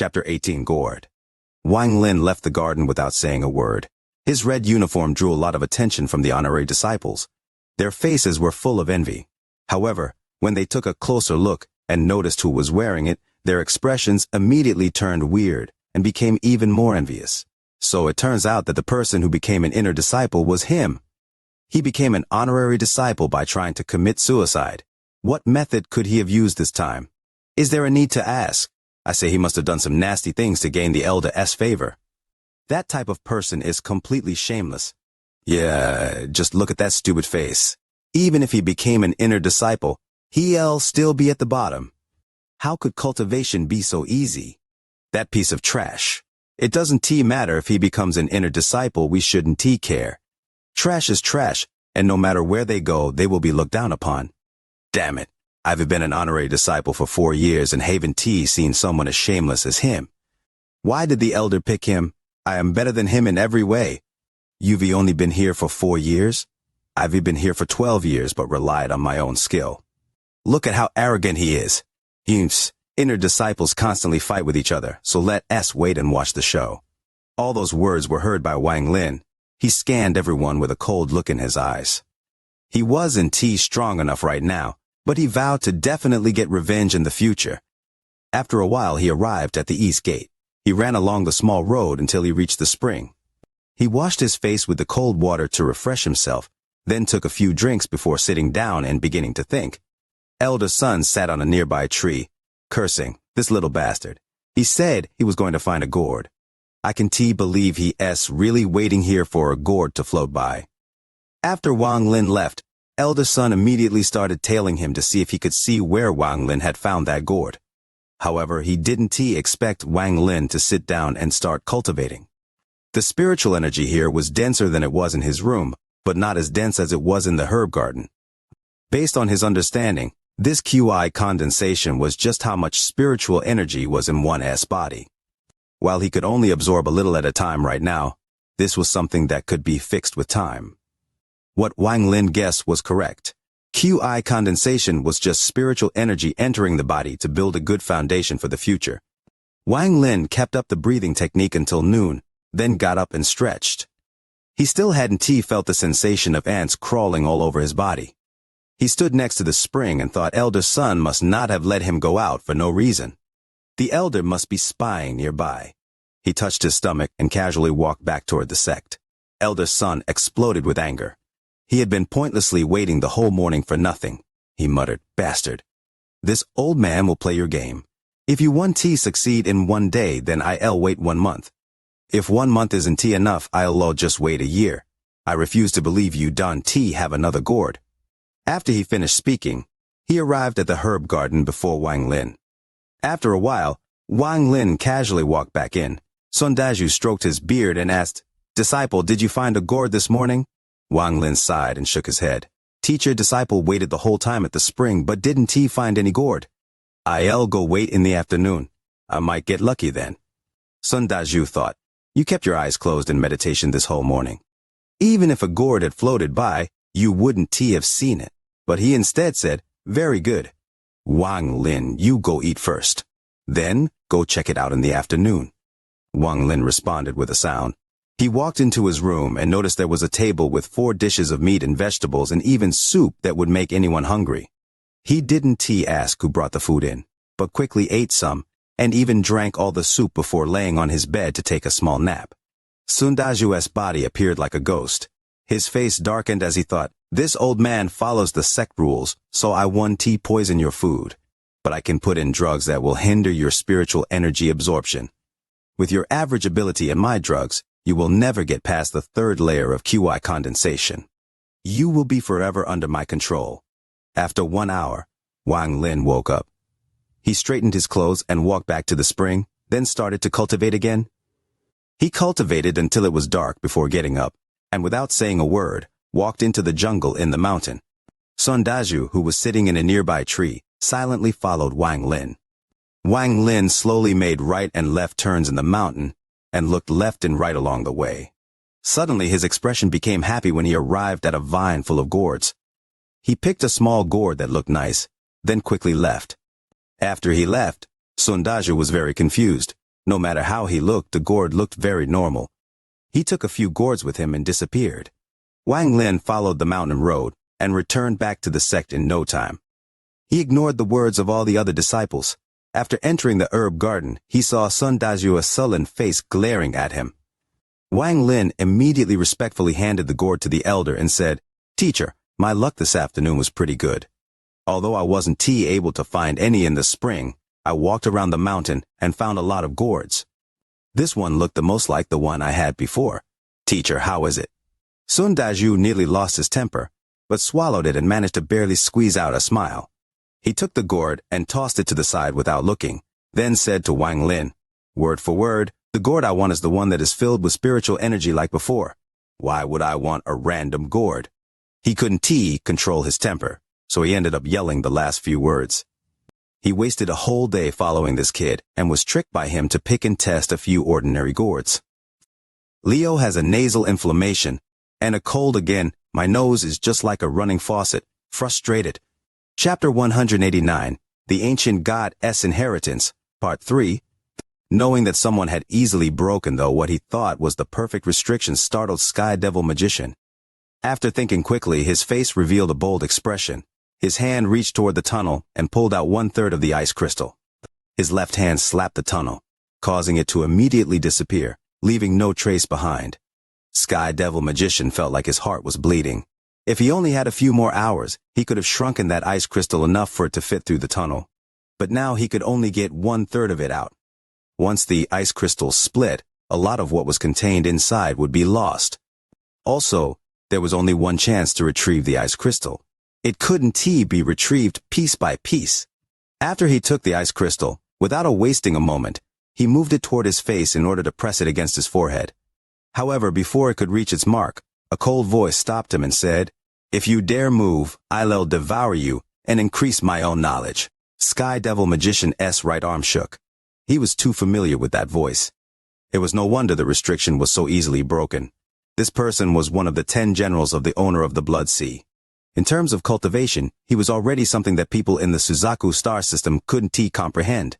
Chapter 18 Gourd. Wang Lin left the garden without saying a word. His red uniform drew a lot of attention from the honorary disciples. Their faces were full of envy. However, when they took a closer look and noticed who was wearing it, their expressions immediately turned weird and became even more envious. So it turns out that the person who became an inner disciple was him. He became an honorary disciple by trying to commit suicide. What method could he have used this time? Is there a need to ask? I say he must have done some nasty things to gain the elder's favor. That type of person is completely shameless. Yeah, just look at that stupid face. Even if he became an inner disciple, he'll still be at the bottom. How could cultivation be so easy? That piece of trash. It doesn't matter if he becomes an inner disciple, we shouldn't care. Trash is trash, and no matter where they go, they will be looked down upon. Damn it, I've been an honorary disciple for 4 years and haven't seen someone as shameless as him. Why did the elder pick him? I am better than him in every way. You've only been here for 4 years? I've been here for 12 years but relied on my own skill. Look at how arrogant he is. Inner disciples constantly fight with each other, so let us wait and watch the show. All those words were heard by Wang Lin. He scanned everyone with a cold look in his eyes. He wasn't strong enough right now, but he vowed to definitely get revenge in the future. After a while, he arrived at the east gate. He ran along the small road until he reached the spring. He washed his face with the cold water to refresh himself, then took a few drinks before sitting down and beginning to think. Elder Sun sat on a nearby tree, cursing, this little bastard. He said he was going to find a gourd. I can believe he's really waiting here for a gourd to float by. After Wang Lin left, Elder Sun immediately started tailing him to see if he could see where Wang Lin had found that gourd. However, he didn't expect Wang Lin to sit down and start cultivating. The spiritual energy here was denser than it was in his room, but not as dense as it was in the herb garden. Based on his understanding, this QI condensation was just how much spiritual energy was in one's body. While he could only absorb a little at a time right now, this was something that could be fixed with time. What Wang Lin guessed was correct. QI condensation was just spiritual energy entering the body to build a good foundation for the future. Wang Lin kept up the breathing technique until noon, then got up and stretched. He still hadn't felt the sensation of ants crawling all over his body. He stood next to the spring and thought Elder Sun must not have let him go out for no reason. The elder must be spying nearby. He touched his stomach and casually walked back toward the sect. Elder Sun exploded with anger. He had been pointlessly waiting the whole morning for nothing. He muttered, "Bastard. This old man will play your game. If you want succeed in 1 day, then I'll wait 1 month. If 1 month isn't enough, I'll just wait a year. I refuse to believe you don't have another gourd." After he finished speaking, he arrived at the herb garden before Wang Lin. After a while, Wang Lin casually walked back in. Sun Daju stroked his beard and asked, "Disciple, did you find a gourd this morning?" Wang Lin sighed and shook his head. Teacher-disciple waited the whole time at the spring, but didn't find any gourd. "I'll go wait in the afternoon. I might get lucky then." Sun Daju thought, "You kept your eyes closed in meditation this whole morning. Even if a gourd had floated by, you wouldn't have seen it." But he instead said, "Very good. Wang Lin, you go eat first. Then, go check it out in the afternoon." Wang Lin responded with a sound. He walked into his room and noticed there was a table with 4 dishes of meat and vegetables and even soup that would make anyone hungry. He didn't ask who brought the food in, but quickly ate some, and even drank all the soup before laying on his bed to take a small nap. Sun Daju's body appeared like a ghost. His face darkened as he thought, "This old man follows the sect rules, so I won't poison your food. But I can put in drugs that will hinder your spiritual energy absorption. With your average ability and my drugs, you will never get past the 3rd layer of QI condensation. You will be forever under my control." After 1 hour, Wang Lin woke up. He straightened his clothes and walked back to the spring, then started to cultivate again. He cultivated until it was dark before getting up, and without saying a word, walked into the jungle in the mountain. Sun Daju, who was sitting in a nearby tree, silently followed Wang Lin. Wang Lin slowly made right and left turns in the mountain, and looked left and right along the way. Suddenly his expression became happy when he arrived at a vine full of gourds. He picked a small gourd that looked nice, then quickly left. After he left, Sun Daju was very confused. No matter how he looked, the gourd looked very normal. He took a few gourds with him and disappeared. Wang Lin followed the mountain road and returned back to the sect in no time. He ignored the words of all the other disciples. After entering the herb garden, he saw Sun Daju's sullen face glaring at him. Wang Lin immediately respectfully handed the gourd to the elder and said, "Teacher, my luck this afternoon was pretty good. Although I wasn't able to find any in the spring, I walked around the mountain and found a lot of gourds. This one looked the most like the one I had before. Teacher, how is it?" Sun Daju nearly lost his temper, but swallowed it and managed to barely squeeze out a smile. He took the gourd and tossed it to the side without looking, then said to Wang Lin, "Word for word, the gourd I want is the one that is filled with spiritual energy like before. Why would I want a random gourd?" He couldn't control his temper, so he ended up yelling the last few words. He wasted a whole day following this kid and was tricked by him to pick and test a few ordinary gourds. Leo has a nasal inflammation and a cold again. My nose is just like a running faucet. Frustrated. Chapter 189, The Ancient God's Inheritance, Part 3. Knowing that someone had easily broken what he thought was the perfect restriction startled Sky Devil Magician. After thinking quickly, his face revealed a bold expression. His hand reached toward the tunnel and pulled out 1/3 of the ice crystal. His left hand slapped the tunnel, causing it to immediately disappear, leaving no trace behind. Sky Devil Magician felt like his heart was bleeding. If he only had a few more hours, he could have shrunken that ice crystal enough for it to fit through the tunnel. But now he could only get 1/3 of it out. Once the ice crystal split, a lot of what was contained inside would be lost. Also, there was only one chance to retrieve the ice crystal. It couldn't be retrieved piece by piece. After he took the ice crystal, without wasting a moment, he moved it toward his face in order to press it against his forehead. However, before it could reach its mark, a cold voice stopped him and said, "If you dare move, I'll devour you and increase my own knowledge." Sky Devil Magician's right arm shook. He was too familiar with that voice. It was no wonder the restriction was so easily broken. This person was one of the 10 generals of the owner of the Blood Sea. In terms of cultivation, he was already something that people in the Suzaku star system couldn't comprehend.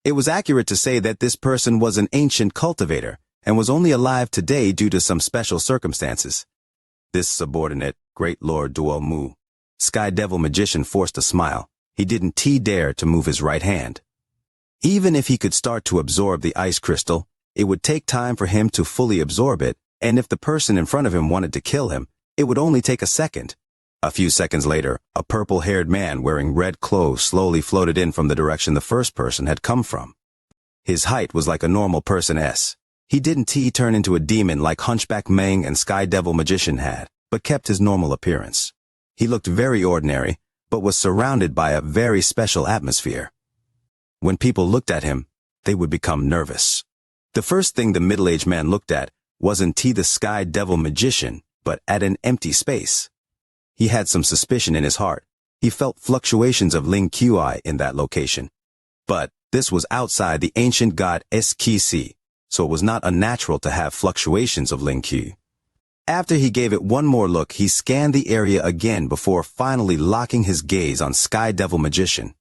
It was accurate to say that this person was an ancient cultivator, and was only alive today due to some special circumstances. This subordinate, Great Lord Duo Mu. Sky Devil Magician forced a smile. He didn't dare to move his right hand. Even if he could start to absorb the ice crystal, it would take time for him to fully absorb it, and if the person in front of him wanted to kill him, it would only take a second. A few seconds later, a purple-haired man wearing red clothes slowly floated in from the direction the first person had come from. His height was like a normal person's. He didn't turn into a demon like Hunchback Meng and Sky Devil Magician had, but kept his normal appearance. He looked very ordinary, but was surrounded by a very special atmosphere. When people looked at him, they would become nervous. The first thing the middle-aged man looked at wasn't the Sky Devil Magician, but at an empty space. He had some suspicion in his heart. He felt fluctuations of Ling Qi in that location. But this was outside the ancient god Qi, so it was not unnatural to have fluctuations of Ling Qi. After he gave it one more look, he scanned the area again before finally locking his gaze on Sky Devil Magician.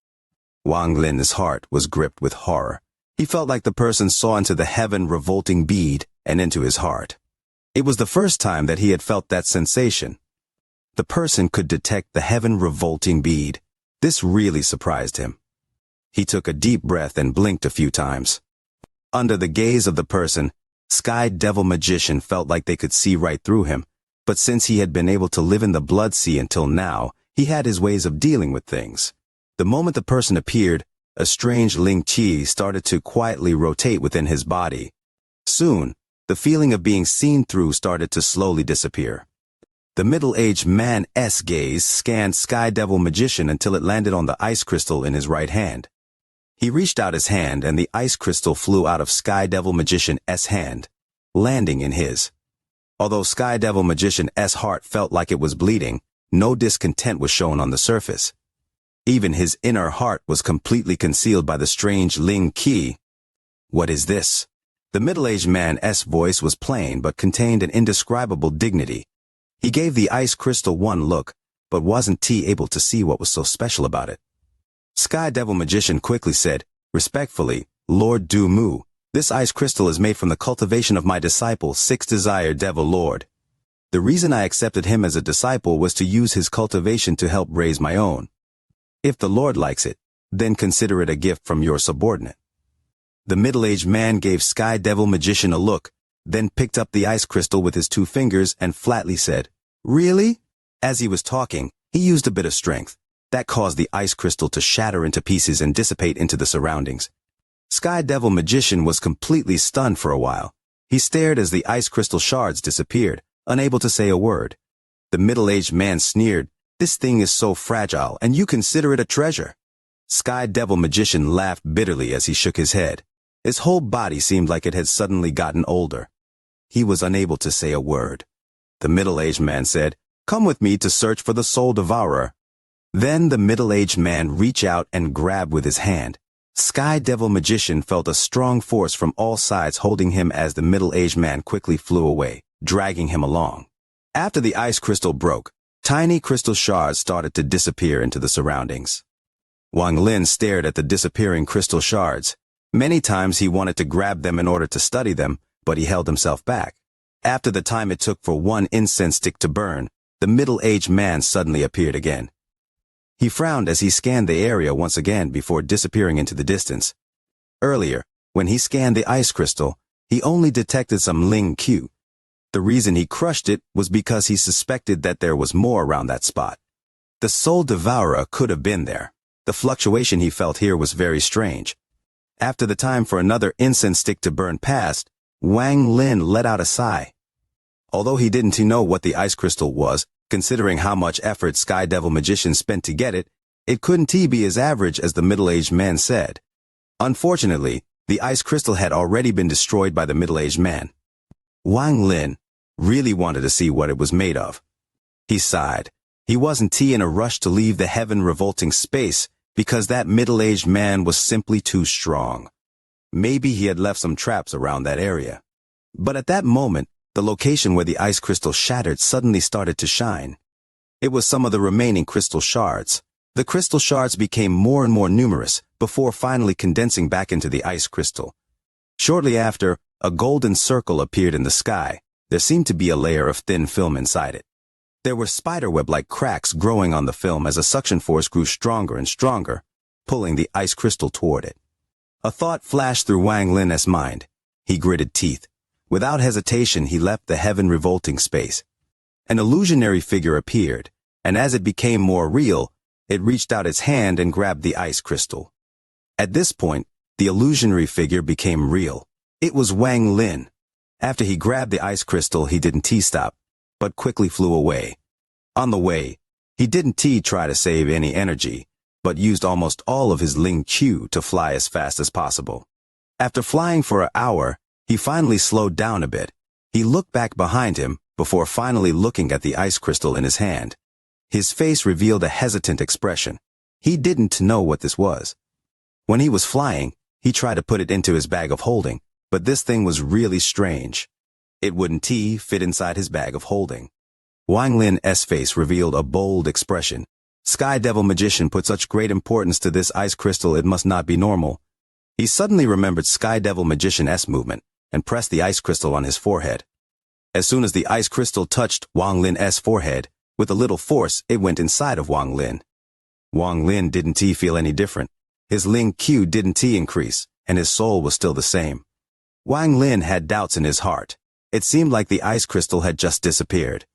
Wang Lin's heart was gripped with horror. He felt like the person saw into the heaven revolting bead and into his heart. It was the first time that he had felt that sensation. The person could detect the heaven revolting bead. This really surprised him. He took a deep breath and blinked a few times. Under the gaze of the person, Sky Devil Magician felt like they could see right through him, but since he had been able to live in the Blood Sea until now, he had his ways of dealing with things. The moment the person appeared, a strange Ling Qi started to quietly rotate within his body. Soon, the feeling of being seen through started to slowly disappear. The middle-aged man's gaze scanned Sky Devil Magician until it landed on the ice crystal in his right hand. He reached out his hand and the ice crystal flew out of Sky Devil Magician's hand, landing in his. Although Sky Devil Magician's heart felt like it was bleeding, no discontent was shown on the surface. Even his inner heart was completely concealed by the strange Ling Qi. "What is this?" The middle-aged man's voice was plain but contained an indescribable dignity. He gave the ice crystal one look, but wasn't able to see what was so special about it. Sky Devil Magician quickly said, "Respectfully, Lord Du Mu, This ice crystal is made from the cultivation of my disciple, Sixth Desire Devil Lord. The reason I accepted him as a disciple was to use his cultivation to help raise my own. If the Lord likes it, then consider it a gift from your subordinate. The middle-aged man gave Sky Devil Magician a look, then picked up the ice crystal with his 2 fingers and flatly said, "Really?" As he was talking, he used a bit of strength. That caused the ice crystal to shatter into pieces and dissipate into the surroundings. Sky Devil Magician was completely stunned for a while. He stared as the ice crystal shards disappeared, unable to say a word. The middle-aged man sneered, "This thing is so fragile, and you consider it a treasure." Sky Devil Magician laughed bitterly as he shook his head. His whole body seemed like it had suddenly gotten older. He was unable to say a word. The middle-aged man said, "Come with me to search for the Soul Devourer." Then the middle-aged man reached out and grabbed with his hand. Sky Devil Magician felt a strong force from all sides holding him as the middle-aged man quickly flew away, dragging him along. After the ice crystal broke, tiny crystal shards started to disappear into the surroundings. Wang Lin stared at the disappearing crystal shards. Many times he wanted to grab them in order to study them, but he held himself back. After the time it took for 1 incense stick to burn, the middle-aged man suddenly appeared again. He frowned as he scanned the area once again before disappearing into the distance. Earlier, when he scanned the ice crystal, he only detected some Ling Q. The reason he crushed it was because he suspected that there was more around that spot. The Soul Devourer could have been there. The fluctuation he felt here was very strange. After the time for another incense stick to burn passed, Wang Lin let out a sigh. Although he didn't know what the ice crystal was, considering how much effort Sky Devil Magician spent to get it, it couldn't be as average as the middle-aged man said. Unfortunately, the ice crystal had already been destroyed by the middle-aged man. Wang Lin really wanted to see what it was made of. He sighed. He wasn't in a rush to leave the heaven-revolting space because that middle-aged man was simply too strong. Maybe he had left some traps around that area. But at that moment, the location where the ice crystal shattered suddenly started to shine. It was some of the remaining crystal shards. The crystal shards became more and more numerous before finally condensing back into the ice crystal. Shortly after, a golden circle appeared in the sky. There seemed to be a layer of thin film inside it. There were spiderweb-like cracks growing on the film as a suction force grew stronger and stronger, pulling the ice crystal toward it. A thought flashed through Wang Lin's mind. He gritted teeth. Without hesitation, he left the heaven-revolting space. An illusionary figure appeared, and as it became more real, it reached out its hand and grabbed the ice crystal. At this point, the illusionary figure became real. It was Wang Lin. After he grabbed the ice crystal, he didn't stop, but quickly flew away. On the way, he didn't try to save any energy, but used almost all of his Ling Q to fly as fast as possible. After flying for an hour, he finally slowed down a bit. He looked back behind him before finally looking at the ice crystal in his hand. His face revealed a hesitant expression. He didn't know what this was. When he was flying, he tried to put it into his bag of holding, but this thing was really strange. It wouldn't fit inside his bag of holding. Wang Lin's face revealed a bold expression. Sky Devil Magician put such great importance to this ice crystal, it must not be normal. He suddenly remembered Sky Devil Magician's movement and pressed the ice crystal on his forehead. As soon as the ice crystal touched Wang Lin's forehead, with a little force, it went inside of Wang Lin. Wang Lin didn't feel any different. His Ling Q didn't increase, and his soul was still the same. Wang Lin had doubts in his heart. It seemed like the ice crystal had just disappeared.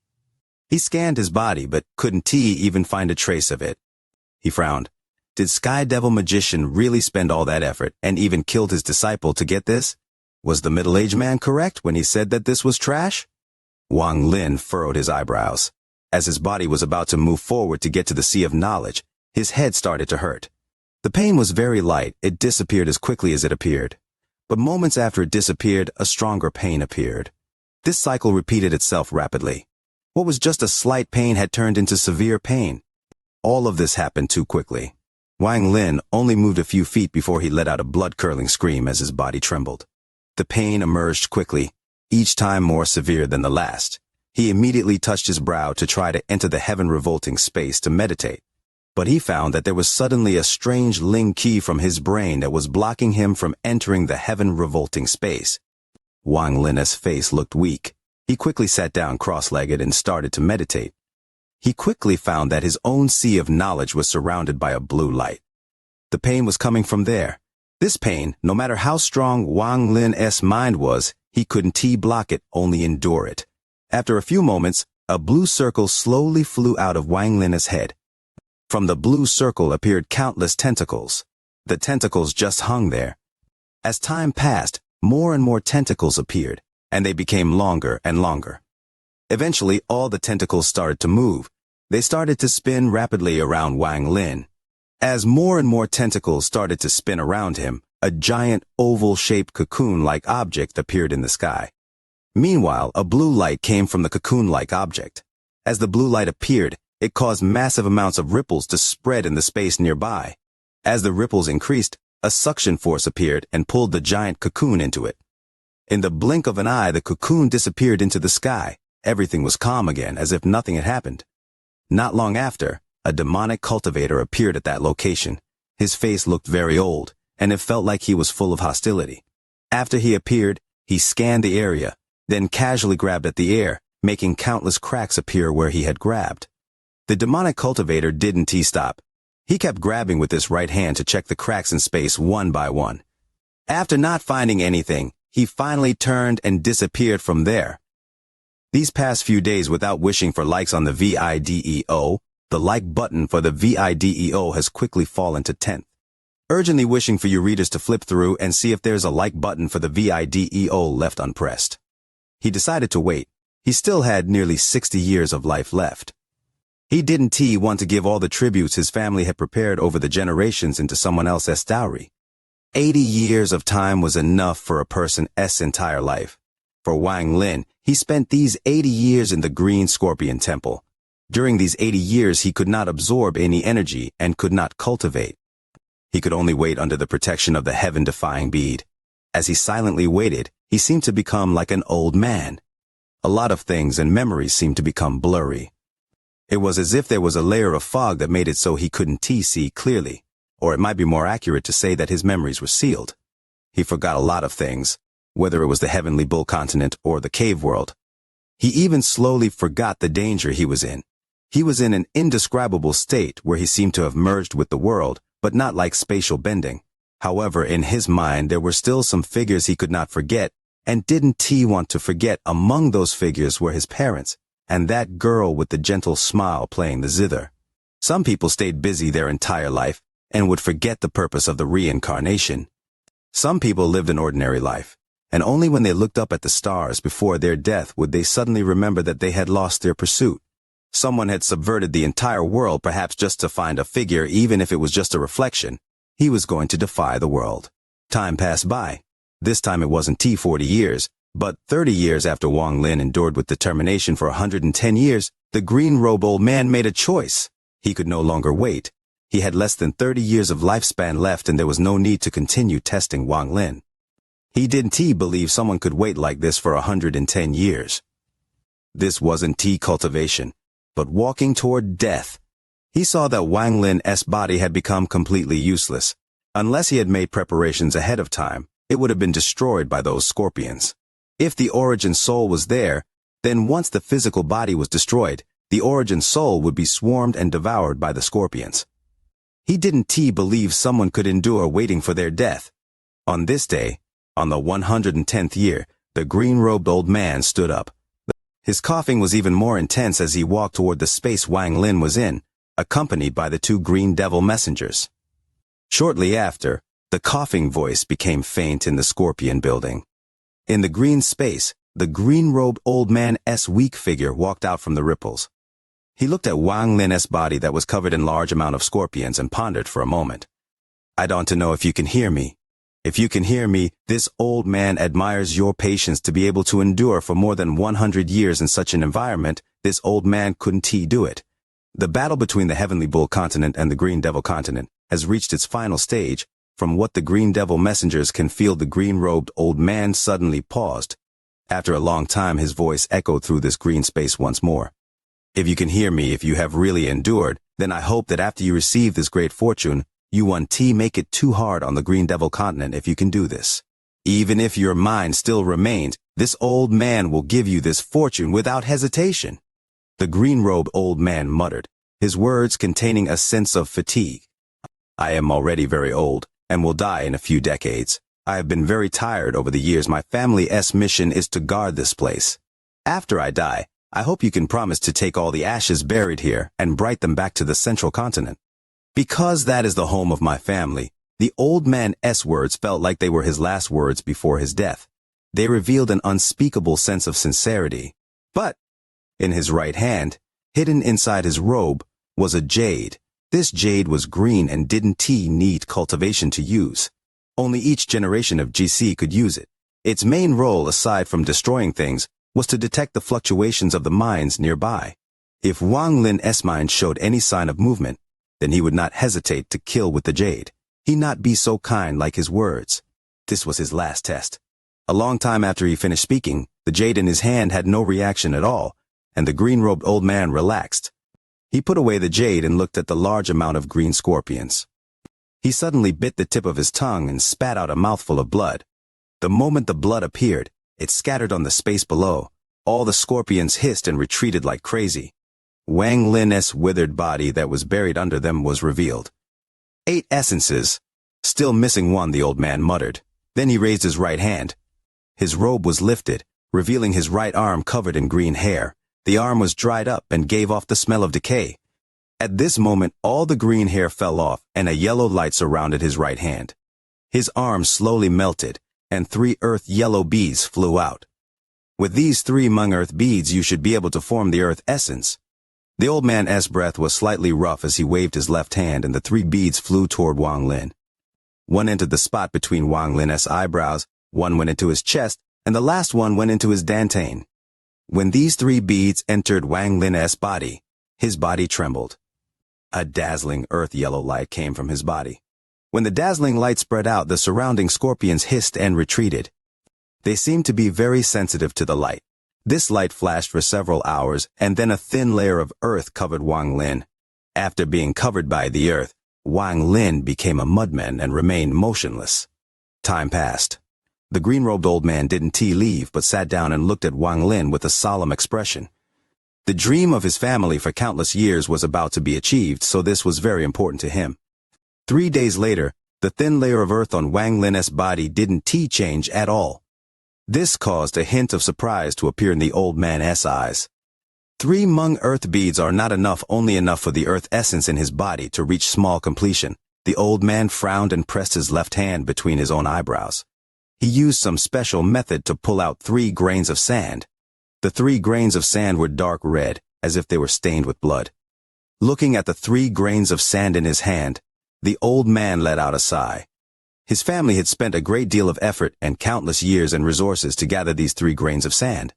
He scanned his body but couldn't even find a trace of it. He frowned. Did Sky Devil Magician really spend all that effort and even killed his disciple to get this? Was the middle-aged man correct when he said that this was trash? Wang Lin furrowed his eyebrows. As his body was about to move forward to get to the Sea of Knowledge, his head started to hurt. The pain was very light. It disappeared as quickly as it appeared. But moments after it disappeared, a stronger pain appeared. This cycle repeated itself rapidly. What was just a slight pain had turned into severe pain. All of this happened too quickly. Wang Lin only moved a few feet before he let out a blood-curdling scream as his body trembled. The pain emerged quickly, each time more severe than the last. He immediately touched his brow to try to enter the heaven-revolting space to meditate. But he found that there was suddenly a strange Ling key from his brain that was blocking him from entering the heaven-revolting space. Wang Lin's face looked weak. He quickly sat down cross-legged and started to meditate. He quickly found that his own sea of knowledge was surrounded by a blue light. The pain was coming from there. This pain, no matter how strong Wang Lin's mind was, he couldn't block it, only endure it. After a few moments, a blue circle slowly flew out of Wang Lin's head. From the blue circle appeared countless tentacles. The tentacles just hung there. As time passed, more and more tentacles appeared, and they became longer and longer. Eventually, all the tentacles started to move. They started to spin rapidly around Wang Lin. As more and more tentacles started to spin around him, a giant oval-shaped cocoon-like object appeared in the sky. Meanwhile, a blue light came from the cocoon-like object. As the blue light appeared, it caused massive amounts of ripples to spread in the space nearby. As the ripples increased, a suction force appeared and pulled the giant cocoon into it. In the blink of an eye, the cocoon disappeared into the sky. Everything was calm again, as if nothing had happened. Not long after, a demonic cultivator appeared at that location. His face looked very old, and it felt like he was full of hostility. After he appeared, he scanned the area, then casually grabbed at the air, making countless cracks appear where he had grabbed. The demonic cultivator didn't stop. He kept grabbing with his right hand to check the cracks in space one by one. After not finding anything, he finally turned and disappeared from there. These past few days, without wishing for likes on the video, the like button for the video has quickly fallen to 10th. Urgently wishing for your readers to flip through and see if there's a like button for the video left unpressed. He decided to wait. He still had nearly 60 years of life left. He didn't want to give all the tributes his family had prepared over the generations into someone else's dowry. 80 years of time was enough for a person's entire life. For Wang Lin, he spent these 80 years in the Green Scorpion Temple. During these 80 years, he could not absorb any energy and could not cultivate. He could only wait under the protection of the heaven-defying bead. As he silently waited, he seemed to become like an old man. A lot of things and memories seemed to become blurry. It was as if there was a layer of fog that made it so he couldn't see clearly, or it might be more accurate to say that his memories were sealed. He forgot a lot of things, whether it was the heavenly bull continent or the cave world. He even slowly forgot the danger he was in. He was in an indescribable state where he seemed to have merged with the world, but not like spatial bending. However, in his mind there were still some figures he could not forget, and didn't want to forget. Among those figures were his parents, and that girl with the gentle smile playing the zither. Some people stayed busy their entire life, and would forget the purpose of the reincarnation. Some people lived an ordinary life, and only when they looked up at the stars before their death would they suddenly remember that they had lost their pursuit. Someone had subverted the entire world, perhaps just to find a figure, even if it was just a reflection. He was going to defy the world. Time passed by. This time it wasn't 40 years, but 30 years after Wang Lin endured with determination for 110 years, the green-robed old man made a choice. He could no longer wait. He had less than 30 years of lifespan left, and there was no need to continue testing Wang Lin. He didn't believe someone could wait like this for 110 years. This wasn't cultivation, but walking toward death. He saw that Wang Lin's body had become completely useless. Unless he had made preparations ahead of time, it would have been destroyed by those scorpions. If the origin soul was there, then once the physical body was destroyed, the origin soul would be swarmed and devoured by the scorpions. He didn't believe someone could endure waiting for their death. On this day, on the 110th year, the green-robed old man stood up. His coughing was even more intense as he walked toward the space Wang Lin was in, accompanied by the two green devil messengers. Shortly after, the coughing voice became faint in the scorpion building. In the green space, the green-robed old man's weak figure walked out from the ripples. He looked at Wang Lin's body that was covered in large amount of scorpions and pondered for a moment. "I don't know if you can hear me. If you can hear me, this old man admires your patience to be able to endure for more than 100 years in such an environment. This old man couldn't do it." The battle between the Heavenly Bull continent and the Green Devil continent has reached its final stage. From what the Green Devil messengers can feel, the green-robed old man suddenly paused. After a long time, his voice echoed through this green space once more. "If you can hear me, if you have really endured, Then I hope that after you receive this great fortune, you won't make it too hard on the Green Devil continent if you can do this. Even if your mind still remains, this old man will give you this fortune without hesitation." The green-robed old man muttered, his words containing a sense of fatigue. "I am already very old, and will die in a few decades. I have been very tired over the years. My family's mission is to guard this place. After I die, I hope you can promise to take all the ashes buried here and bring them back to the central continent. Because that is the home of my family." The old man's words felt like they were his last words before his death. They revealed an unspeakable sense of sincerity. But in his right hand, hidden inside his robe, was a jade. This jade was green and didn't need cultivation to use. Only each generation of GC could use it. Its main role, aside from destroying things, was to detect the fluctuations of the mines nearby. If Wang Lin's mind showed any sign of movement, then he would not hesitate to kill with the jade. He'd not be so kind like his words. This was his last test. A long time after he finished speaking, the jade in his hand had no reaction at all, and the green-robed old man relaxed. He put away the jade and looked at the large amount of green scorpions. He suddenly bit the tip of his tongue and spat out a mouthful of blood. The moment the blood appeared, it scattered on the space below. All the scorpions hissed and retreated like crazy. Wang Lin's withered body that was buried under them was revealed. 8 essences. Still missing one, the old man muttered. Then he raised his right hand. His robe was lifted, revealing his right arm covered in green hair. The arm was dried up and gave off the smell of decay. At this moment, all the green hair fell off and a yellow light surrounded his right hand. His arm slowly melted, and 3 earth yellow beads flew out. With these 3 Hmong earth beads, you should be able to form the earth essence. The old man's breath was slightly rough as he waved his left hand, and the 3 beads flew toward Wang Lin. One entered the spot between Wang Lin's eyebrows, one went into his chest, and the last one went into his dantian. When these 3 beads entered Wang Lin's body, his body trembled. A dazzling earth yellow light came from his body. When the dazzling light spread out, the surrounding scorpions hissed and retreated. They seemed to be very sensitive to the light. This light flashed for several hours, and then a thin layer of earth covered Wang Lin. After being covered by the earth, Wang Lin became a mudman and remained motionless. Time passed. The green-robed old man didn't leave, but sat down and looked at Wang Lin with a solemn expression. The dream of his family for countless years was about to be achieved, so this was very important to him. 3 days later, the thin layer of earth on Wang Lin's body didn't change at all. This caused a hint of surprise to appear in the old man's eyes. 3 Hmong earth beads are not enough, only enough for the earth essence in his body to reach small completion. The old man frowned and pressed his left hand between his own eyebrows. He used some special method to pull out 3 grains of sand. The 3 grains of sand were dark red, as if they were stained with blood. Looking at the 3 grains of sand in his hand, the old man let out a sigh. His family had spent a great deal of effort and countless years and resources to gather these 3 grains of sand.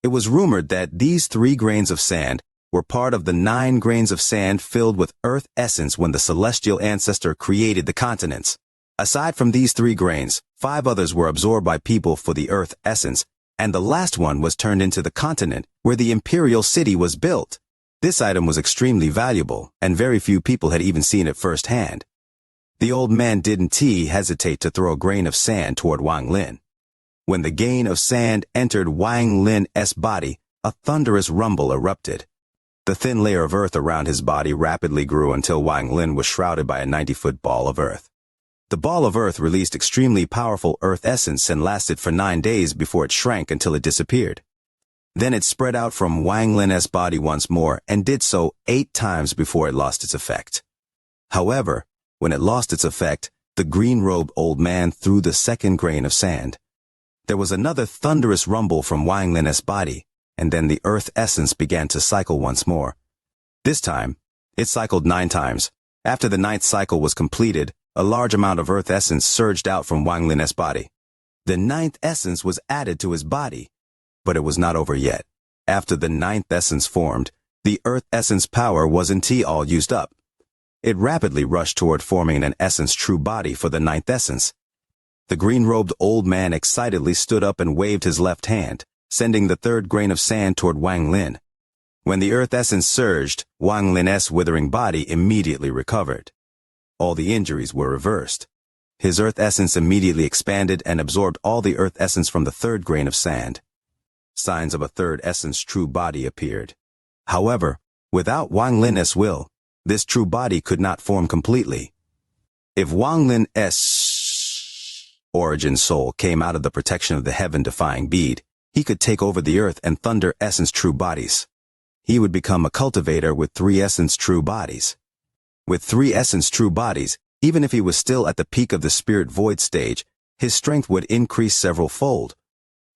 It was rumored that these 3 grains of sand were part of the 9 grains of sand filled with earth essence when the celestial ancestor created the continents. Aside from these 3 grains, 5 others were absorbed by people for the earth essence, and the last one was turned into the continent where the imperial city was built. This item was extremely valuable, and very few people had even seen it firsthand. The old man didn't hesitate to throw a grain of sand toward Wang Lin. When the grain of sand entered Wang Lin's body, a thunderous rumble erupted. The thin layer of earth around his body rapidly grew until Wang Lin was shrouded by a 90-foot ball of earth. The ball of earth released extremely powerful earth essence and lasted for 9 days before it shrank until it disappeared. Then it spread out from Wang Lin's body once more and did so 8 times before it lost its effect. However, when it lost its effect, the green-robed old man threw the second grain of sand. There was another thunderous rumble from Wang Lin's body, and then the earth essence began to cycle once more. This time, it cycled 9 times. After the 9th cycle was completed, a large amount of earth essence surged out from Wang Lin's body. The 9th essence was added to his body, but it was not over yet. After the 9th essence formed, the earth essence power wasn't all used up. It rapidly rushed toward forming an essence true body for the 9th essence. The green-robed old man excitedly stood up and waved his left hand, sending the 3rd grain of sand toward Wang Lin. When the earth essence surged, Wang Lin's withering body immediately recovered. All the injuries were reversed. His earth essence immediately expanded and absorbed all the earth essence from the third grain of sand. Signs of a third essence true body appeared. However, without Wang Lin's will, this true body could not form completely. If Wang Lin's origin soul came out of the protection of the heaven-defying bead, he could take over the earth and thunder essence true bodies. He would become a cultivator with 3 essence true bodies. With 3 essence true bodies, even if he was still at the peak of the spirit void stage, his strength would increase several fold.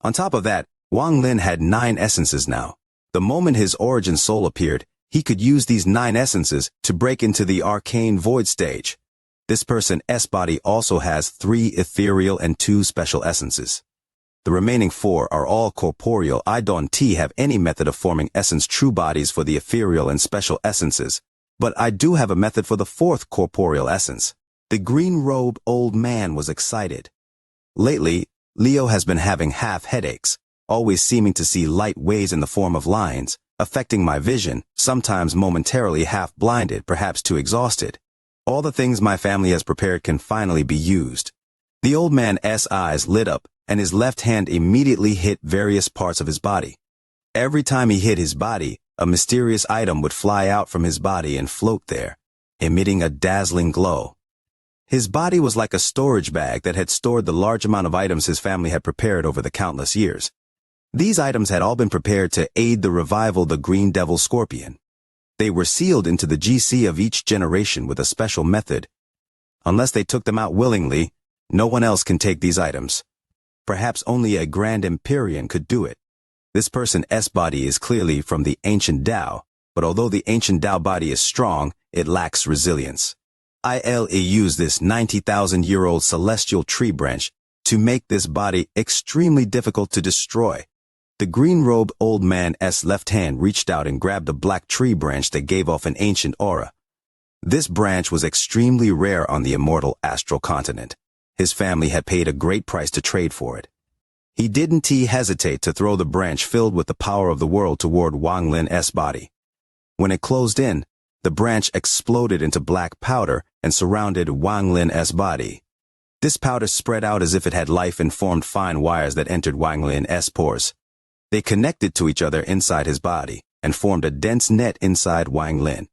On top of that, Wang Lin had 9 essences now. The moment his origin soul appeared, he could use these 9 essences to break into the arcane void stage. This person's body also has 3 ethereal and 2 special essences. The remaining 4 are all corporeal. I don't have any method of forming essence true bodies for the ethereal and special essences, but I do have a method for the 4th corporeal essence. The green-robed old man was excited. Lately, Leo has been having half headaches, always seeming to see light waves in the form of lines, affecting my vision, sometimes momentarily half-blinded, perhaps too exhausted. All the things my family has prepared can finally be used. The old man's eyes lit up, and his left hand immediately hit various parts of his body. Every time he hit his body, a mysterious item would fly out from his body and float there, emitting a dazzling glow. His body was like a storage bag that had stored the large amount of items his family had prepared over the countless years. These items had all been prepared to aid the revival of the Green Devil Scorpion. They were sealed into the GC of each generation with a special method. Unless they took them out willingly, no one else can take these items. Perhaps only a Grand Empyrean could do it. This person's body is clearly from the ancient Tao, but although the ancient Tao body is strong, it lacks resilience. I'll use this 90,000-year-old celestial tree branch to make this body extremely difficult to destroy. The green-robed old man's left hand reached out and grabbed a black tree branch that gave off an ancient aura. This branch was extremely rare on the immortal astral continent. His family had paid a great price to trade for it. He didn't hesitate to throw the branch filled with the power of the world toward Wang Lin's body. When it closed in, the branch exploded into black powder and surrounded Wang Lin's body. This powder spread out as if it had life and formed fine wires that entered Wang Lin's pores. They connected to each other inside his body and formed a dense net inside Wang Lin.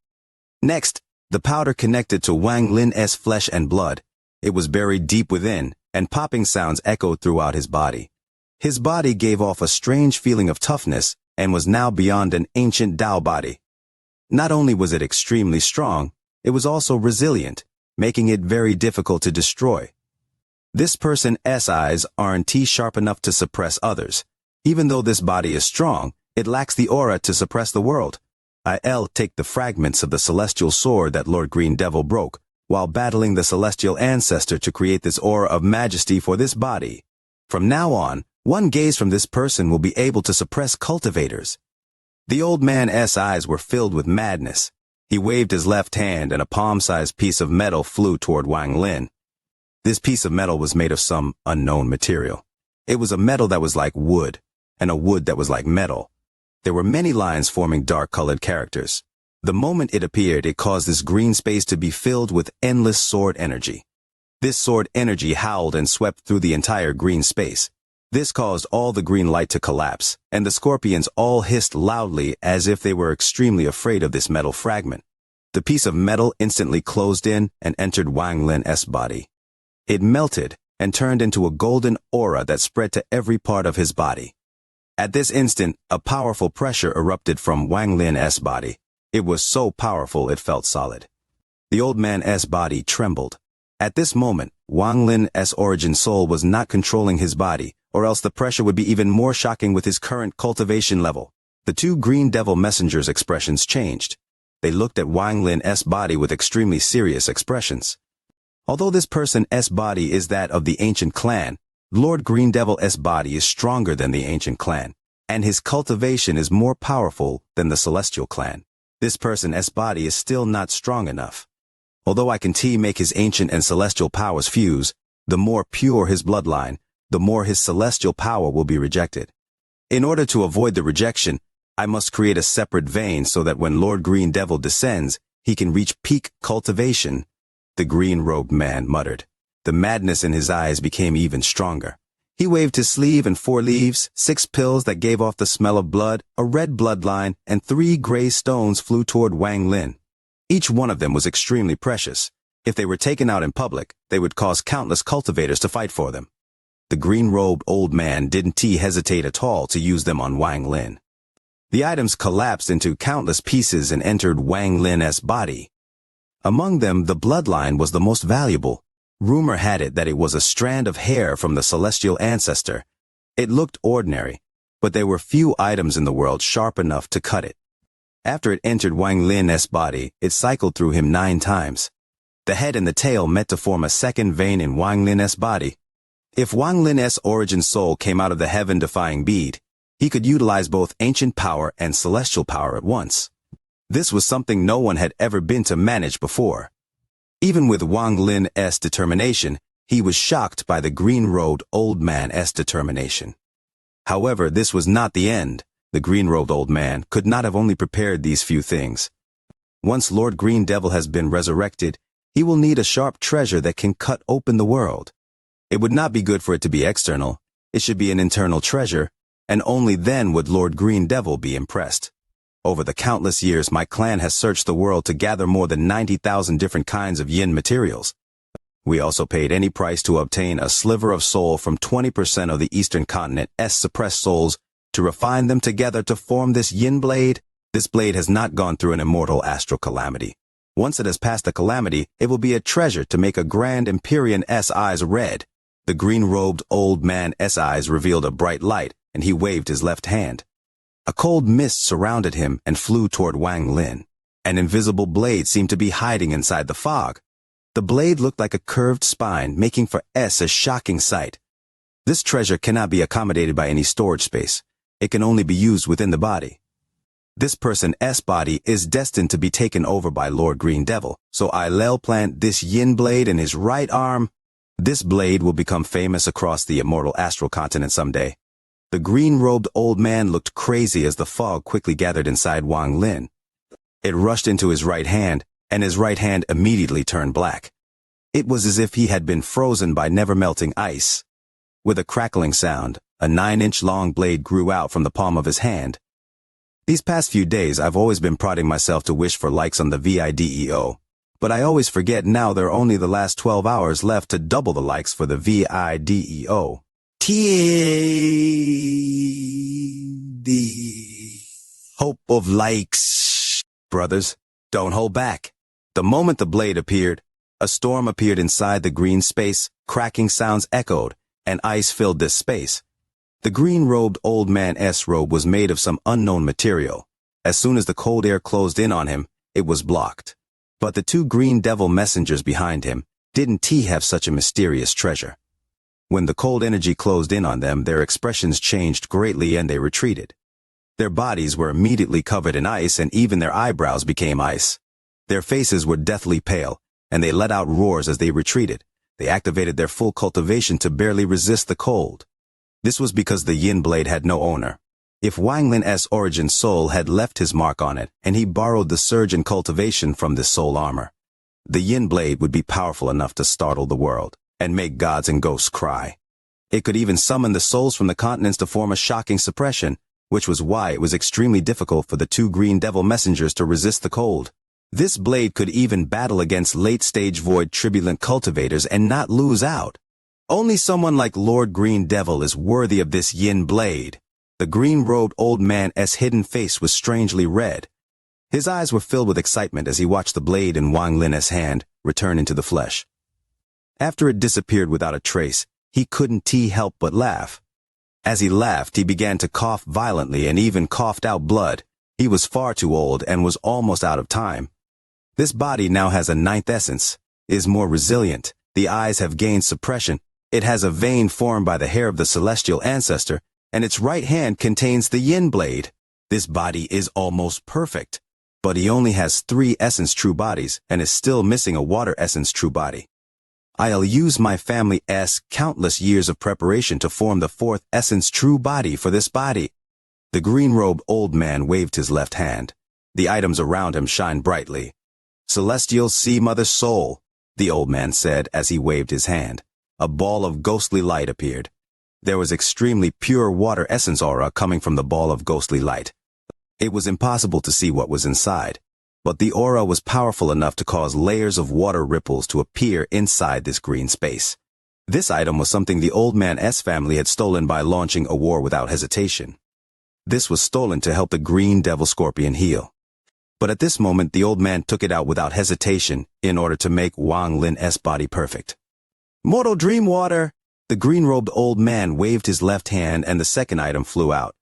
Next, the powder connected to Wang Lin's flesh and blood. It was buried deep within, and popping sounds echoed throughout his body. His body gave off a strange feeling of toughness and was now beyond an ancient Tao body. Not only was it extremely strong, it was also resilient, making it very difficult to destroy. This person's eyes aren't sharp enough to suppress others. Even though this body is strong, it lacks the aura to suppress the world. I'll take the fragments of the celestial sword that Lord Green Devil broke, while battling the celestial ancestor to create this aura of majesty for this body. From now on, one gaze from this person will be able to suppress cultivators. The old man's eyes were filled with madness. He waved his left hand and a palm-sized piece of metal flew toward Wang Lin. This piece of metal was made of some unknown material. It was a metal that was like wood, and a wood that was like metal. There were many lines forming dark-colored characters. The moment it appeared, it caused this green space to be filled with endless sword energy. This sword energy howled and swept through the entire green space. This caused all the green light to collapse, and the scorpions all hissed loudly as if they were extremely afraid of this metal fragment. The piece of metal instantly closed in and entered Wang Lin's body. It melted and turned into a golden aura that spread to every part of his body. At this instant, a powerful pressure erupted from Wang Lin's body. It was so powerful it felt solid. The old man's body trembled. At this moment, Wang Lin's origin soul was not controlling his body, or else the pressure would be even more shocking with his current cultivation level. The 2 Green Devil messengers' expressions changed. They looked at Wang Lin's body with extremely serious expressions. Although this person's body is that of the ancient clan, Lord Green Devil's body is stronger than the ancient clan, and his cultivation is more powerful than the celestial clan. This person's body is still not strong enough. Although I can make his ancient and celestial powers fuse, the more pure his bloodline, the more his celestial power will be rejected. In order to avoid the rejection, I must create a separate vein so that when Lord Green Devil descends, he can reach peak cultivation. The green-robed man muttered. The madness in his eyes became even stronger. He waved his sleeve, and 4 leaves, 6 pills that gave off the smell of blood, a red bloodline, and 3 gray stones flew toward Wang Lin. Each one of them was extremely precious. If they were taken out in public, they would cause countless cultivators to fight for them. The green-robed old man didn't hesitate at all to use them on Wang Lin. The items collapsed into countless pieces and entered Wang Lin's body. Among them, the bloodline was the most valuable. Rumor had it that it was a strand of hair from the celestial ancestor. It looked ordinary, but there were few items in the world sharp enough to cut it. After it entered Wang Lin's body, it cycled through him 9 times. The head and the tail met to form a second vein in Wang Lin's body. If Wang Lin's origin soul came out of the heaven-defying bead, he could utilize both ancient power and celestial power at once. This was something no one had ever been to manage before. Even with Wang Lin's determination, he was shocked by the green-robed old man's determination. However, this was not the end. The green-robed old man could not have only prepared these few things. Once Lord Green Devil has been resurrected, he will need a sharp treasure that can cut open the world. It would not be good for it to be external. It should be an internal treasure, and only then would Lord Green Devil be impressed. Over the countless years, my clan has searched the world to gather more than 90,000 different kinds of yin materials. We also paid any price to obtain a sliver of soul from 20% of the eastern continent's suppressed souls to refine them together to form this yin blade. This blade has not gone through an immortal astral calamity. Once it has passed the calamity, it will be a treasure to make a grand Empyrean's eyes red. The green-robed old man's eyes revealed a bright light, and he waved his left hand. A cold mist surrounded him and flew toward Wang Lin. An invisible blade seemed to be hiding inside the fog. The blade looked like a curved spine, making for a shocking sight. This treasure cannot be accommodated by any storage space. It can only be used within the body. This person's body is destined to be taken over by Lord Green Devil, so I'll plant this yin blade in his right arm. This blade will become famous across the immortal astral continent someday. The green-robed old man looked crazy as the fog quickly gathered inside Wang Lin. It rushed into his right hand, and his right hand immediately turned black. It was as if he had been frozen by never-melting ice. With a crackling sound, a 9-inch-long blade grew out from the palm of his hand. These past few days, I've always been prodding myself to wish for likes on the video, but I always forget now there are only the last 12 hours left to double the likes for the video. The hope of likes. Brothers, don't hold back. The moment the blade appeared, a storm appeared inside the green space, cracking sounds echoed, and ice filled this space. The green-robed old man's robe was made of some unknown material. As soon as the cold air closed in on him, it was blocked. But the 2 green devil messengers behind him didn't have such a mysterious treasure. When the cold energy closed in on them, their expressions changed greatly and they retreated. Their bodies were immediately covered in ice, and even their eyebrows became ice. Their faces were deathly pale, and they let out roars as they retreated. They activated their full cultivation to barely resist the cold. This was because the yin blade had no owner. If Wang Lin's origin soul had left his mark on it, and he borrowed the surge in cultivation from this soul armor, the yin blade would be powerful enough to startle the world and make gods and ghosts cry. It could even summon the souls from the continents to form a shocking suppression, which was why it was extremely difficult for the 2 green devil messengers to resist the cold. This blade could even battle against late-stage void tribulent cultivators and not lose out. Only someone like Lord Green Devil is worthy of this yin blade. The green-robed old man's hidden face was strangely red. His eyes were filled with excitement as he watched the blade in Wang Lin's hand return into the flesh. After it disappeared without a trace, he couldn't help but laugh. As he laughed, he began to cough violently and even coughed out blood. He was far too old and was almost out of time. This body now has a 9th essence, is more resilient, the eyes have gained suppression, it has a vein formed by the hair of the celestial ancestor, and its right hand contains the yin blade. This body is almost perfect, but he only has 3 essence true bodies and is still missing a water essence true body. I'll use my family's countless years of preparation to form the 4th essence true body for this body. The green-robed old man waved his left hand. The items around him shined brightly. "Celestial Sea Mother Soul," the old man said as he waved his hand. A ball of ghostly light appeared. There was extremely pure water essence aura coming from the ball of ghostly light. It was impossible to see what was inside, but the aura was powerful enough to cause layers of water ripples to appear inside this green space. This item was something the old man's family had stolen by launching a war without hesitation. This was stolen to help the green devil scorpion heal. But at this moment the old man took it out without hesitation in order to make Wang Lin's body perfect. "Mortal Dream Water!" The green-robed old man waved his left hand and the second item flew out.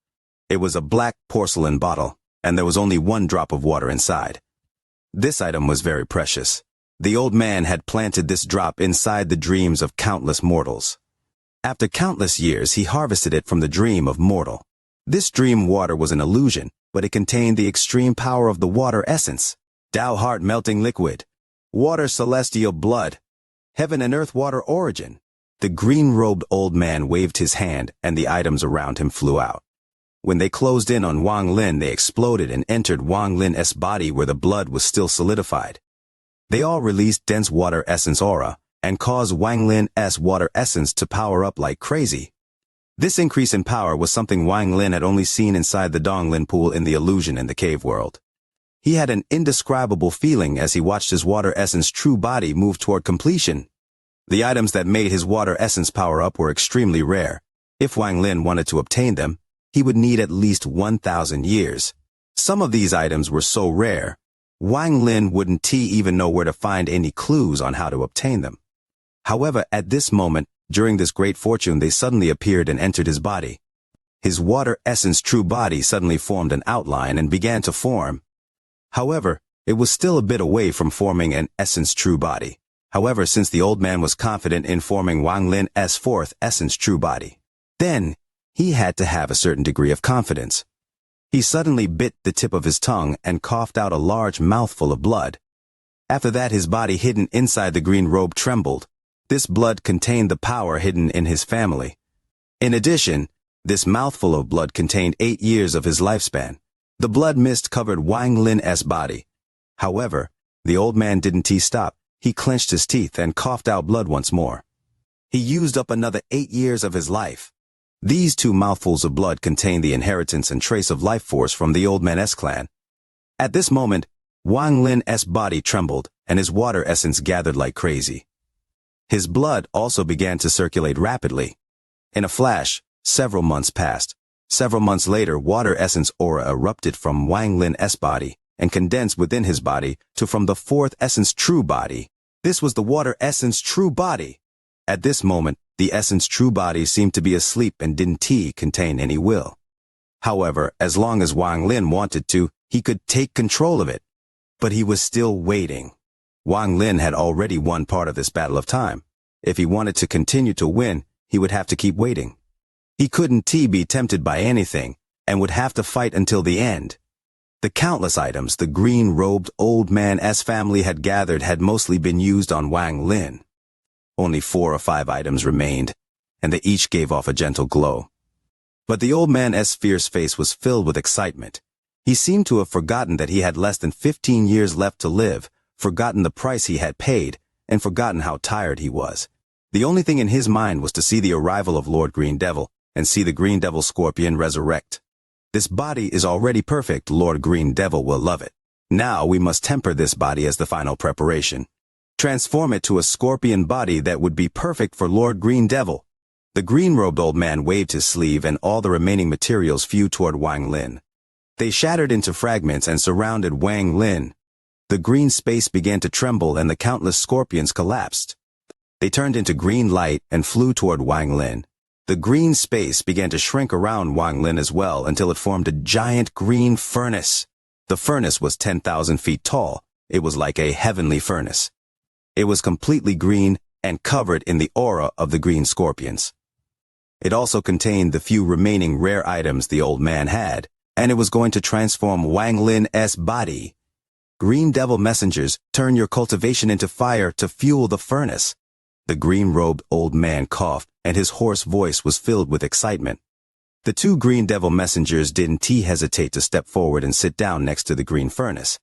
It was a black porcelain bottle, and there was only one drop of water inside. This item was very precious. The old man had planted this drop inside the dreams of countless mortals. After countless years, he harvested it from the dream of mortal. This dream water was an illusion, but it contained the extreme power of the water essence. Tao heart melting liquid. Water celestial blood. Heaven and earth water origin. The green-robed old man waved his hand, and the items around him flew out. When they closed in on Wang Lin, they exploded and entered Wang Lin's body where the blood was still solidified. They all released dense water essence aura, and caused Wang Lin's water essence to power up like crazy. This increase in power was something Wang Lin had only seen inside the Donglin pool in the illusion in the cave world. He had an indescribable feeling as he watched his water essence true body move toward completion. The items that made his water essence power up were extremely rare. If Wang Lin wanted to obtain them, he would need at least 1,000 years. Some of these items were so rare, Wang Lin wouldn't even know where to find any clues on how to obtain them. However, at this moment, during this great fortune, they suddenly appeared and entered his body. His water essence true body suddenly formed an outline and began to form. However, it was still a bit away from forming an essence true body. However, since the old man was confident in forming Wang Lin's fourth essence true body, then he had to have a certain degree of confidence. He suddenly bit the tip of his tongue and coughed out a large mouthful of blood. After that, his body hidden inside the green robe trembled. This blood contained the power hidden in his family. In addition, this mouthful of blood contained 8 years of his lifespan. The blood mist covered Wang Lin's body. However, the old man didn't stop. He clenched his teeth and coughed out blood once more. He used up another 8 years of his life. These 2 mouthfuls of blood contained the inheritance and trace of life force from the old man's clan. At this moment, Wang Lin's body trembled and his water essence gathered like crazy. His blood also began to circulate rapidly. In a flash, several months passed. Several months later, water essence aura erupted from Wang Lin's body and condensed within his body to from the fourth essence true body. This was the water essence true body. At this moment, the essence true body seemed to be asleep and didn't contain any will. However, as long as Wang Lin wanted to, he could take control of it. But he was still waiting. Wang Lin had already won part of this battle of time. If he wanted to continue to win, he would have to keep waiting. He couldn't be tempted by anything, and would have to fight until the end. The countless items the green-robed old man's family had gathered had mostly been used on Wang Lin. Only 4 or 5 items remained, and they each gave off a gentle glow. But the old man's fierce face was filled with excitement. He seemed to have forgotten that he had less than 15 years left to live, forgotten the price he had paid, and forgotten how tired he was. The only thing in his mind was to see the arrival of Lord Green Devil, and see the Green Devil Scorpion resurrect. This body is already perfect, Lord Green Devil will love it. Now we must temper this body as the final preparation. Transform it to a scorpion body that would be perfect for Lord Green Devil. The green-robed old man waved his sleeve and all the remaining materials flew toward Wang Lin. They shattered into fragments and surrounded Wang Lin. The green space began to tremble and the countless scorpions collapsed. They turned into green light and flew toward Wang Lin. The green space began to shrink around Wang Lin as well until it formed a giant green furnace. The furnace was 10,000 feet tall. It was like a heavenly furnace. It was completely green and covered in the aura of the green scorpions. It also contained the few remaining rare items the old man had, and it was going to transform Wang Lin's body. Green Devil messengers, turn your cultivation into fire to fuel the furnace. The green-robed old man coughed, and his hoarse voice was filled with excitement. The two green devil messengers didn't hesitate to step forward and sit down next to the green furnace.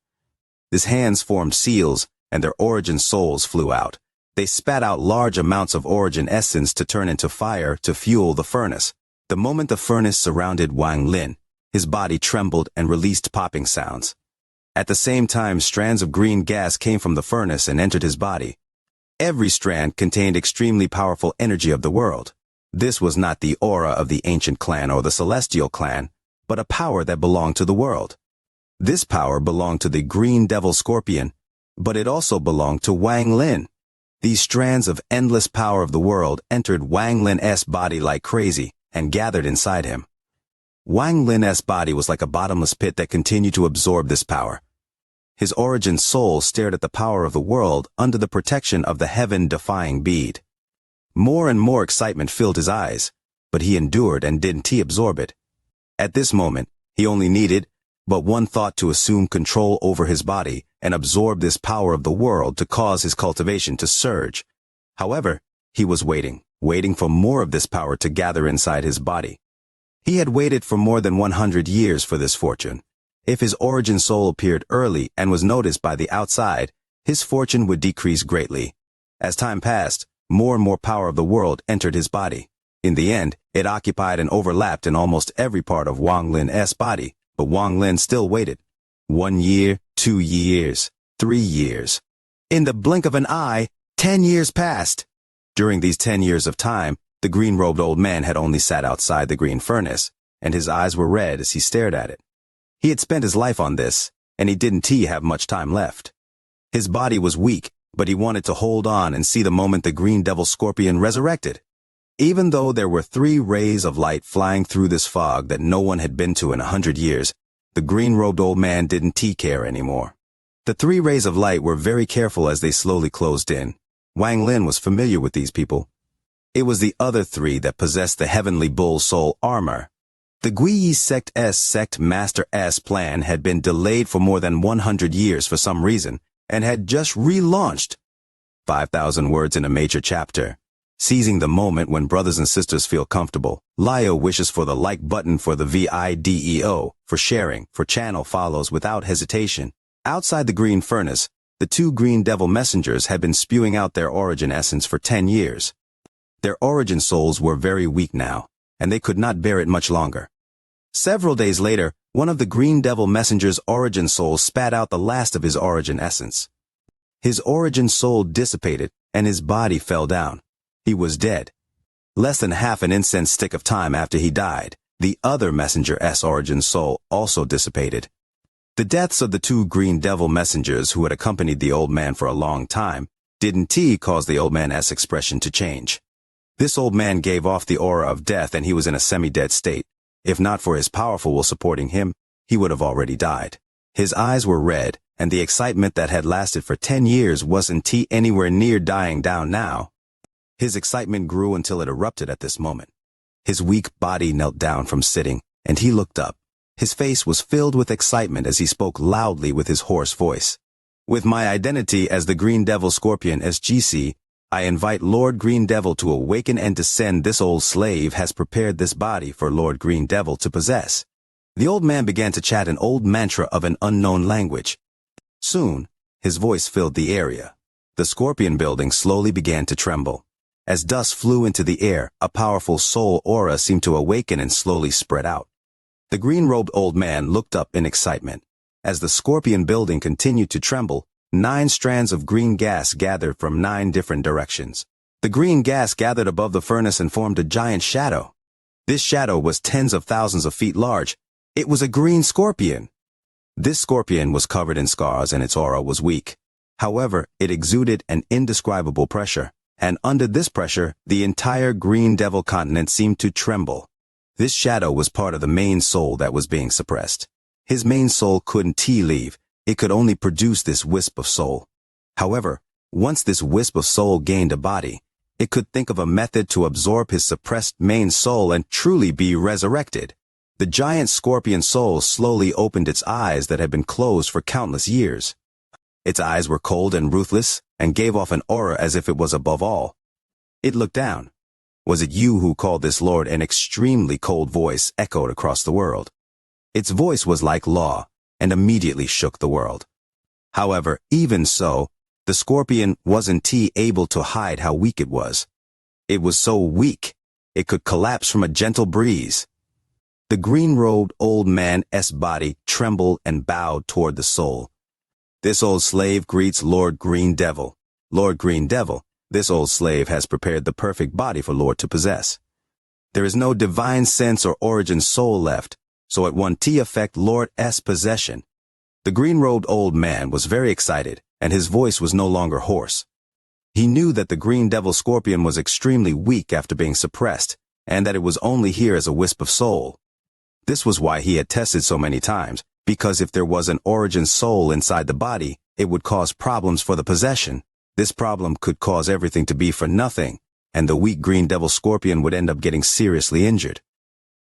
His hands formed seals, and their origin souls flew out. They spat out large amounts of origin essence to turn into fire to fuel the furnace. The moment the furnace surrounded Wang Lin, his body trembled and released popping sounds. At the same time, strands of green gas came from the furnace and entered his body. Every strand contained extremely powerful energy of the world. This was not the aura of the ancient clan or the celestial clan, but a power that belonged to the world. This power belonged to the green devil scorpion, but it also belonged to Wang Lin. These strands of endless power of the world entered Wang Lin's body like crazy and gathered inside him. Wang Lin's body was like a bottomless pit that continued to absorb this power. His origin soul stared at the power of the world under the protection of the heaven-defying bead. More and more excitement filled his eyes, but he endured and didn't absorb it. At this moment, he only needed but one thought to assume control over his body and absorb this power of the world to cause his cultivation to surge. However, he was waiting for more of this power to gather inside his body. He had waited for more than 100 years for this fortune. If his origin soul appeared early and was noticed by the outside, his fortune would decrease greatly. As time passed, more and more power of the world entered his body. In the end, it occupied and overlapped in almost every part of Wang Lin's body, but Wang Lin still waited. 1 year, 2 years, 3 years. In the blink of an eye, 10 years passed. During these 10 years of time, the green-robed old man had only sat outside the green furnace, and his eyes were red as he stared at it. He had spent his life on this, and he didn't have much time left. His body was weak, but he wanted to hold on and see the moment the green devil scorpion resurrected. Even though there were 3 rays of light flying through this fog that no one had been to in 100 years, the green-robed old man didn't care anymore. The 3 rays of light were very careful as they slowly closed in. Wang Lin was familiar with these people. It was the other 3 that possessed the heavenly bull soul armor. The Guiyi sect master's plan had been delayed for more than 100 years for some reason, and had just relaunched. 5,000 words in a major chapter. Seizing the moment when brothers and sisters feel comfortable, Lio wishes for the like button for the video, for sharing, for channel follows without hesitation. Outside the green furnace, the 2 green devil messengers had been spewing out their origin essence for 10 years. Their origin souls were very weak now, and they could not bear it much longer. Several days later, one of the green devil messenger's origin souls spat out the last of his origin essence. His origin soul dissipated, and his body fell down. He was dead. Less than half an incense stick of time after he died, the other messenger's origin soul also dissipated. The deaths of the 2 green devil messengers who had accompanied the old man for a long time didn't cause the old man's expression to change. This old man gave off the aura of death, and he was in a semi-dead state. If not for his powerful will supporting him, he would have already died. His eyes were red, and the excitement that had lasted for 10 years wasn't anywhere near dying down now. His excitement grew until it erupted at this moment. His weak body knelt down from sitting, and he looked up. His face was filled with excitement as he spoke loudly with his hoarse voice. With my identity as the Green Devil Scorpion SGC, I invite Lord Green Devil to awaken and descend. This old slave has prepared this body for Lord Green Devil to possess. The old man began to chant an old mantra of an unknown language. Soon, his voice filled the area. The scorpion building slowly began to tremble. As dust flew into the air, a powerful soul aura seemed to awaken and slowly spread out. The green-robed old man looked up in excitement. As the scorpion building continued to tremble, 9 strands of green gas gathered from 9 different directions. The green gas gathered above the furnace and formed a giant shadow. This shadow was tens of thousands of feet large. It was a green scorpion. This scorpion was covered in scars and its aura was weak. However, it exuded an indescribable pressure, and under this pressure, the entire Green Devil continent seemed to tremble. This shadow was part of the main soul that was being suppressed. His main soul couldn't leave. It could only produce this wisp of soul. However, once this wisp of soul gained a body, it could think of a method to absorb his suppressed main soul and truly be resurrected. The giant scorpion soul slowly opened its eyes that had been closed for countless years. Its eyes were cold and ruthless, and gave off an aura as if it was above all. It looked down. Was it you who called this lord? An extremely cold voice echoed across the world. Its voice was like law, and immediately shook the world. However, even so, the scorpion wasn't able to hide how weak it was. It was so weak, it could collapse from a gentle breeze. The green-robed old man's body trembled and bowed toward the soul. This old slave greets Lord Green Devil. Lord Green Devil, this old slave has prepared the perfect body for Lord to possess. There is no divine sense or origin soul left, so it won't affect Lord's possession. The green-robed old man was very excited, and his voice was no longer hoarse. He knew that the Green Devil Scorpion was extremely weak after being suppressed, and that it was only here as a wisp of soul. This was why he had tested so many times, because if there was an origin soul inside the body, it would cause problems for the possession. This problem could cause everything to be for nothing, and the weak Green Devil Scorpion would end up getting seriously injured.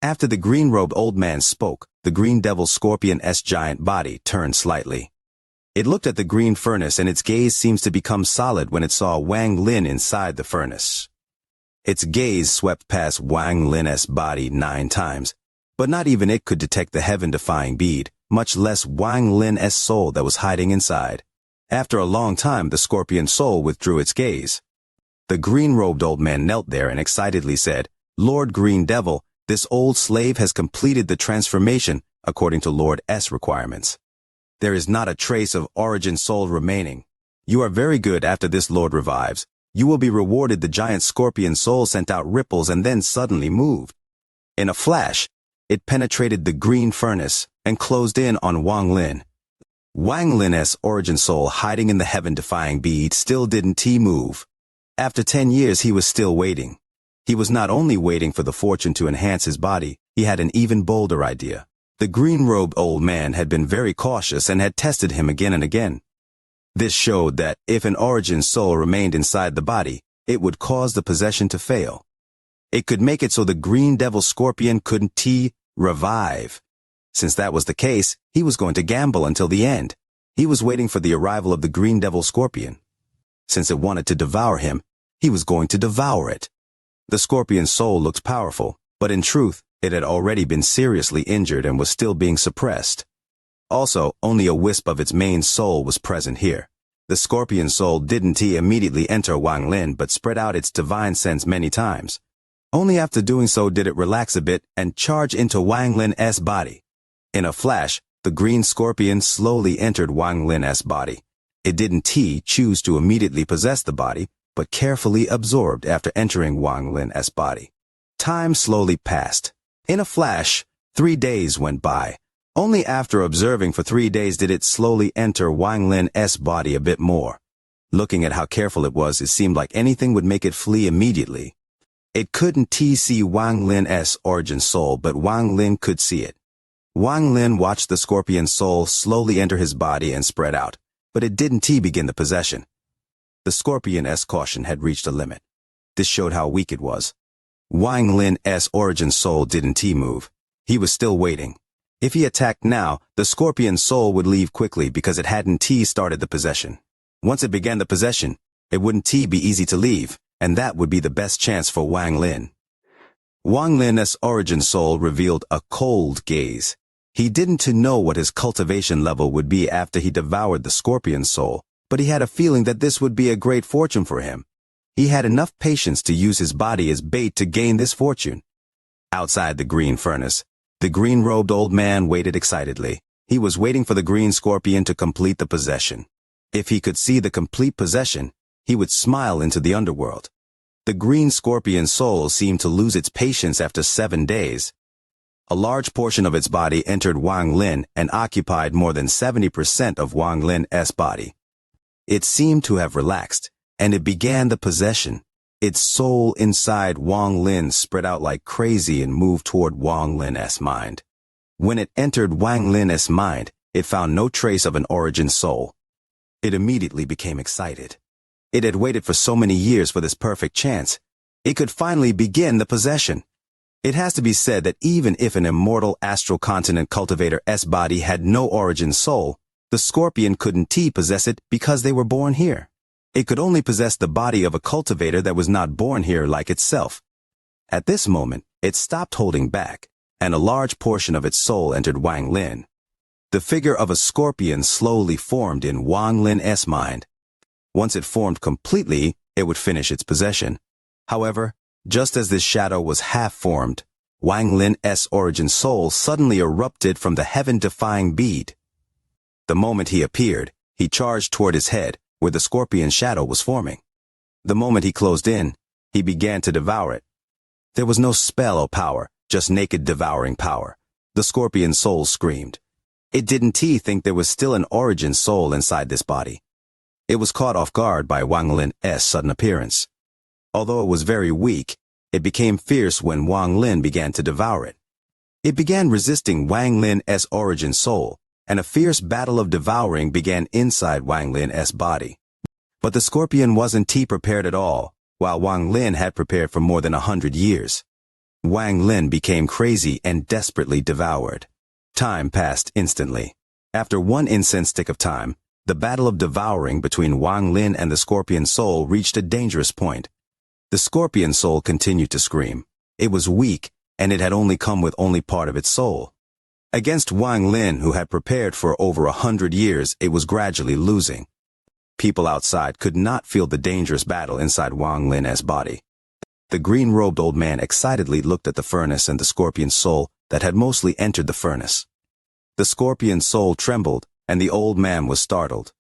After the green-robed old man spoke, the Green Devil Scorpion's giant body turned slightly. It looked at the green furnace, and its gaze seems to become solid when it saw Wang Lin inside the furnace. Its gaze swept past Wang Lin's body 9 times, but not even it could detect the heaven-defying bead, much less Wang Lin's soul that was hiding inside. After a long time, the scorpion soul withdrew its gaze. The green-robed old man knelt there and excitedly said, "Lord Green Devil, this old slave has completed the transformation according to Lord's requirements. There is not a trace of origin soul remaining. You are very good. After this Lord revives, you will be rewarded." The giant scorpion soul sent out ripples and then suddenly moved. In a flash, it penetrated the green furnace and closed in on Wang Lin. Wang Lin's origin soul hiding in the heaven-defying bead still didn't move. After 10 years he was still waiting. He was not only waiting for the fortune to enhance his body, he had an even bolder idea. The green-robed old man had been very cautious and had tested him again and again. This showed that if an origin soul remained inside the body, it would cause the possession to fail. It could make it so the Green Devil Scorpion couldn't revive. Since that was the case, he was going to gamble until the end. He was waiting for the arrival of the Green Devil Scorpion. Since it wanted to devour him, he was going to devour it. The scorpion's soul looked powerful, but in truth, it had already been seriously injured and was still being suppressed. Also, only a wisp of its main soul was present here. The scorpion soul didn't immediately enter Wang Lin but spread out its divine sense many times. Only after doing so did it relax a bit and charge into Wang Lin's body. In a flash, the green scorpion slowly entered Wang Lin's body. It didn't choose to immediately possess the body, but carefully absorbed after entering Wang Lin's body. Time slowly passed. In a flash, 3 days went by. Only after observing for 3 days did it slowly enter Wang Lin's body a bit more. Looking at how careful it was, it seemed like anything would make it flee immediately. It couldn't see Wang Lin's origin soul, but Wang Lin could see it. Wang Lin watched the scorpion soul slowly enter his body and spread out, but it didn't begin the possession. The scorpion's caution had reached a limit. This showed how weak it was. Wang Lin's origin soul didn't move. He was still waiting. If he attacked now, the scorpion soul would leave quickly because it hadn't started the possession. Once it began the possession, it wouldn't be easy to leave, and that would be the best chance for Wang Lin. Wang Lin's origin soul revealed a cold gaze. He didn't know what his cultivation level would be after he devoured the scorpion soul, but he had a feeling that this would be a great fortune for him. He had enough patience to use his body as bait to gain this fortune. Outside the green furnace, the green-robed old man waited excitedly. He was waiting for the green scorpion to complete the possession. If he could see the complete possession, he would smile into the underworld. The green scorpion soul seemed to lose its patience after 7 days. A large portion of its body entered Wang Lin and occupied more than 70% of Wang Lin's body. It seemed to have relaxed, and it began the possession. Its soul inside Wang Lin spread out like crazy and moved toward Wang Lin's mind. When it entered Wang Lin's mind, it found no trace of an origin soul. It immediately became excited. It had waited for so many years for this perfect chance. It could finally begin the possession. It has to be said that even if an immortal astral continent cultivator's body had no origin soul, the scorpion couldn't possess it because they were born here. It could only possess the body of a cultivator that was not born here like itself. At this moment, it stopped holding back, and a large portion of its soul entered Wang Lin. The figure of a scorpion slowly formed in Wang Lin's mind. Once it formed completely, it would finish its possession. However, just as this shadow was half-formed, Wang Lin's origin soul suddenly erupted from the heaven-defying bead. The moment he appeared, he charged toward his head, where the scorpion shadow was forming. The moment he closed in, he began to devour it. There was no spell or power, just naked devouring power. The scorpion soul screamed. It didn't think there was still an origin soul inside this body. It was caught off guard by Wang Lin's sudden appearance. Although it was very weak, it became fierce when Wang Lin began to devour it. It began resisting Wang Lin's origin soul, and a fierce battle of devouring began inside Wang Lin's body. But the scorpion wasn't prepared at all, while Wang Lin had prepared for more than 100 years. Wang Lin became crazy and desperately devoured. Time passed instantly. After one incense stick of time, the battle of devouring between Wang Lin and the scorpion soul reached a dangerous point. The scorpion soul continued to scream. It was weak, and it had only come with only part of its soul. Against Wang Lin, who had prepared for over 100 years, it was gradually losing. People outside could not feel the dangerous battle inside Wang Lin's body. The green-robed old man excitedly looked at the furnace and the scorpion soul that had mostly entered the furnace. The scorpion soul trembled, and the old man was startled.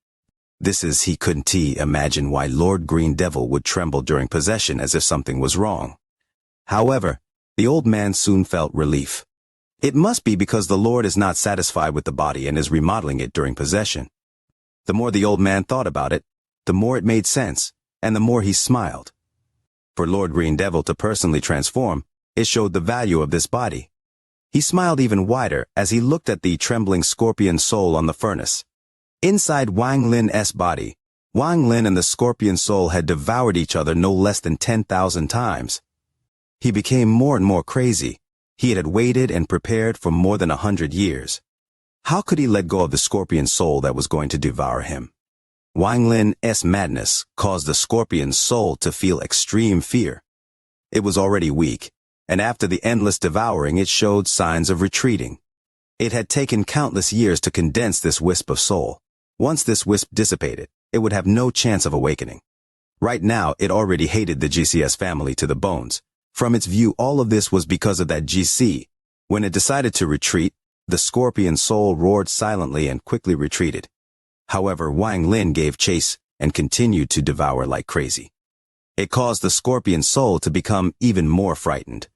He couldn't imagine why Lord Green Devil would tremble during possession as if something was wrong. However, the old man soon felt relief. It must be because the Lord is not satisfied with the body and is remodeling it during possession. The more the old man thought about it, the more it made sense, and the more he smiled. For Lord Green Devil to personally transform, it showed the value of this body. He smiled even wider as he looked at the trembling scorpion soul on the furnace. Inside Wang Lin's body, Wang Lin and the scorpion soul had devoured each other no less than 10,000 times. He became more and more crazy. He had waited and prepared for more than 100 years. How could he let go of the scorpion soul that was going to devour him? Wang Lin's madness caused the scorpion soul to feel extreme fear. It was already weak, and after the endless devouring it showed signs of retreating. It had taken countless years to condense this wisp of soul. Once this wisp dissipated, it would have no chance of awakening. Right now, it already hated the GCS family to the bones. From its view, all of this was because of that GC. When it decided to retreat, the scorpion soul roared silently and quickly retreated. However, Wang Lin gave chase and continued to devour like crazy. It caused the scorpion soul to become even more frightened.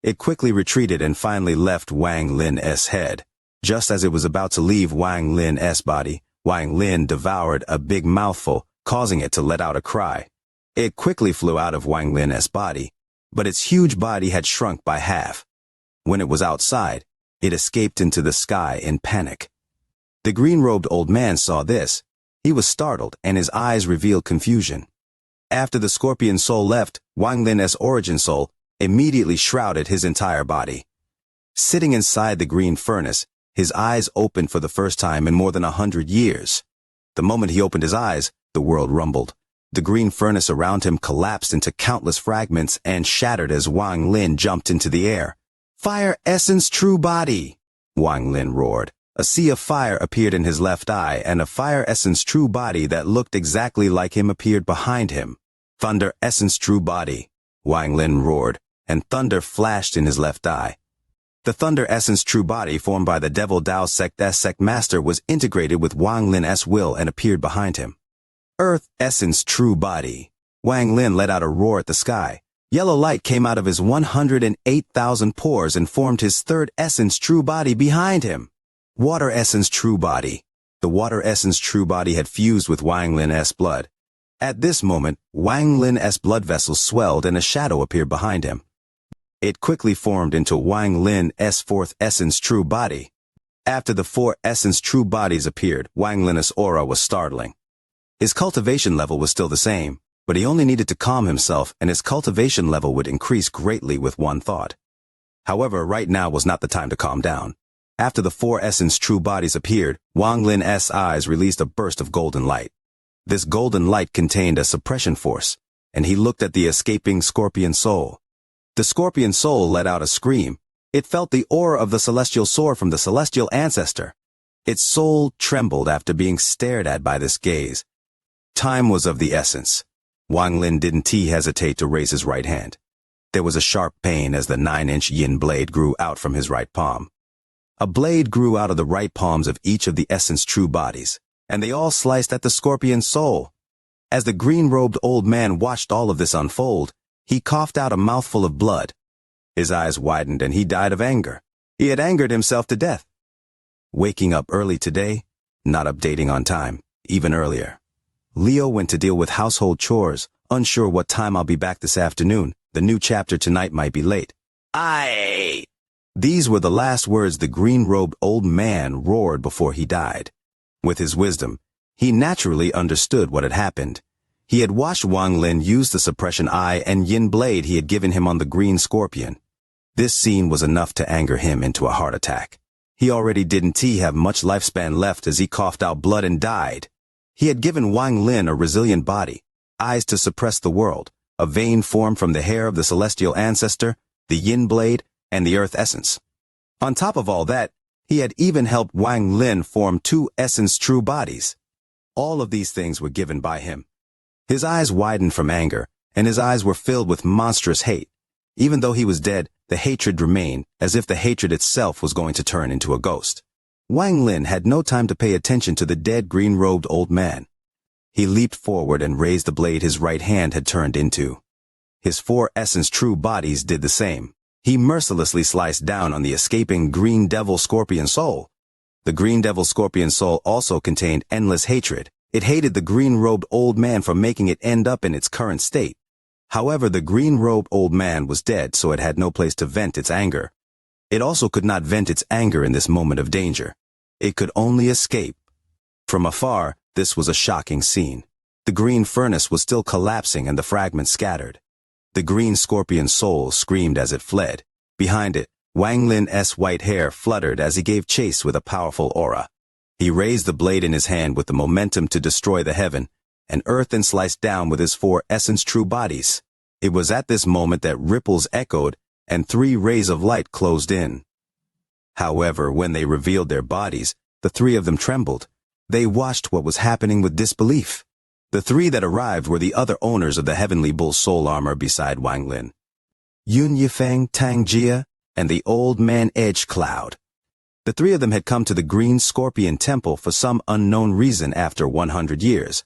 It quickly retreated and finally left Wang Lin's head. Just as it was about to leave Wang Lin's body, Wang Lin devoured a big mouthful, causing it to let out a cry. It quickly flew out of Wang Lin's body, but its huge body had shrunk by half. When it was outside, it escaped into the sky in panic. The green-robed old man saw this. He was startled, and his eyes revealed confusion. After the scorpion soul left, Wang Lin's origin soul immediately shrouded his entire body. Sitting inside the green furnace, his eyes opened for the first time in more than 100 years. The moment he opened his eyes, the world rumbled. The green furnace around him collapsed into countless fragments and shattered as Wang Lin jumped into the air. "Fire Essence True Body!" Wang Lin roared. A sea of fire appeared in his left eye, and a Fire Essence True Body that looked exactly like him appeared behind him. "Thunder Essence True Body!" Wang Lin roared, and thunder flashed in his left eye. The Thunder Essence True Body formed by the Devil Dao Sect's Sect Master was integrated with Wang Lin's will and appeared behind him. "Earth Essence True Body!" Wang Lin let out a roar at the sky. Yellow light came out of his 108,000 pores and formed his third Essence True Body behind him. Water Essence True Body. The Water Essence True Body had fused with Wang Lin's blood. At this moment, Wang Lin's blood vessels swelled and a shadow appeared behind him. It quickly formed into Wang Lin's fourth Essence True Body. After the 4 Essence True Bodies appeared, Wang Lin's aura was startling. His cultivation level was still the same, but he only needed to calm himself, and his cultivation level would increase greatly with one thought. However, right now was not the time to calm down. After the 4 Essence True Bodies appeared, Wang Lin's eyes released a burst of golden light. This golden light contained a suppression force, and he looked at the escaping scorpion soul. The scorpion soul let out a scream. It felt the aura of the celestial sword from the celestial ancestor. Its soul trembled after being stared at by this gaze. Time was of the essence. Wang Lin didn't hesitate to raise his right hand. There was a sharp pain as the 9-inch yin blade grew out from his right palm. A blade grew out of the right palms of each of the essence true bodies, and they all sliced at the scorpion soul. As the green-robed old man watched all of this unfold, he coughed out a mouthful of blood. His eyes widened and he died of anger. He had angered himself to death. Waking up early today, not updating on time, even earlier. Leo went to deal with household chores, unsure what time I'll be back this afternoon. The new chapter tonight might be late. Aye! These were the last words the green-robed old man roared before he died. With his wisdom, he naturally understood what had happened. He had watched Wang Lin use the suppression eye and yin blade he had given him on the green scorpion. This scene was enough to anger him into a heart attack. He already didn't have much lifespan left as he coughed out blood and died. He had given Wang Lin a resilient body, eyes to suppress the world, a vein formed from the hair of the celestial ancestor, the yin blade, and the earth essence. On top of all that, he had even helped Wang Lin form 2 essence true bodies. All of these things were given by him. His eyes widened from anger, and his eyes were filled with monstrous hate. Even though he was dead, the hatred remained, as if the hatred itself was going to turn into a ghost. Wang Lin had no time to pay attention to the dead green-robed old man. He leaped forward and raised the blade his right hand had turned into. His 4 essence true bodies did the same. He mercilessly sliced down on the escaping green devil scorpion soul. The green devil scorpion soul also contained endless hatred. It hated the green-robed old man for making it end up in its current state. However, the green-robed old man was dead, so it had no place to vent its anger. It also could not vent its anger in this moment of danger. It could only escape. From afar, this was a shocking scene. The green furnace was still collapsing and the fragments scattered. The green scorpion soul screamed as it fled. Behind it, Wang Lin's white hair fluttered as he gave chase with a powerful aura. He raised the blade in his hand with the momentum to destroy the heaven, and earth and sliced down with his 4 essence true bodies. It was at this moment that ripples echoed and 3 rays of light closed in. However, when they revealed their bodies, the 3 of them trembled. They watched what was happening with disbelief. The 3 that arrived were the other owners of the Heavenly Bull soul armor beside Wang Lin. Yun Yifeng, Tang Jia, and the old man Edge Cloud. The 3 of them had come to the Green Scorpion Temple for some unknown reason after 100 years.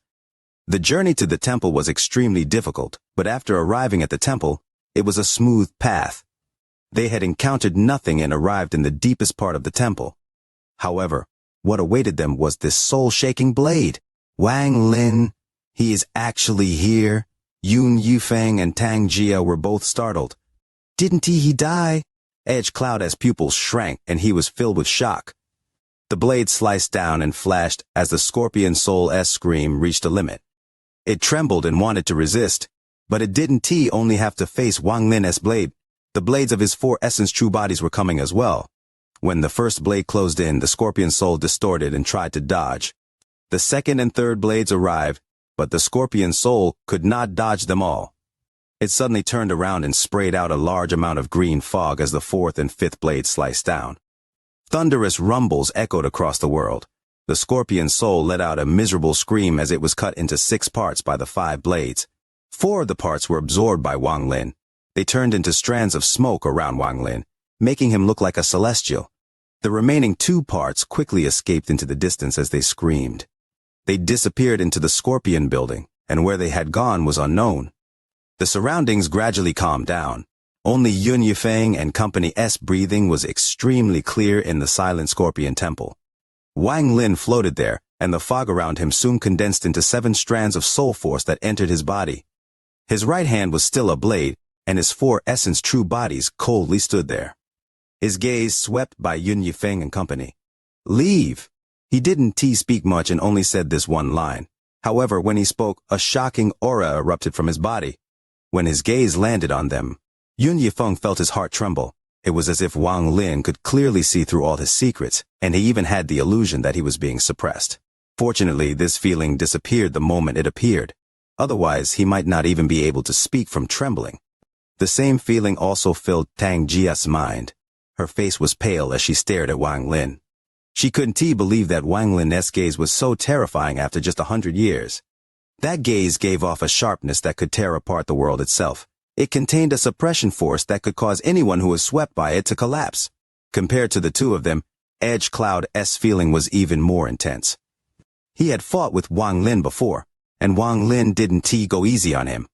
The journey to the temple was extremely difficult, but after arriving at the temple, it was a smooth path. They had encountered nothing and arrived in the deepest part of the temple. However, what awaited them was this soul-shaking blade. Wang Lin, he is actually here. Yun Yifeng and Tang Jia were both startled. Didn't he die? Edge Cloud's pupils shrank and he was filled with shock. The blade sliced down and flashed as the scorpion soul's scream reached a limit. It trembled and wanted to resist, but it didn't only have to face Wang Lin's blade. The blades of his 4 essence true bodies were coming as well. When the first blade closed in, the scorpion soul distorted and tried to dodge. The second and third blades arrived, but the scorpion soul could not dodge them all. It suddenly turned around and sprayed out a large amount of green fog as the 4th and 5th blades sliced down. Thunderous rumbles echoed across the world. The scorpion soul let out a miserable scream as it was cut into 6 parts by the 5 blades. 4 of the parts were absorbed by Wang Lin. They turned into strands of smoke around Wang Lin, making him look like a celestial. The remaining 2 parts quickly escaped into the distance as they screamed. They disappeared into the Scorpion building, and where they had gone was unknown. The surroundings gradually calmed down. Only Yun Yifeng and Company's breathing was extremely clear in the silent Scorpion temple. Wang Lin floated there, and the fog around him soon condensed into 7 strands of soul force that entered his body. His right hand was still a blade, and his 4 essence true bodies coldly stood there. His gaze swept by Yun Yifeng and company. Leave! He didn't speak much and only said this one line. However, when he spoke, a shocking aura erupted from his body. When his gaze landed on them, Yun Yifeng felt his heart tremble. It was as if Wang Lin could clearly see through all his secrets, and he even had the illusion that he was being suppressed. Fortunately, this feeling disappeared the moment it appeared. Otherwise, he might not even be able to speak from trembling. The same feeling also filled Xianxia's mind. Her face was pale as she stared at Wang Lin. She couldn't believe that Wang Lin's gaze was so terrifying after just 100 years. That gaze gave off a sharpness that could tear apart the world itself. It contained a suppression force that could cause anyone who was swept by it to collapse. Compared to the two of them, Edge Cloud's feeling was even more intense. He had fought with Wang Lin before, and Wang Lin didn't go easy on him.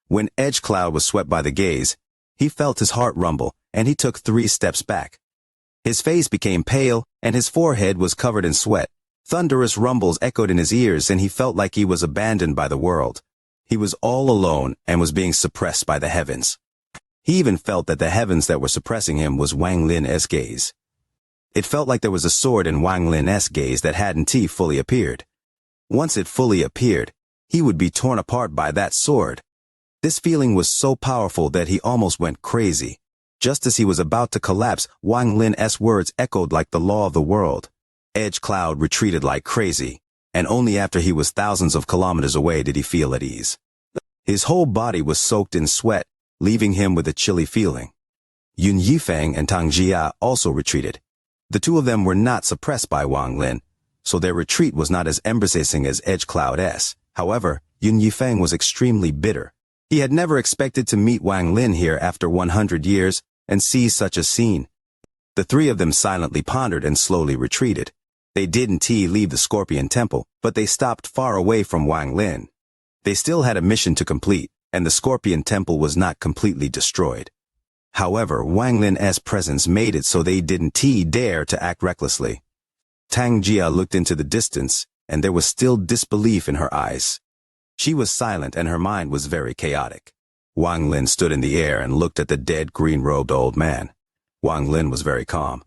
When Edge Cloud was swept by the gaze, he felt his heart rumble, and he took 3 steps back. His face became pale, and his forehead was covered in sweat. Thunderous rumbles echoed in his ears, and he felt like he was abandoned by the world. He was all alone and was being suppressed by the heavens. He even felt that the heavens that were suppressing him was Wang Lin's gaze. It felt like there was a sword in Wang Lin's gaze that hadn't fully appeared. Once it fully appeared, he would be torn apart by that sword. This feeling was so powerful that he almost went crazy. Just as he was about to collapse, Wang Lin's words echoed like the law of the world. Edge Cloud retreated like crazy, and only after he was thousands of kilometers away did he feel at ease. His whole body was soaked in sweat, leaving him with a chilly feeling. Yun Yifeng and Xianxia also retreated. The two of them were not suppressed by Wang Lin, so their retreat was not as embarrassing as Edge Cloud's. However, Yun Yifeng was extremely bitter. He had never expected to meet Wang Lin here after 100 years and see such a scene. The three of them silently pondered and slowly retreated. They didn't leave the Scorpion Temple, but they stopped far away from Wang Lin. They still had a mission to complete, and the Scorpion Temple was not completely destroyed. However, Wang Lin's presence made it so they didn't dare to act recklessly. Xianxia looked into the distance, and there was still disbelief in her eyes. She was silent and her mind was very chaotic. Wang Lin stood in the air and looked at the dead green-robed old man. Wang Lin was very calm.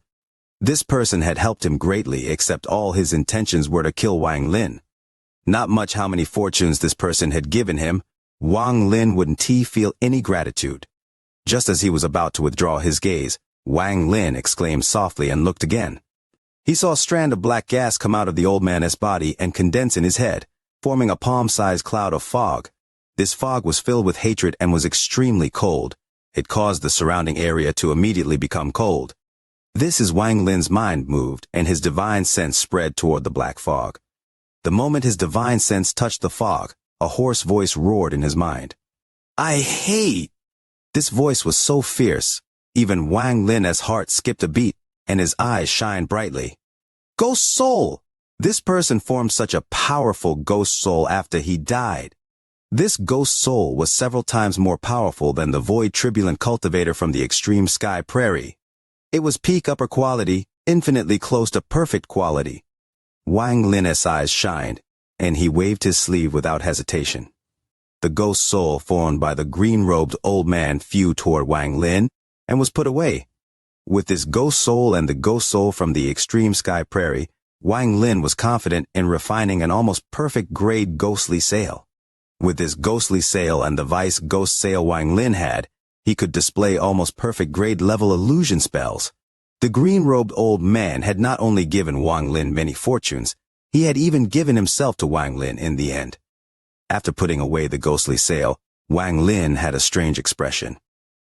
This person had helped him greatly, except all his intentions were to kill Wang Lin. Not much how many fortunes this person had given him, Wang Lin wouldn't feel any gratitude. Just as he was about to withdraw his gaze, Wang Lin exclaimed softly and looked again. He saw a strand of black gas come out of the old man's body and condense in his head, forming a palm-sized cloud of fog. This fog was filled with hatred and was extremely cold. It caused the surrounding area to immediately become cold. This is Wang Lin's mind moved, and his divine sense spread toward the black fog. The moment his divine sense touched the fog, a hoarse voice roared in his mind. "I hate!" This voice was so fierce, even Wang Lin's heart skipped a beat, and his eyes shined brightly. "Ghost soul!" This person formed such a powerful ghost soul after he died. This ghost soul was several times more powerful than the void turbulent cultivator from the extreme sky prairie. It was peak upper quality, infinitely close to perfect quality. Wang Lin's eyes shined, and he waved his sleeve without hesitation. The ghost soul formed by the green-robed old man flew toward Wang Lin and was put away. With this ghost soul and the ghost soul from the extreme sky prairie, Wang Lin was confident in refining an almost perfect grade ghostly sail. With this ghostly sail and the vice ghost sail Wang Lin had, he could display almost perfect grade level illusion spells. The green-robed old man had not only given Wang Lin many fortunes, he had even given himself to Wang Lin in the end. After putting away the ghostly sail, Wang Lin had a strange expression.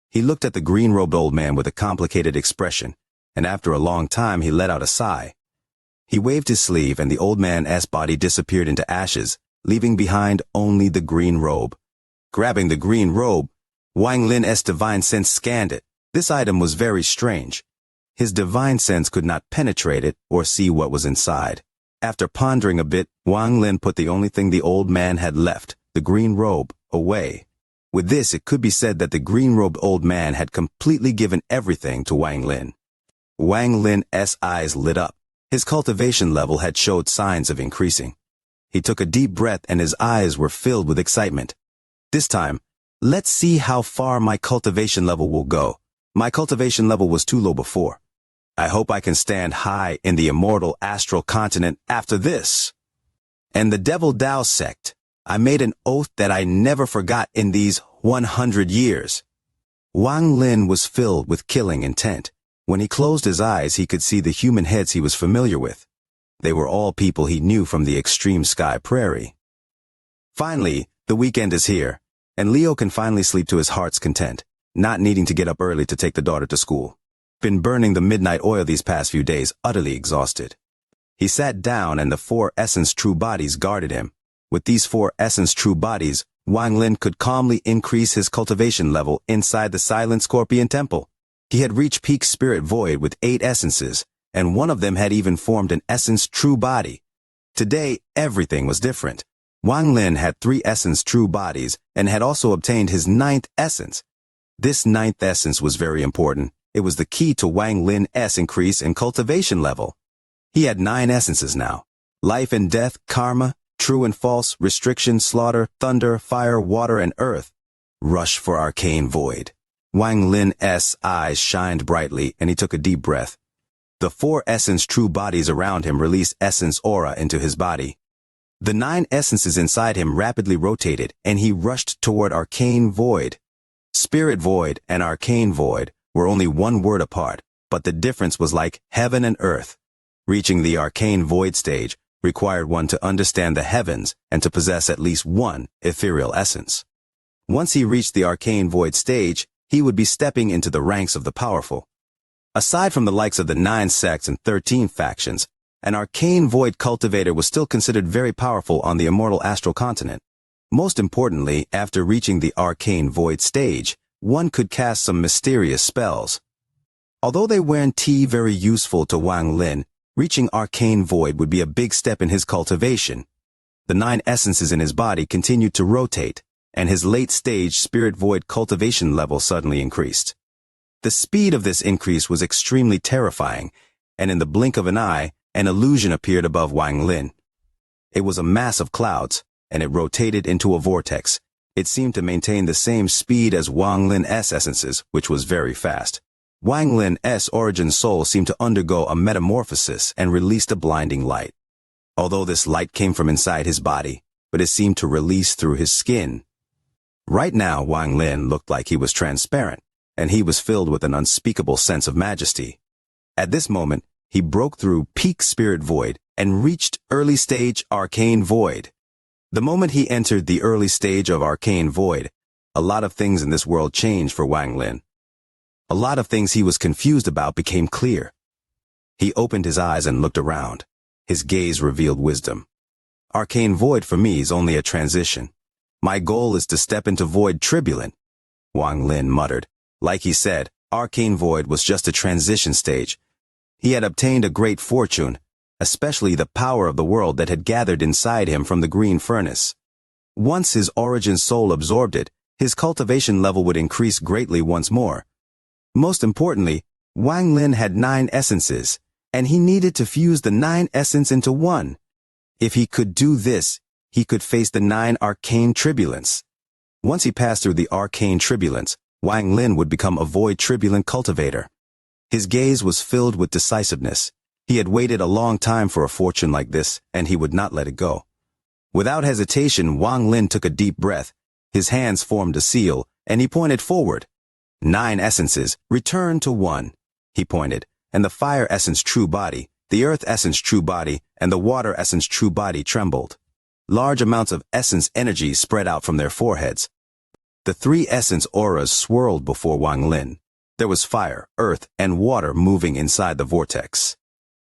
He looked at the green-robed old man with a complicated expression, and after a long time he let out a sigh. He waved his sleeve and the old man's body disappeared into ashes, leaving behind only the green robe. Grabbing the green robe, Wang Lin's divine sense scanned it. This item was very strange. His divine sense could not penetrate it or see what was inside. After pondering a bit, Wang Lin put the only thing the old man had left, the green robe, away. With this, it could be said that the green-robed old man had completely given everything to Wang Lin. Wang Lin's eyes lit up. His cultivation level had showed signs of increasing. He took a deep breath and his eyes were filled with excitement. This time, let's see how far my cultivation level will go. My cultivation level was too low before. I hope I can stand high in the immortal astral continent after this. And the Devil Dao sect, I made an oath that I never forgot in these 100 years. Wang Lin was filled with killing intent. When he closed his eyes, he could see the human heads he was familiar with. They were all people he knew from the extreme sky prairie. Finally, the weekend is here, and Leo can finally sleep to his heart's content. not needing to get up early to take the daughter to school. Been burning the midnight oil these past few days, utterly exhausted. He sat down and the 4 essence true bodies guarded him. With these 4 essence true bodies, Wang Lin could calmly increase his cultivation level inside the Silent Scorpion Temple. He had reached peak spirit void with 8 essences, and one of them had even formed an essence true body. Today, everything was different. Wang Lin had 3 essence true bodies and had also obtained his 9th essence. This 9th essence was very important. It was the key to Wang Lin's increase in cultivation level. He had 9 essences now. Life and death, karma, true and false, restriction, slaughter, thunder, fire, water, and earth. Rush for arcane void. Wang Lin's eyes shined brightly and he took a deep breath. The 4 essence true bodies around him released essence aura into his body. The 9 essences inside him rapidly rotated and he rushed toward arcane void. Spirit void and arcane void were only one word apart, but the difference was like heaven and earth. Reaching the arcane void stage required one to understand the heavens and to possess at least one ethereal essence. Once he reached the arcane void stage, he would be stepping into the ranks of the powerful. Aside from the likes of the 9 sects and 13 factions, an arcane void cultivator was still considered very powerful on the immortal astral continent. Most importantly, after reaching the arcane void stage, one could cast some mysterious spells. Although they weren't very useful to Wang Lin, reaching arcane void would be a big step in his cultivation. The 9 essences in his body continued to rotate, and his late-stage spirit void cultivation level suddenly increased. The speed of this increase was extremely terrifying, and in the blink of an eye, an illusion appeared above Wang Lin. It was a mass of clouds, and it rotated into a vortex. It seemed to maintain the same speed as Wang Lin's essences, which was very fast. Wang Lin's origin soul seemed to undergo a metamorphosis and released a blinding light. Although this light came from inside his body, but it seemed to release through his skin. Right now, Wang Lin looked like he was transparent, and he was filled with an unspeakable sense of majesty. At this moment, he broke through peak spirit void and reached early stage arcane void. The moment he entered the early stage of arcane void, a lot of things in this world changed for Wang Lin. A lot of things he was confused about became clear. He opened his eyes and looked around. His gaze revealed wisdom. Arcane void for me is only a transition. My goal is to step into void turbulent, Wang Lin muttered. Like he said, arcane void was just a transition stage. He had obtained a great fortune, especially the power of the world that had gathered inside him from the green furnace. Once his origin soul absorbed it, his cultivation level would increase greatly once more. Most importantly, Wang Lin had 9 essences, and he needed to fuse the 9 essence into one. If he could do this, he could face the 9 arcane tribulence. Once he passed through the arcane tribulence, Wang Lin would become a void tribulent cultivator. His gaze was filled with decisiveness. He had waited a long time for a fortune like this, and he would not let it go. Without hesitation, Wang Lin took a deep breath. His hands formed a seal, and he pointed forward. 9 essences, return to one, he pointed, and the fire essence true body, the earth essence true body, and the water essence true body trembled. Large amounts of essence energy spread out from their foreheads. The 3 essence auras swirled before Wang Lin. There was fire, earth, and water moving inside the vortex.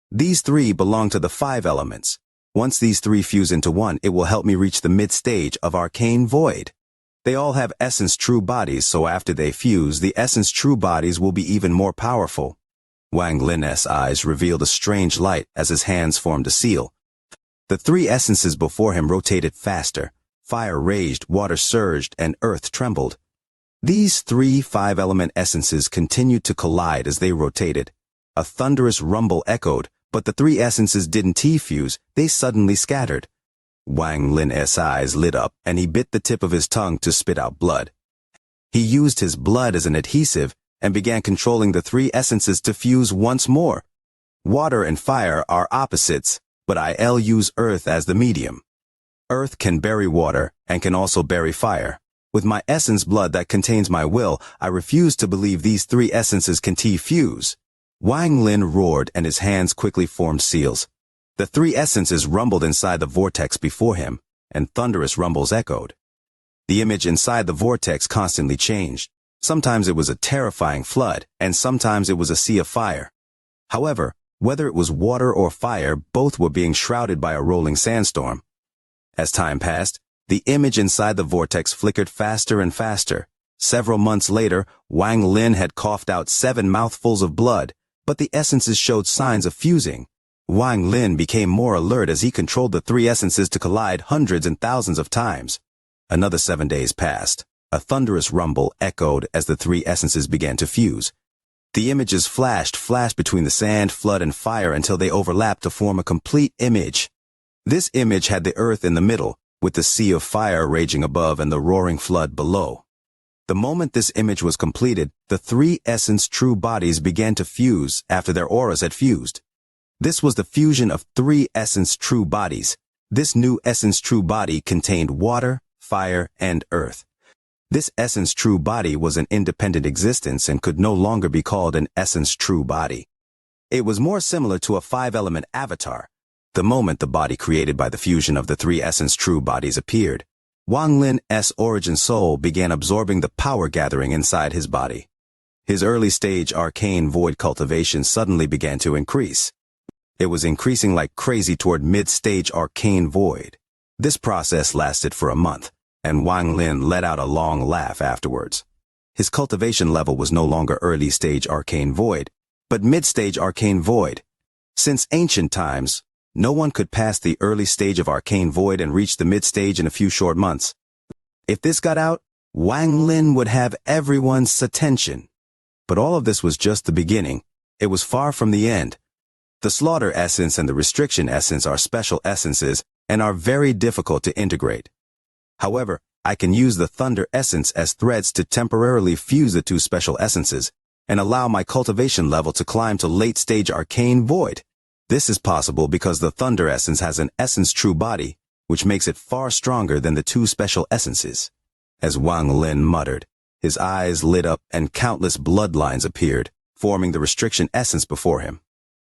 These 3 belong to the 5 elements. Once these 3 fuse into one, it will help me reach the mid-stage of arcane void. They all have essence true bodies, so after they fuse, the essence true bodies will be even more powerful. Wang Lin's eyes revealed a strange light as his hands formed a seal. The 3 essences before him rotated faster. Fire raged, water surged, and earth trembled. These 3 5-element essences continued to collide as they rotated. A thunderous rumble echoed, but the 3 essences didn't fuse, they suddenly scattered. Wang Lin's eyes lit up, and he bit the tip of his tongue to spit out blood. He used his blood as an adhesive and began controlling the 3 essences to fuse once more. Water and fire are opposites, but I'll use earth as the medium. Earth can bury water and can also bury fire. With my essence blood that contains my will, I refuse to believe these 3 essences can fuse. Wang Lin roared and his hands quickly formed seals. The 3 essences rumbled inside the vortex before him, and thunderous rumbles echoed. The image inside the vortex constantly changed. Sometimes it was a terrifying flood, and sometimes it was a sea of fire. However, whether it was water or fire, both were being shrouded by a rolling sandstorm. As time passed, the image inside the vortex flickered faster and faster. Several months later, Wang Lin had coughed out 7 mouthfuls of blood, but the essences showed signs of fusing. Wang Lin became more alert as he controlled the 3 essences to collide hundreds and thousands of times. Another 7 days passed. A thunderous rumble echoed as the 3 essences began to fuse. The images flashed between the sand, flood, and fire until they overlapped to form a complete image. This image had the earth in the middle, with the sea of fire raging above and the roaring flood below. The moment this image was completed, the 3 essence true bodies began to fuse after their auras had fused. This was the fusion of 3 essence true bodies. This new essence true body contained water, fire, and earth. This essence true body was an independent existence and could no longer be called an essence true body. It was more similar to a 5-element avatar. The moment the body created by the fusion of the 3 essence true bodies appeared, Wang Lin's origin soul began absorbing the power gathering inside his body. His early-stage arcane void cultivation suddenly began to increase. It was increasing like crazy toward mid-stage arcane void. This process lasted for a month, and Wang Lin let out a long laugh afterwards. His cultivation level was no longer early-stage arcane void, but mid-stage arcane void. Since ancient times, no one could pass the early stage of arcane void and reach the mid-stage in a few short months. If this got out, Wang Lin would have everyone's attention. But all of this was just the beginning. It was far from the end. The slaughter essence and the restriction essence are special essences and are very difficult to integrate. However, I can use the thunder essence as threads to temporarily fuse the 2 special essences and allow my cultivation level to climb to late-stage arcane void. This is possible because the thunder essence has an essence true body, which makes it far stronger than the 2 special essences. As Wang Lin muttered, his eyes lit up and countless bloodlines appeared, forming the restriction essence before him.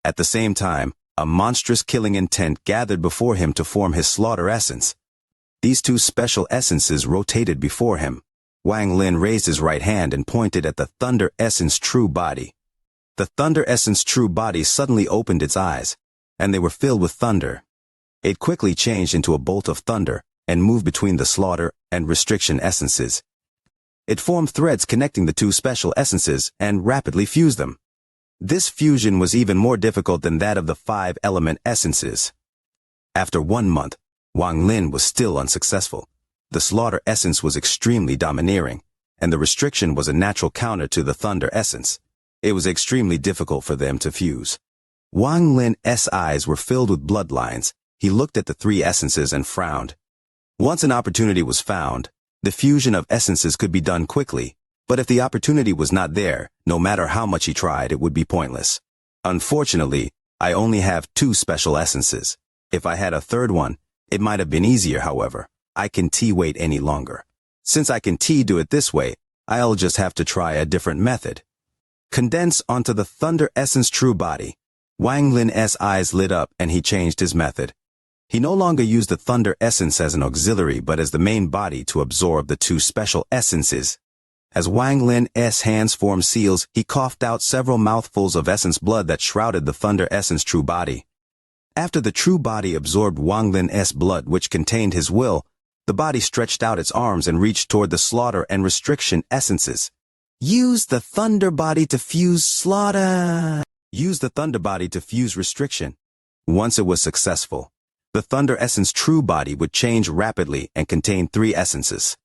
At the same time, a monstrous killing intent gathered before him to form his slaughter essence. These 2 special essences rotated before him. Wang Lin raised his right hand and pointed at the thunder essence true body. The thunder essence true body suddenly opened its eyes, and they were filled with thunder. It quickly changed into a bolt of thunder and moved between the slaughter and restriction essences. It formed threads connecting the 2 special essences and rapidly fused them. This fusion was even more difficult than that of the 5-element essences. After 1 month, Wang Lin was still unsuccessful. The slaughter essence was extremely domineering, and the restriction was a natural counter to the thunder essence. It was extremely difficult for them to fuse. Wang Lin's eyes were filled with bloodlines. He looked at the 3 essences and frowned. Once an opportunity was found, the fusion of essences could be done quickly, but if the opportunity was not there, no matter how much he tried, it would be pointless. Unfortunately, I only have 2 special essences. If I had a 3rd one, it might have been easier, however. I can't wait any longer. Since I can do it this way, I'll just have to try a different method. Condense onto the thunder essence true body. Wang Lin's eyes lit up and he changed his method. He no longer used the thunder essence as an auxiliary but as the main body to absorb the 2 special essences. As Wang Lin's hands formed seals, he coughed out several mouthfuls of essence blood that shrouded the thunder essence true body. After the true body absorbed Wang Lin's blood, which contained his will, the body stretched out its arms and reached toward the slaughter and restriction essences. Use the thunder body to fuse slaughter. Use the thunder body to fuse restriction. Once it was successful, the thunder essence true body would change rapidly and contain 3 essences.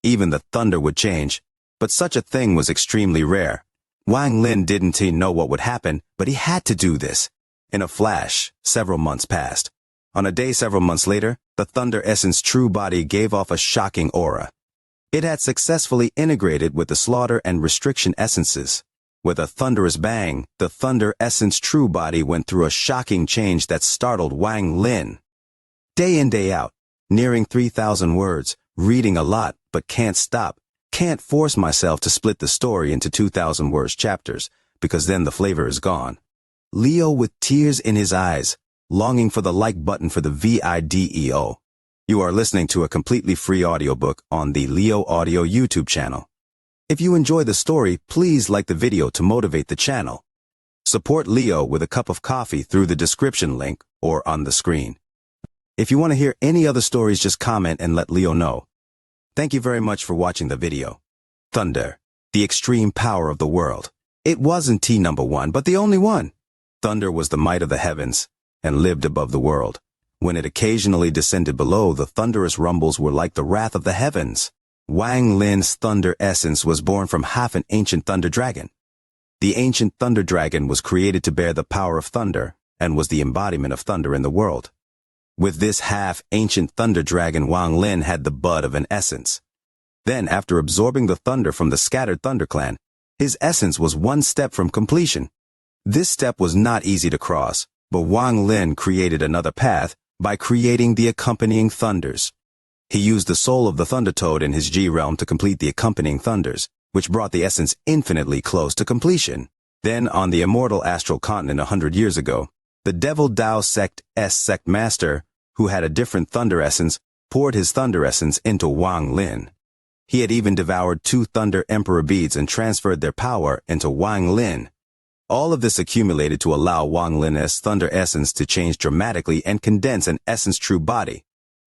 Even the thunder would change, but such a thing was extremely rare. Wang Lin didn't know what would happen, but he had to do this. In a flash, several months passed. On a day several months later, the thunder essence true body gave off a shocking aura. It had successfully integrated with the slaughter and restriction essences. With a thunderous bang, the thunder essence true body went through a shocking change that startled Wang Lin. Day in, day out, nearing 3,000 words, reading a lot, but can't stop. Can't force myself to split the story into 2,000 words chapters, because then the flavor is gone. Leo with tears in his eyes, longing for the like button for the video. You are listening to a completely free audiobook on the Leo Audio YouTube channel. If you enjoy the story, please like the video to motivate the channel. Support Leo with a cup of coffee through the description link or on the screen. If you want to hear any other stories, just comment and let Leo know. Thank you very much for watching the video. Thunder, the extreme power of the world. It wasn't T1, but the only one. Thunder was the might of the heavens and lived above the world. When it occasionally descended below, the thunderous rumbles were like the wrath of the heavens. Wang Lin's thunder essence was born from half an ancient thunder dragon. The ancient thunder dragon was created to bear the power of thunder and was the embodiment of thunder in the world. With this half-ancient thunder dragon, Wang Lin had the bud of an essence. Then, after absorbing the thunder from the scattered Thunder Clan, his essence was one step from completion. This step was not easy to cross, but Wang Lin created another path by creating the accompanying thunders. He used the soul of the Thunder Toad in his G realm to complete the accompanying thunders, which brought the essence infinitely close to completion. Then, on the immortal astral continent 100 years ago, the Devil Dao Sect's sect master, who had a different thunder essence, poured his thunder essence into Wang Lin. He had even devoured 2 Thunder Emperor beads and transferred their power into Wang Lin. All of this accumulated to allow Wang Lin's thunder essence to change dramatically and condense an essence true body.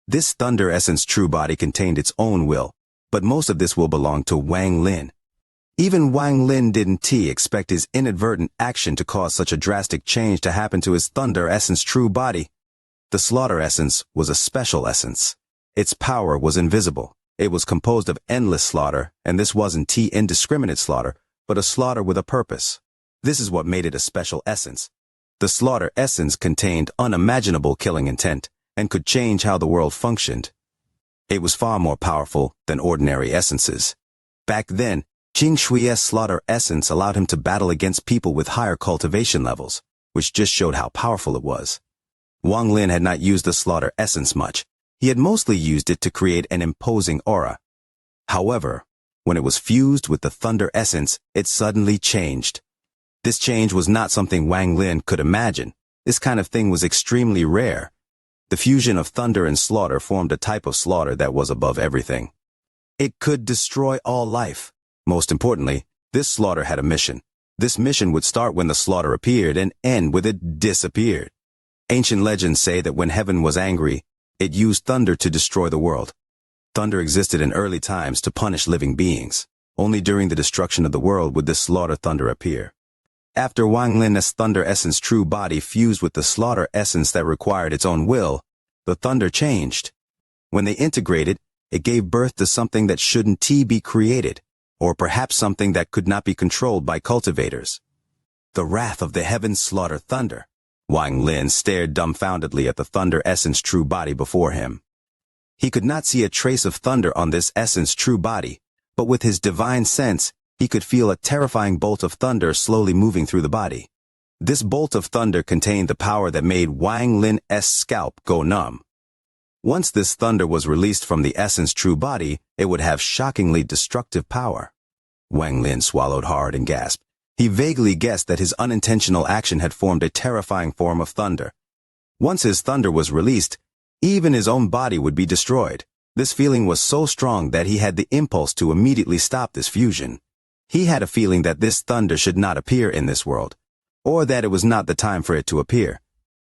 This thunder essence true body contained its own will, but most of this will belonged to Wang Lin. Even Wang Lin didn't expect his inadvertent action to cause such a drastic change to happen to his thunder essence true body. The slaughter essence was a special essence. Its power was invisible. It was composed of endless slaughter, and this wasn't indiscriminate slaughter, but a slaughter with a purpose. This is what made it a special essence. The slaughter essence contained unimaginable killing intent, and could change how the world functioned. It was far more powerful than ordinary essences. Back then, Xianxia's slaughter essence allowed him to battle against people with higher cultivation levels, which just showed how powerful it was. Wang Lin had not used the slaughter essence much. He had mostly used it to create an imposing aura. However, when it was fused with the thunder essence, it suddenly changed. This change was not something Wang Lin could imagine. This kind of thing was extremely rare. The fusion of thunder and slaughter formed a type of slaughter that was above everything. It could destroy all life. Most importantly, this slaughter had a mission. This mission would start when the slaughter appeared and end with it disappeared. Ancient legends say that when heaven was angry, it used thunder to destroy the world. Thunder existed in early times to punish living beings. Only during the destruction of the world would this slaughter thunder appear. After Wang Lin's thunder essence true body fused with the slaughter essence that required its own will, the thunder changed. When they integrated, it gave birth to something that shouldn't be created, or perhaps something that could not be controlled by cultivators. The wrath of the heavens slaughter thunder. Wang Lin stared dumbfoundedly at the thunder essence true body before him. He could not see a trace of thunder on this essence true body, but with his divine sense, he could feel a terrifying bolt of thunder slowly moving through the body. This bolt of thunder contained the power that made Wang Lin's scalp go numb. Once this thunder was released from the essence true body, it would have shockingly destructive power. Wang Lin swallowed hard and gasped. He vaguely guessed that his unintentional action had formed a terrifying form of thunder. Once his thunder was released, even his own body would be destroyed. This feeling was so strong that he had the impulse to immediately stop this fusion. He had a feeling that this thunder should not appear in this world, or that it was not the time for it to appear.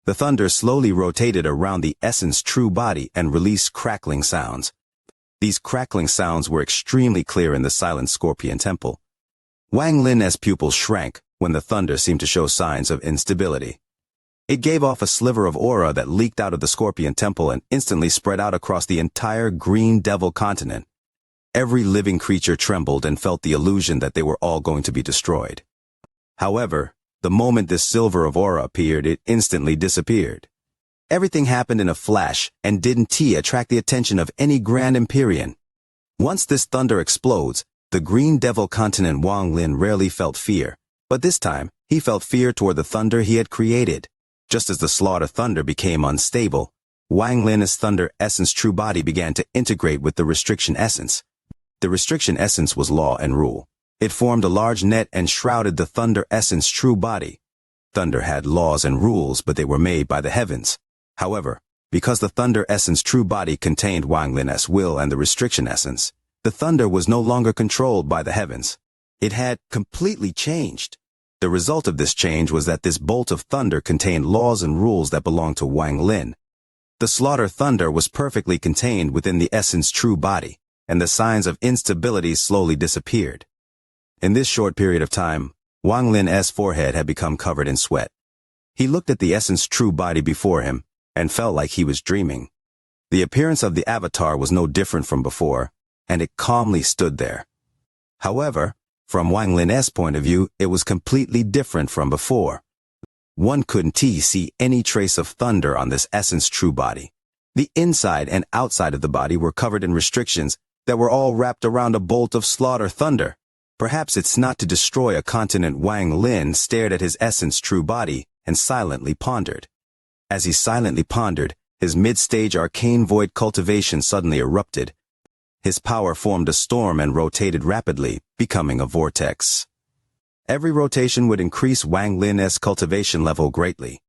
The thunder slowly rotated around the essence true body and released crackling sounds. These crackling sounds were extremely clear in the silent Scorpion Temple. Wang Lin's pupils shrank when the thunder seemed to show signs of instability. It gave off a sliver of aura that leaked out of the Scorpion Temple and instantly spread out across the entire Green Devil continent. Every living creature trembled and felt the illusion that they were all going to be destroyed. However, the moment this silver of aura appeared, it instantly disappeared. Everything happened in a flash and didn't attract the attention of any Grand Empyrean. Once this thunder explodes, the Green Devil continent Wang Lin rarely felt fear, but this time, he felt fear toward the thunder he had created. Just as the slaughter thunder became unstable, Wang Lin's thunder essence true body began to integrate with the restriction essence. The restriction essence was law and rule. It formed a large net and shrouded the thunder essence true body. Thunder had laws and rules, but they were made by the heavens. However, because the thunder essence true body contained Wang Lin's will and the restriction essence, The thunder was no longer controlled by the heavens. It had completely changed. The result of this change was that this bolt of thunder contained laws and rules that belonged to Wang Lin. The slaughter thunder was perfectly contained within the essence true body, and the signs of instability slowly disappeared. In this short period of time, Wang Lin's forehead had become covered in sweat. He looked at the essence true body before him, and felt like he was dreaming. The appearance of the avatar was no different from before, and it calmly stood there. However, from Wang Lin's point of view, it was completely different from before. One couldn't see any trace of thunder on this essence true body. The inside and outside of the body were covered in restrictions that were all wrapped around a bolt of slaughter thunder. Perhaps it's not to destroy a continent. Wang Lin stared at his essence true body and silently pondered. As he silently pondered, his mid-stage arcane void cultivation suddenly erupted. His power formed a storm and rotated rapidly, becoming a vortex. Every rotation would increase Wang Lin's cultivation level greatly.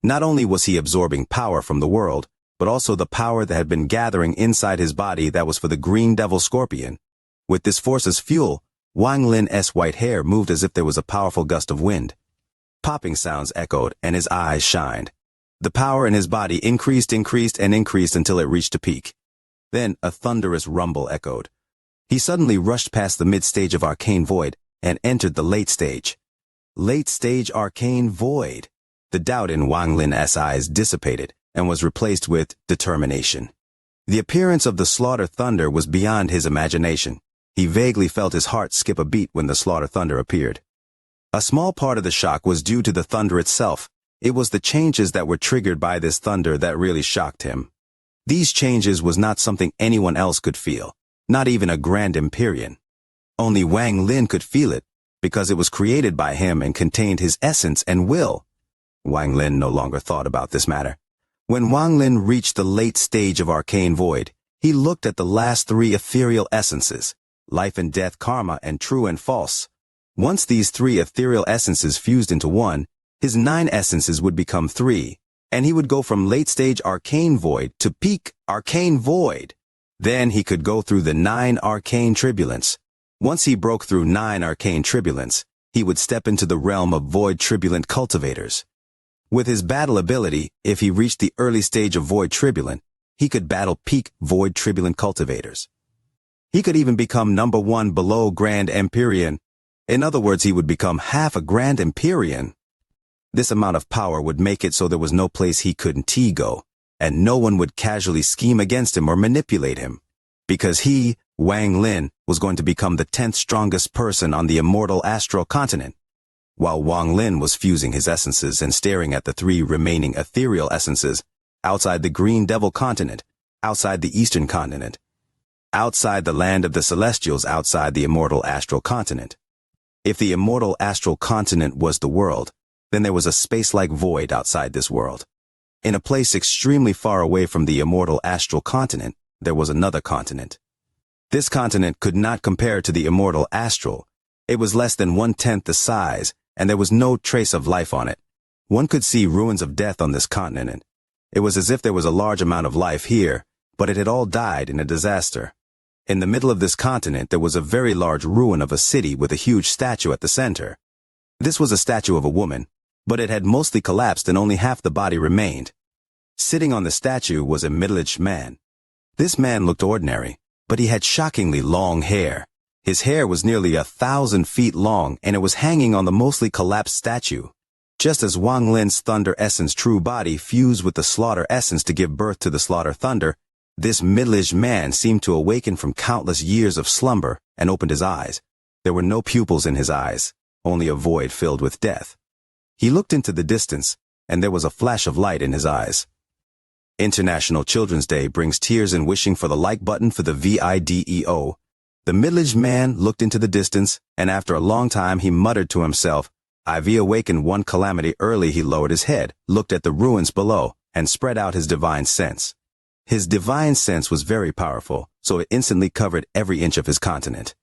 Not only was he absorbing power from the world, but also the power that had been gathering inside his body that was for the green devil scorpion. With this force as fuel, Wang Lin's white hair moved as if there was a powerful gust of wind. Popping sounds echoed and his eyes shined. The power in his body increased until it reached a peak. Then a thunderous rumble echoed. He suddenly rushed past the mid-stage of arcane void and entered the late stage. Late-stage arcane void. The doubt in Wang Lin's eyes dissipated and was replaced with determination. The appearance of the slaughter thunder was beyond his imagination. He vaguely felt his heart skip a beat when the slaughter thunder appeared. A small part of the shock was due to the thunder itself. It was the changes that were triggered by this thunder that really shocked him. These changes was not something anyone else could feel, not even a Grand Empyrean. Only Wang Lin could feel it, because it was created by him and contained his essence and will. Wang Lin no longer thought about this matter. When Wang Lin reached the late stage of arcane void, he looked at the last three ethereal essences, life and death, karma, and true and false. Once these three ethereal essences fused into one, his 9 essences would become 3, and he would go from late-stage arcane void to peak arcane void. Then he could go through the 9 arcane tribulants. Once he broke through 9 arcane tribulants, he would step into the realm of void tribulant cultivators. With his battle ability, if he reached the early stage of void tribulant, he could battle peak void tribulant cultivators. He could even become number 1 below Grand Empyrean. In other words, he would become half a Grand Empyrean. This amount of power would make it so there was no place he couldn't go, and no one would casually scheme against him or manipulate him. Because he, Wang Lin, was going to become the 10th strongest person on the immortal astral continent. While Wang Lin was fusing his essences and staring at the 3 remaining ethereal essences, outside the green devil continent, outside the eastern continent, outside the land of the celestials, outside the immortal astral continent. If the immortal astral continent was the world, then there was a space-like void outside this world. In a place extremely far away from the immortal astral continent, there was another continent. This continent could not compare to the immortal astral. It was less than 1/10 the size, and there was no trace of life on it. One could see ruins of death on this continent. It was as if there was a large amount of life here, but it had all died in a disaster. In the middle of this continent, there was a very large ruin of a city with a huge statue at the center. This was a statue of a woman, but it had mostly collapsed and only half the body remained. Sitting on the statue was a middle-aged man. This man looked ordinary, but he had shockingly long hair. His hair was nearly 1,000 feet long, and it was hanging on the mostly collapsed statue. Just as Wang Lin's thunder essence true body fused with the slaughter essence to give birth to the slaughter thunder, this middle-aged man seemed to awaken from countless years of slumber and opened his eyes. There were no pupils in his eyes, only a void filled with death. He looked into the distance, and there was a flash of light in his eyes. International Children's Day brings tears and wishing for the like button for the video. The middle-aged man looked into the distance, and after a long time he muttered to himself, "I've awakened one calamity early." He lowered his head, looked at the ruins below, and spread out his divine sense. His divine sense was very powerful, so it instantly covered every inch of his continent.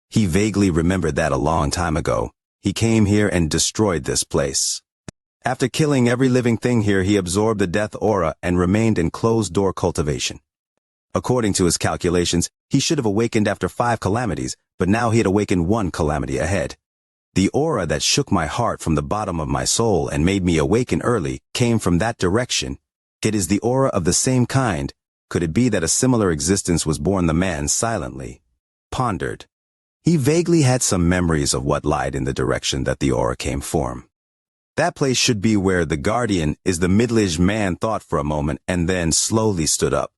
He vaguely remembered that a long time ago, he came here and destroyed this place. After killing every living thing here, he absorbed the death aura and remained in closed-door cultivation. According to his calculations, he should have awakened after 5 calamities, but now he had awakened 1 calamity ahead. The aura that shook my heart from the bottom of my soul and made me awaken early came from that direction. It is the aura of the same kind. Could it be that a similar existence was born? The man silently pondered. He vaguely had some memories of what lied in the direction that the aura came from. That place should be where the guardian is. The middle-aged man thought for a moment and then slowly stood up.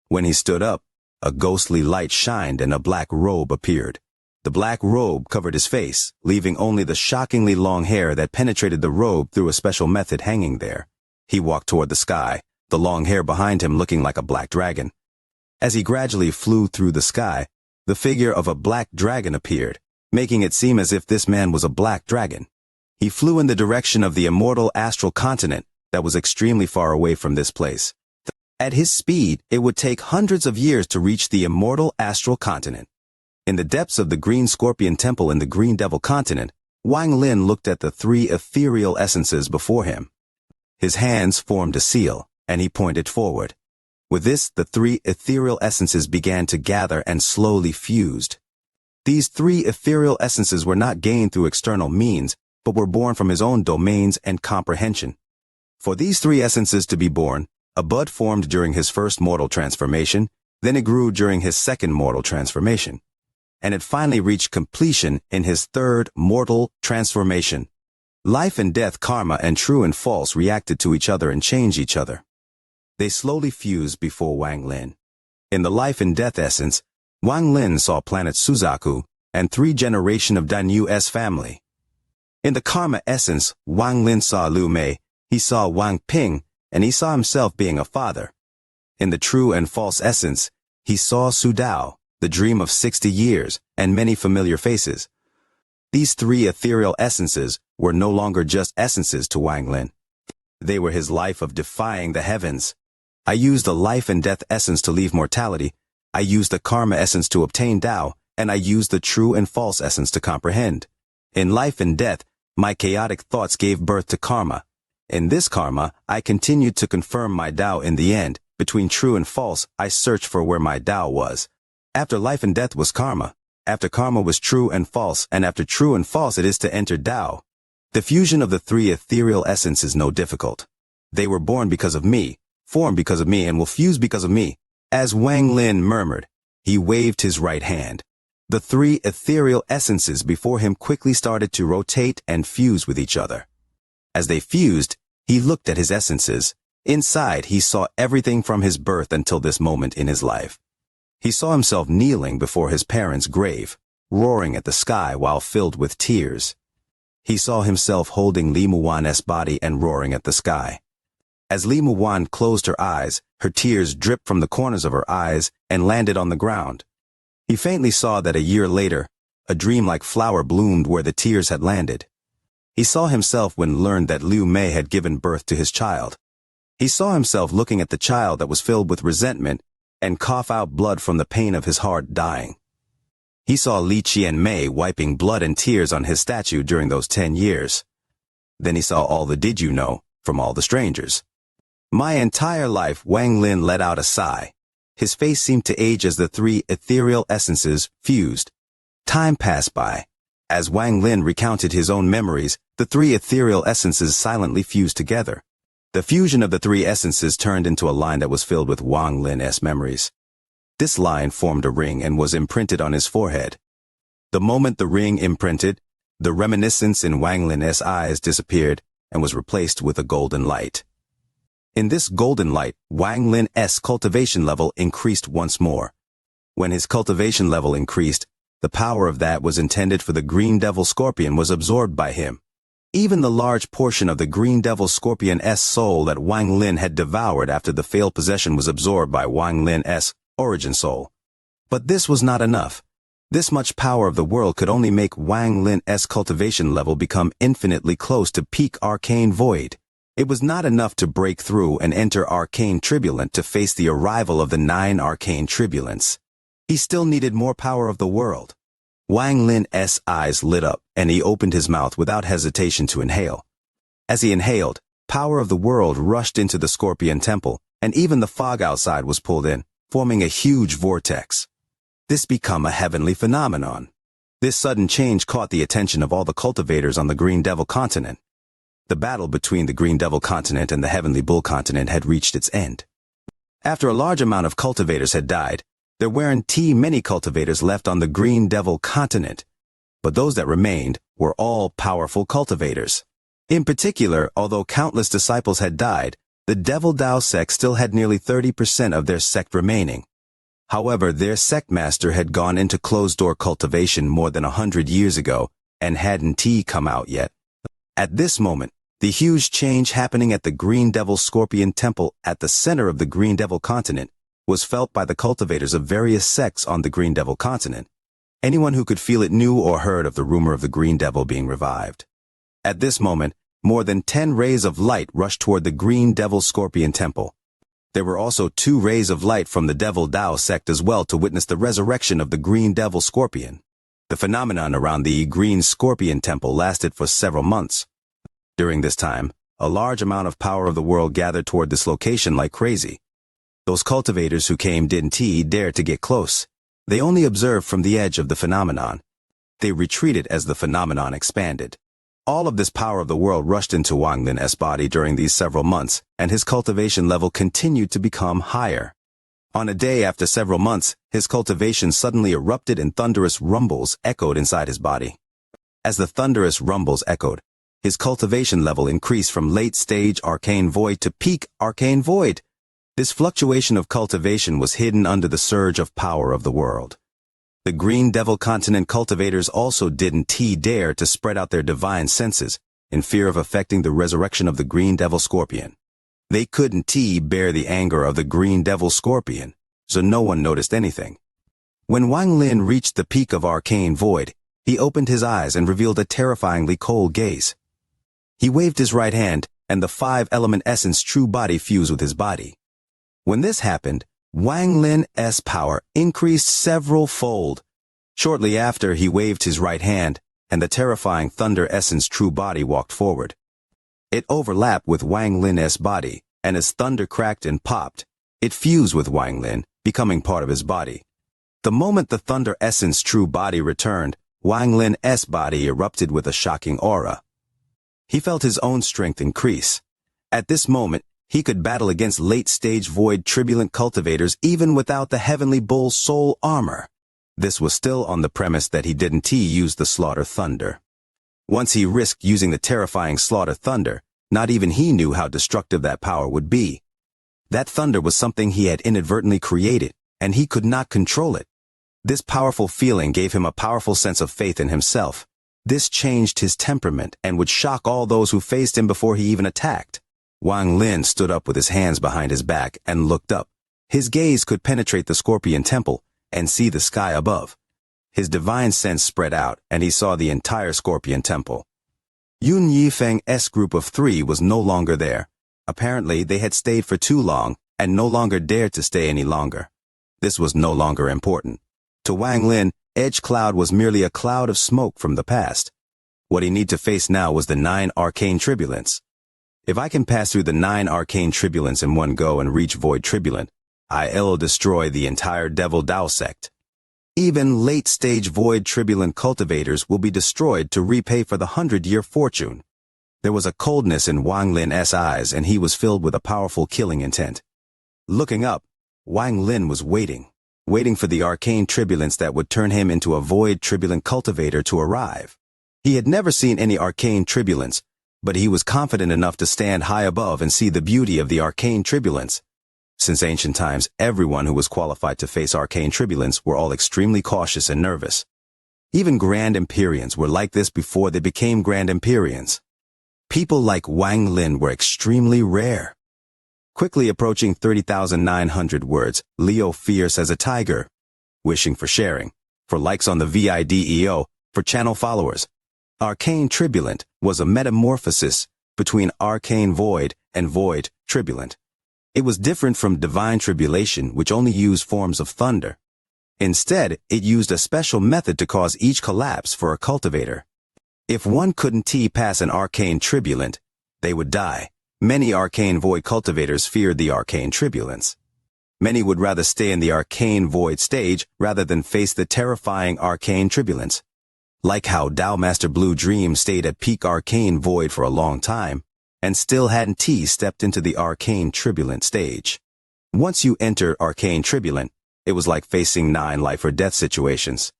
When he stood up, a ghostly light shined and a black robe appeared. The black robe covered his face, leaving only the shockingly long hair that penetrated the robe through a special method hanging there. He walked toward the sky, the long hair behind him looking like a black dragon. As he gradually flew through the sky, the figure of a black dragon appeared, making it seem as if this man was a black dragon. He flew in the direction of the immortal astral continent that was extremely far away from this place. At his speed, it would take hundreds of years to reach the immortal astral continent. In the depths of the Green Scorpion Temple in the Green Devil continent, Wang Lin looked at the 3 ethereal essences before him. His hands formed a seal, and he pointed forward. With this, the 3 ethereal essences began to gather and slowly fused. These 3 ethereal essences were not gained through external means, but were born from his own domains and comprehension. For these 3 essences to be born, a bud formed during his first mortal transformation, then it grew during his second mortal transformation, and it finally reached completion in his third mortal transformation. Life and death, karma, and true and false reacted to each other and changed each other. They slowly fused before Wang Lin. In the life and death essence, Wang Lin saw planet Suzaku and 3 generations of Danyu's family. In the karma essence, Wang Lin saw Liu Mei, he saw Wang Ping, and he saw himself being a father. In the true and false essence, he saw Su Dao, the dream of 60 years, and many familiar faces. These 3 ethereal essences were no longer just essences to Wang Lin. They were his life of defying the heavens. I used the life and death essence to leave mortality, I used the karma essence to obtain Dao, and I used the true and false essence to comprehend. In life and death, my chaotic thoughts gave birth to karma. In this karma, I continued to confirm my Tao. In the end, between true and false, I searched for where my Tao was. After life and death was karma. After karma was true and false, and after true and false it is to enter Tao. The fusion of the 3 ethereal essences is no difficult. They were born because of me, formed because of me, and will fuse because of me. As Wang Lin murmured, he waved his right hand. The 3 ethereal essences before him quickly started to rotate and fuse with each other. As they fused, he looked at his essences. Inside, he saw everything from his birth until this moment in his life. He saw himself kneeling before his parents' grave, roaring at the sky while filled with tears. He saw himself holding Li Muwan's body and roaring at the sky. As Li Muwan closed her eyes, her tears dripped from the corners of her eyes and landed on the ground. He faintly saw that a year later, a dream-like flower bloomed where the tears had landed. He saw himself when learned that Liu Mei had given birth to his child. He saw himself looking at the child that was filled with resentment and cough out blood from the pain of his heart dying. He saw Li Qianmei wiping blood and tears on his statue during those 10 years. Then he saw all the did you know from all the strangers. My entire life, Wang Lin let out a sigh. His face seemed to age as the 3 ethereal essences fused. Time passed by. As Wang Lin recounted his own memories, the 3 ethereal essences silently fused together. The fusion of the 3 essences turned into a line that was filled with Wang Lin's memories. This line formed a ring and was imprinted on his forehead. The moment the ring imprinted, the reminiscence in Wang Lin's eyes disappeared and was replaced with a golden light. In this golden light, Wang Lin's cultivation level increased once more. When his cultivation level increased, the power of that was intended for the Green Devil Scorpion was absorbed by him. Even the large portion of the Green Devil Scorpion's soul that Wang Lin had devoured after the failed possession was absorbed by Wang Lin's origin soul. But this was not enough. This much power of the world could only make Wang Lin's cultivation level become infinitely close to peak arcane void. It was not enough to break through and enter arcane tribulant to face the arrival of the 9 arcane tribulants. He still needed more power of the world. Wang Lin's eyes lit up, and he opened his mouth without hesitation to inhale. As he inhaled, power of the world rushed into the Scorpion Temple, and even the fog outside was pulled in. forming a huge vortex. This became a heavenly phenomenon. This sudden change caught the attention of all the cultivators on the Green Devil continent. The battle between the Green Devil continent and the Heavenly Bull continent had reached its end. After a large amount of cultivators had died, there weren't many cultivators left on the Green Devil continent, but those that remained were all powerful cultivators. In particular, although countless disciples had died, the Devil Dao sect still had nearly 30% of their sect remaining. However, their sect master had gone into closed-door cultivation more than 100 years ago and hadn't come out yet. At this moment, the huge change happening at the Green Devil Scorpion Temple at the center of the Green Devil continent was felt by the cultivators of various sects on the Green Devil continent. Anyone who could feel it knew or heard of the rumor of the Green Devil being revived. At this moment, more than 10 rays of light rushed toward the Green Devil Scorpion Temple. There were also 2 rays of light from the Devil Dao sect as well to witness the resurrection of the Green Devil Scorpion. The phenomenon around the Green Scorpion Temple lasted for several months. During this time, a large amount of power of the world gathered toward this location like crazy. Those cultivators who came didn't dare to get close. They only observed from the edge of the phenomenon. They retreated as the phenomenon expanded. All of this power of the world rushed into Wang Lin's body during these several months, and his cultivation level continued to become higher. On a day after several months, his cultivation suddenly erupted and thunderous rumbles echoed inside his body. As the thunderous rumbles echoed, his cultivation level increased from late-stage arcane void to peak arcane void. This fluctuation of cultivation was hidden under the surge of power of the world. The Green Devil continent cultivators also didn't dare to spread out their divine senses, in fear of affecting the resurrection of the Green Devil Scorpion. They couldn't bear the anger of the Green Devil Scorpion, so no one noticed anything. When Wang Lin reached the peak of arcane void, he opened his eyes and revealed a terrifyingly cold gaze. He waved his right hand, and the 5-element essence true body fused with his body. When this happened, Wang Lin's power increased several-fold. Shortly after, he waved his right hand, and the terrifying thunder essence true body walked forward. It overlapped with Wang Lin's body, and as thunder cracked and popped, it fused with Wang Lin, becoming part of his body. The moment the thunder essence true body returned, Wang Lin's body erupted with a shocking aura. He felt his own strength increase. At this moment, he could battle against late-stage void turbulent cultivators even without the Heavenly Bull's soul armor. This was still on the premise that he didn't use the Slaughter Thunder. Once he risked using the terrifying Slaughter Thunder, not even he knew how destructive that power would be. That thunder was something he had inadvertently created, and he could not control it. This powerful feeling gave him a powerful sense of faith in himself. This changed his temperament and would shock all those who faced him before he even attacked. Wang Lin stood up with his hands behind his back and looked up. His gaze could penetrate the Scorpion Temple and see the sky above. His divine sense spread out, and he saw the entire Scorpion Temple. Yun Yifeng's group of 3 was no longer there. Apparently, they had stayed for too long and no longer dared to stay any longer. This was no longer important. To Wang Lin, Edge Cloud was merely a cloud of smoke from the past. What he needed to face now was the 9 arcane tribulants. If I can pass through the 9 arcane tribulants in one go and reach Void Tribulant, I'll destroy the entire Devil Dao sect. Even late-stage Void Tribulant cultivators will be destroyed to repay for the 100-year fortune. There was a coldness in Wang Lin's eyes, and he was filled with a powerful killing intent. Looking up, Wang Lin was waiting for the arcane tribulants that would turn him into a Void Tribulant cultivator to arrive. He had never seen any arcane tribulants, but he was confident enough to stand high above and see the beauty of the arcane tribulants. Since ancient times, everyone who was qualified to face arcane tribulants were all extremely cautious and nervous. Even Grand Empyreans were like this before they became Grand Empyreans. People like Wang Lin were extremely rare. Quickly approaching 30,900 words, Leo fierce as a tiger. Wishing for sharing, for likes on the VIDEO, for channel followers. Arcane Tribulant was a metamorphosis between Arcane Void and Void Tribulant. It was different from Divine Tribulation, which only used forms of thunder. Instead, it used a special method to cause each collapse for a cultivator. If one couldn't pass an Arcane Tribulant, they would die. Many Arcane Void cultivators feared the Arcane Tribulants. Many would rather stay in the arcane void stage rather than face the terrifying arcane turbulence. Like how Tao Master Blue Dream stayed at peak arcane void for a long time, and still hadn't stepped into the arcane turbulent stage. Once you entered arcane turbulent, it was like facing 9 life or death situations.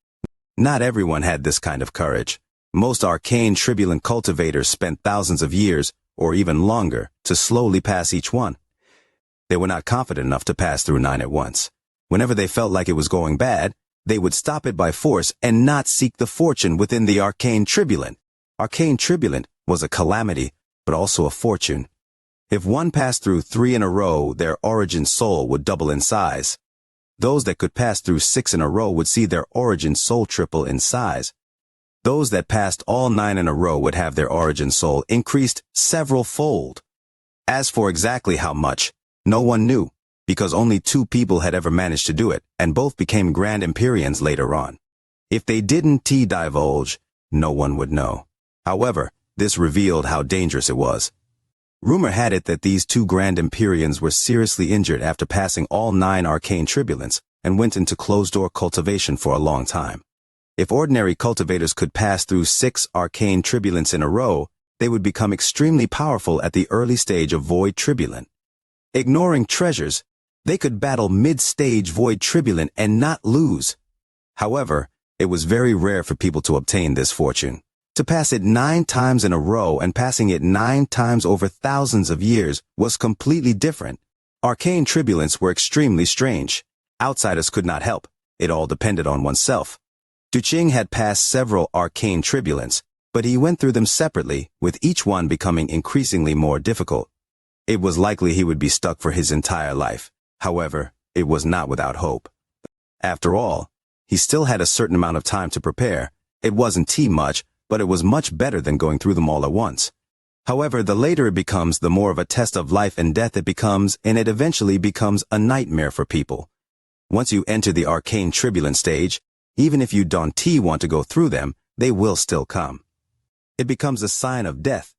Not everyone had this kind of courage. Most arcane turbulent cultivators spent thousands of years, or even longer, to slowly pass each one. They were not confident enough to pass through 9 at once. Whenever they felt like it was going bad, they would stop it by force and not seek the fortune within the arcane turbulent. Arcane turbulent was a calamity, but also a fortune. If one passed through 3 in a row, their origin soul would double in size. Those that could pass through 6 in a row would see their origin soul triple in size. Those that passed all 9 in a row would have their origin soul increased several fold. As for exactly how much, no one knew, because only 2 people had ever managed to do it, and both became Grand Empyreans later on. If they didn't divulge, no one would know. However, this revealed how dangerous it was. Rumor had it that these 2 Grand Empyreans were seriously injured after passing all 9 arcane turbulence and went into closed-door cultivation for a long time. If ordinary cultivators could pass through 6 arcane turbulence in a row, they would become extremely powerful at the early stage of void turbulent. Ignoring treasures, they could battle mid-stage void turbulent and not lose. However, it was very rare for people to obtain this fortune. To pass it 9 times in a row and passing it 9 times over thousands of years was completely different. Arcane turbulence were extremely strange. Outsiders could not help. It all depended on oneself. Duqing had passed several arcane turbulence, but he went through them separately, with each one becoming increasingly more difficult. It was likely he would be stuck for his entire life. However, it was not without hope. After all, he still had a certain amount of time to prepare. It wasn't much, but it was much better than going through them all at once. However, the later it becomes, the more of a test of life and death it becomes, and it eventually becomes a nightmare for people. Once you enter the arcane turbulent stage, even if you don't want to go through them, they will still come. It becomes a sign of death.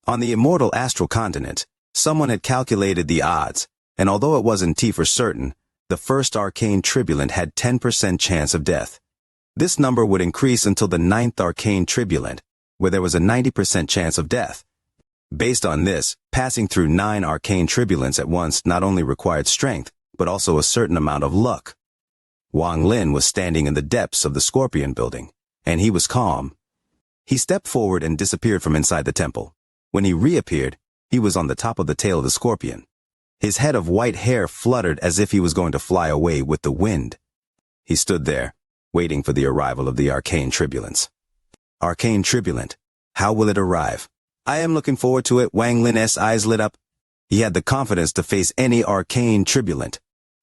On the immortal astral continent, someone had calculated the odds, and although it wasn't for certain, the first arcane turbulent had 10% chance of death. This number would increase until the 9th arcane turbulent, where there was a 90% chance of death. Based on this, passing through 9 arcane turbulents at once not only required strength, but also a certain amount of luck. Wang Lin was standing in the depths of the Scorpion building, and he was calm. He stepped forward and disappeared from inside the temple. When he reappeared, he was on the top of the tail of the scorpion. His head of white hair fluttered as if he was going to fly away with the wind. He stood there, waiting for the arrival of the arcane turbulence. Arcane turbulent. How will it arrive? I am looking forward to it. Wang Lin's eyes lit up. He had the confidence to face any arcane turbulent.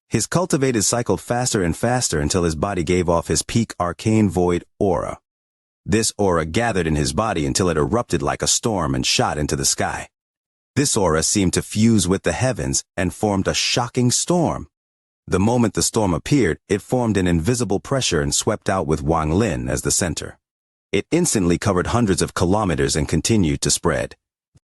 His cultivated cycled faster and faster until his body gave off his peak arcane void aura. This aura gathered in his body until it erupted like a storm and shot into the sky. This aura seemed to fuse with the heavens and formed a shocking storm. The moment the storm appeared, it formed an invisible pressure and swept out with Wang Lin as the center. It instantly covered hundreds of kilometers and continued to spread.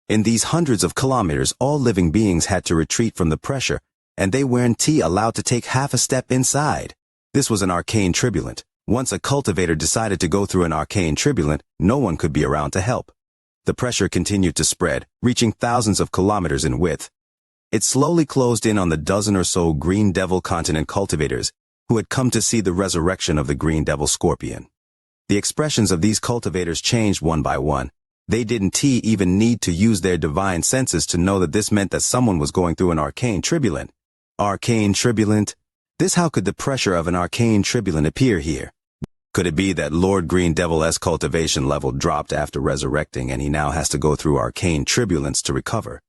In these hundreds of kilometers, all living beings had to retreat from the pressure, and they weren't allowed to take half a step inside. This was an arcane turbulent. Once a cultivator decided to go through an arcane turbulent, no one could be around to help. The pressure continued to spread, reaching thousands of kilometers in width. It slowly closed in on the dozen or so Green Devil continent cultivators who had come to see the resurrection of the Green Devil Scorpion. The expressions of these cultivators changed one by one. They didn't even need to use their divine senses to know that this meant that someone was going through an arcane turbulent. Arcane turbulent? How could the pressure of an arcane turbulent appear here? Could it be that Lord Green Devil's cultivation level dropped after resurrecting and he now has to go through arcane turbulence to recover?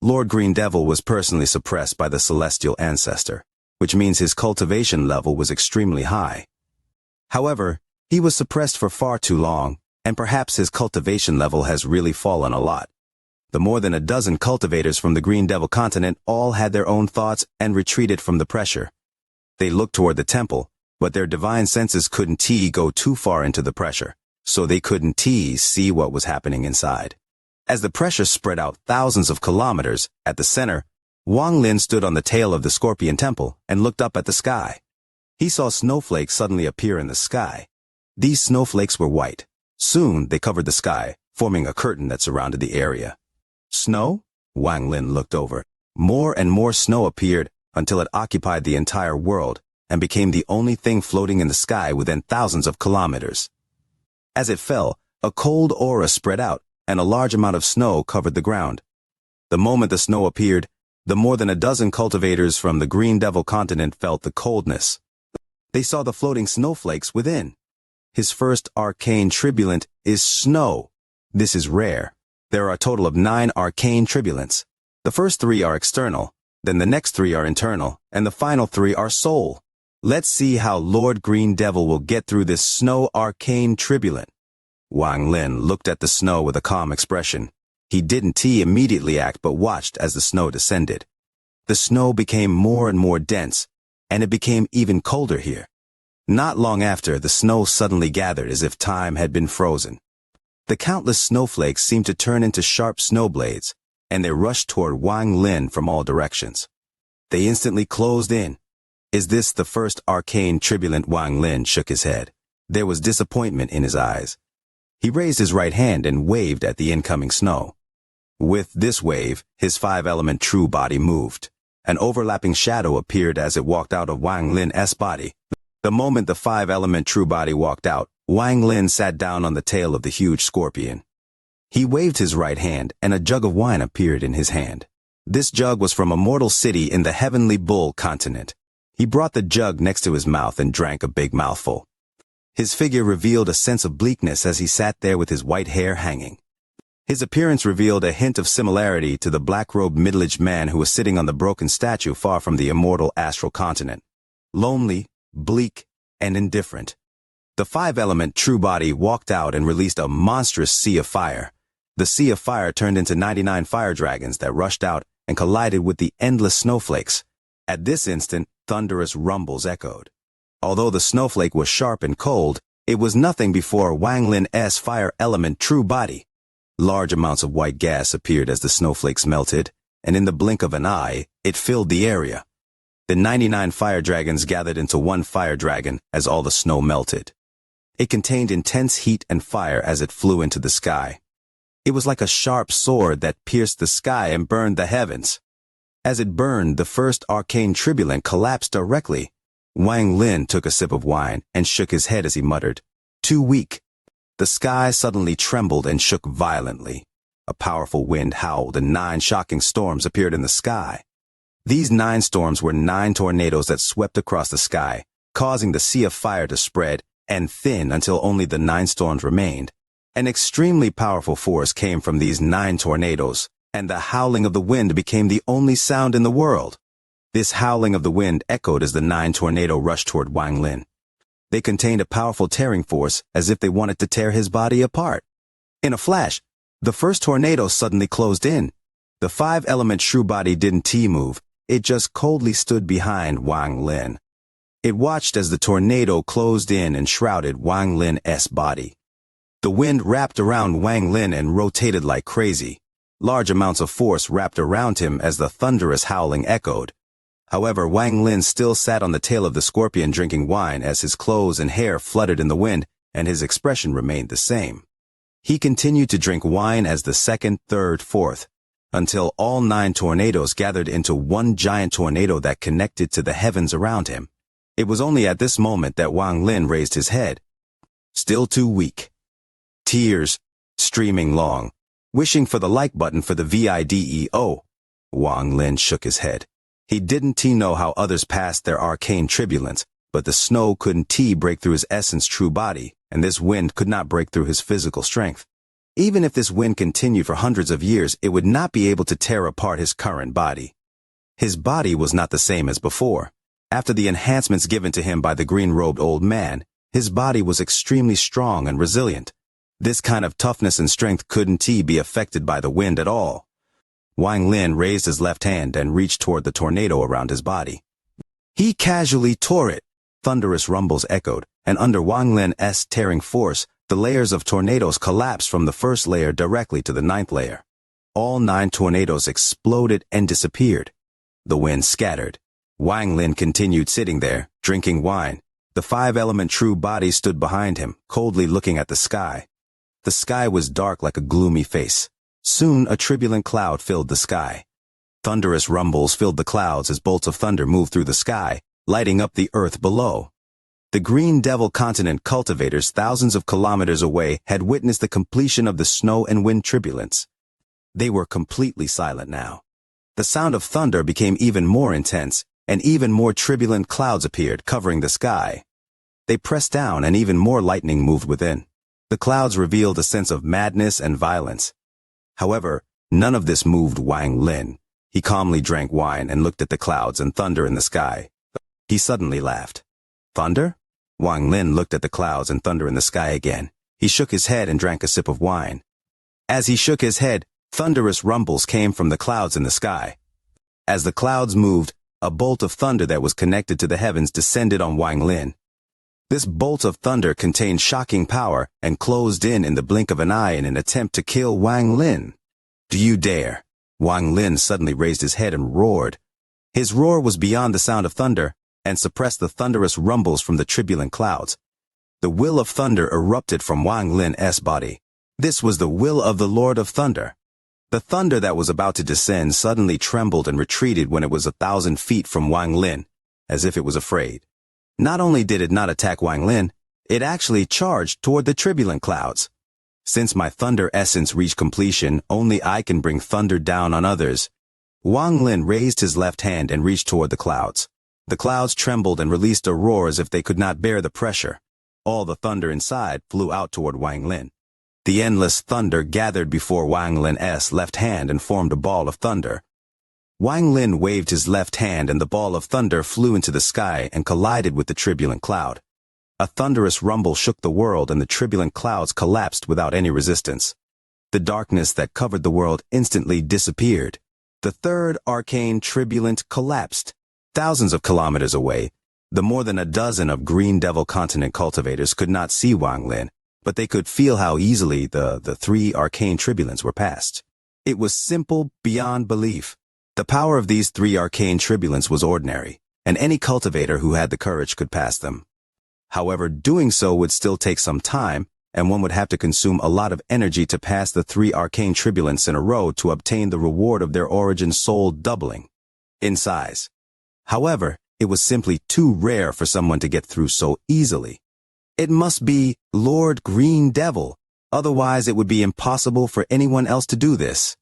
Lord Green Devil was personally suppressed by the celestial ancestor, which means his cultivation level was extremely high. However, he was suppressed for far too long, and perhaps his cultivation level has really fallen a lot. The more than a dozen cultivators from the Green Devil continent all had their own thoughts and retreated from the pressure. They looked toward the temple, but their divine senses couldn't go too far into the pressure, so they couldn't see what was happening inside. As the pressure spread out thousands of kilometers, at the center, Wang Lin stood on the tail of the scorpion temple and looked up at the sky. He saw snowflakes suddenly appear in the sky. These snowflakes were white. Soon they covered the sky, forming a curtain that surrounded the area. Snow? Wang Lin looked over. More and more snow appeared until it occupied the entire world and became the only thing floating in the sky within thousands of kilometers. As it fell, a cold aura spread out and a large amount of snow covered the ground. The moment the snow appeared, the more than a dozen cultivators from the Green Devil continent felt the coldness. They saw the floating snowflakes within. His first arcane tribulant is snow. This is rare. There are a total of 9 arcane tribulants. The first 3 are external, then the next 3 are internal, and the final 3 are soul. Let's see how Lord Green Devil will get through this snow arcane tribulant. Wang Lin looked at the snow with a calm expression. He didn't immediately act but watched as the snow descended. The snow became more and more dense, and it became even colder here. Not long after, the snow suddenly gathered as if time had been frozen. The countless snowflakes seemed to turn into sharp snow blades, and they rushed toward Wang Lin from all directions. They instantly closed in. Is this the first arcane tribulant? Wang Lin shook his head. There was disappointment in his eyes. He raised his right hand and waved at the incoming snow. With this wave, his 5-element true body moved. An overlapping shadow appeared as it walked out of Wang Lin's body. The moment the 5-element true body walked out, Wang Lin sat down on the tail of the huge scorpion. He waved his right hand, and a jug of wine appeared in his hand. This jug was from a mortal city in the Heavenly Bull continent. He brought the jug next to his mouth and drank a big mouthful. His figure revealed a sense of bleakness as he sat there with his white hair hanging. His appearance revealed a hint of similarity to the black-robed middle-aged man who was sitting on the broken statue far from the immortal astral continent. Lonely, bleak, and indifferent. The 5-element true body walked out and released a monstrous sea of fire. The sea of fire turned into 99 fire dragons that rushed out and collided with the endless snowflakes. At this instant, thunderous rumbles echoed. Although the snowflake was sharp and cold, it was nothing before Wang Lin's fire element true body. Large amounts of white gas appeared as the snowflakes melted, and in the blink of an eye, it filled the area. The 99 fire dragons gathered into one fire dragon as all the snow melted. It contained intense heat and fire as it flew into the sky. It was like a sharp sword that pierced the sky and burned the heavens. As it burned, the first arcane tribulant collapsed directly. Wang Lin took a sip of wine and shook his head as he muttered, "Too weak." The sky suddenly trembled and shook violently. A powerful wind howled and 9 shocking storms appeared in the sky. These 9 storms were 9 tornadoes that swept across the sky, causing the sea of fire to spread and thin until only the 9 storms remained. An extremely powerful force came from these 9 tornadoes, and the howling of the wind became the only sound in the world. This howling of the wind echoed as the 9 tornado rushed toward Wang Lin. They contained a powerful tearing force as if they wanted to tear his body apart. In a flash, the first tornado suddenly closed in. The 5-element true body didn't move, it just coldly stood behind Wang Lin. It watched as the tornado closed in and shrouded Wang Lin's body. The wind wrapped around Wang Lin and rotated like crazy. Large amounts of force wrapped around him as the thunderous howling echoed. However, Wang Lin still sat on the tail of the scorpion drinking wine as his clothes and hair fluttered in the wind, and his expression remained the same. He continued to drink wine as the 2nd, 3rd, 4th, until all 9 tornadoes gathered into one giant tornado that connected to the heavens around him. It was only at this moment that Wang Lin raised his head. Still too weak. Tears, streaming long, wishing for the like button for the video. Wang Lin shook his head. He didn't know how others passed their arcane tribulants, but the snow couldn't break through his essence true body, and this wind could not break through his physical strength. Even if this wind continued for hundreds of years, it would not be able to tear apart his current body. His body was not the same as before. After the enhancements given to him by the green-robed old man, his body was extremely strong and resilient. This kind of toughness and strength couldn't be affected by the wind at all. Wang Lin raised his left hand and reached toward the tornado around his body. He casually tore it. Thunderous rumbles echoed, and under Wang Lin's tearing force, the layers of tornadoes collapsed from the first layer directly to the 9th layer. All 9 tornadoes exploded and disappeared. The wind scattered. Wang Lin continued sitting there, drinking wine. The five-element true body stood behind him, coldly looking at the sky. The sky was dark like a gloomy face. Soon a turbulent cloud filled the sky. Thunderous rumbles filled the clouds as bolts of thunder moved through the sky, lighting up the earth below. The Green Devil continent cultivators thousands of kilometers away had witnessed the completion of the snow and wind turbulence. They were completely silent now. The sound of thunder became even more intense, and even more turbulent clouds appeared, covering the sky. They pressed down, and even more lightning moved within. The clouds revealed a sense of madness and violence. However, none of this moved Wang Lin. He calmly drank wine and looked at the clouds and thunder in the sky. He suddenly laughed. Thunder? Wang Lin looked at the clouds and thunder in the sky again. He shook his head and drank a sip of wine. As he shook his head, thunderous rumbles came from the clouds in the sky. As the clouds moved, a bolt of thunder that was connected to the heavens descended on Wang Lin. This bolt of thunder contained shocking power and closed in the blink of an eye in an attempt to kill Wang Lin. Do you dare? Wang Lin suddenly raised his head and roared. His roar was beyond the sound of thunder and suppressed the thunderous rumbles from the turbulent clouds. The will of thunder erupted from Wang Lin's body. This was the will of the Lord of Thunder. The thunder that was about to descend suddenly trembled and retreated when it was 1,000 feet from Wang Lin, as if it was afraid. Not only did it not attack Wang Lin, it actually charged toward the turbulent clouds. Since my thunder essence reached completion, only I can bring thunder down on others. Wang Lin raised his left hand and reached toward the clouds. The clouds trembled and released a roar as if they could not bear the pressure. All the thunder inside flew out toward Wang Lin. The endless thunder gathered before Wang Lin's left hand and formed a ball of thunder. Wang Lin waved his left hand and the ball of thunder flew into the sky and collided with the turbulent cloud. A thunderous rumble shook the world and the turbulent clouds collapsed without any resistance. The darkness that covered the world instantly disappeared. The third arcane turbulent collapsed. Thousands of kilometers away, the more than a dozen of Green Devil continent cultivators could not see Wang Lin, but they could feel how easily the three arcane turbulents were passed. It was simple beyond belief. The power of these three arcane turbulents was ordinary, and any cultivator who had the courage could pass them. However, doing so would still take some time, and one would have to consume a lot of energy to pass the three arcane turbulents in a row to obtain the reward of their origin soul doubling in size. However, it was simply too rare for someone to get through so easily. It must be Lord Green Devil, otherwise it would be impossible for anyone else to do this.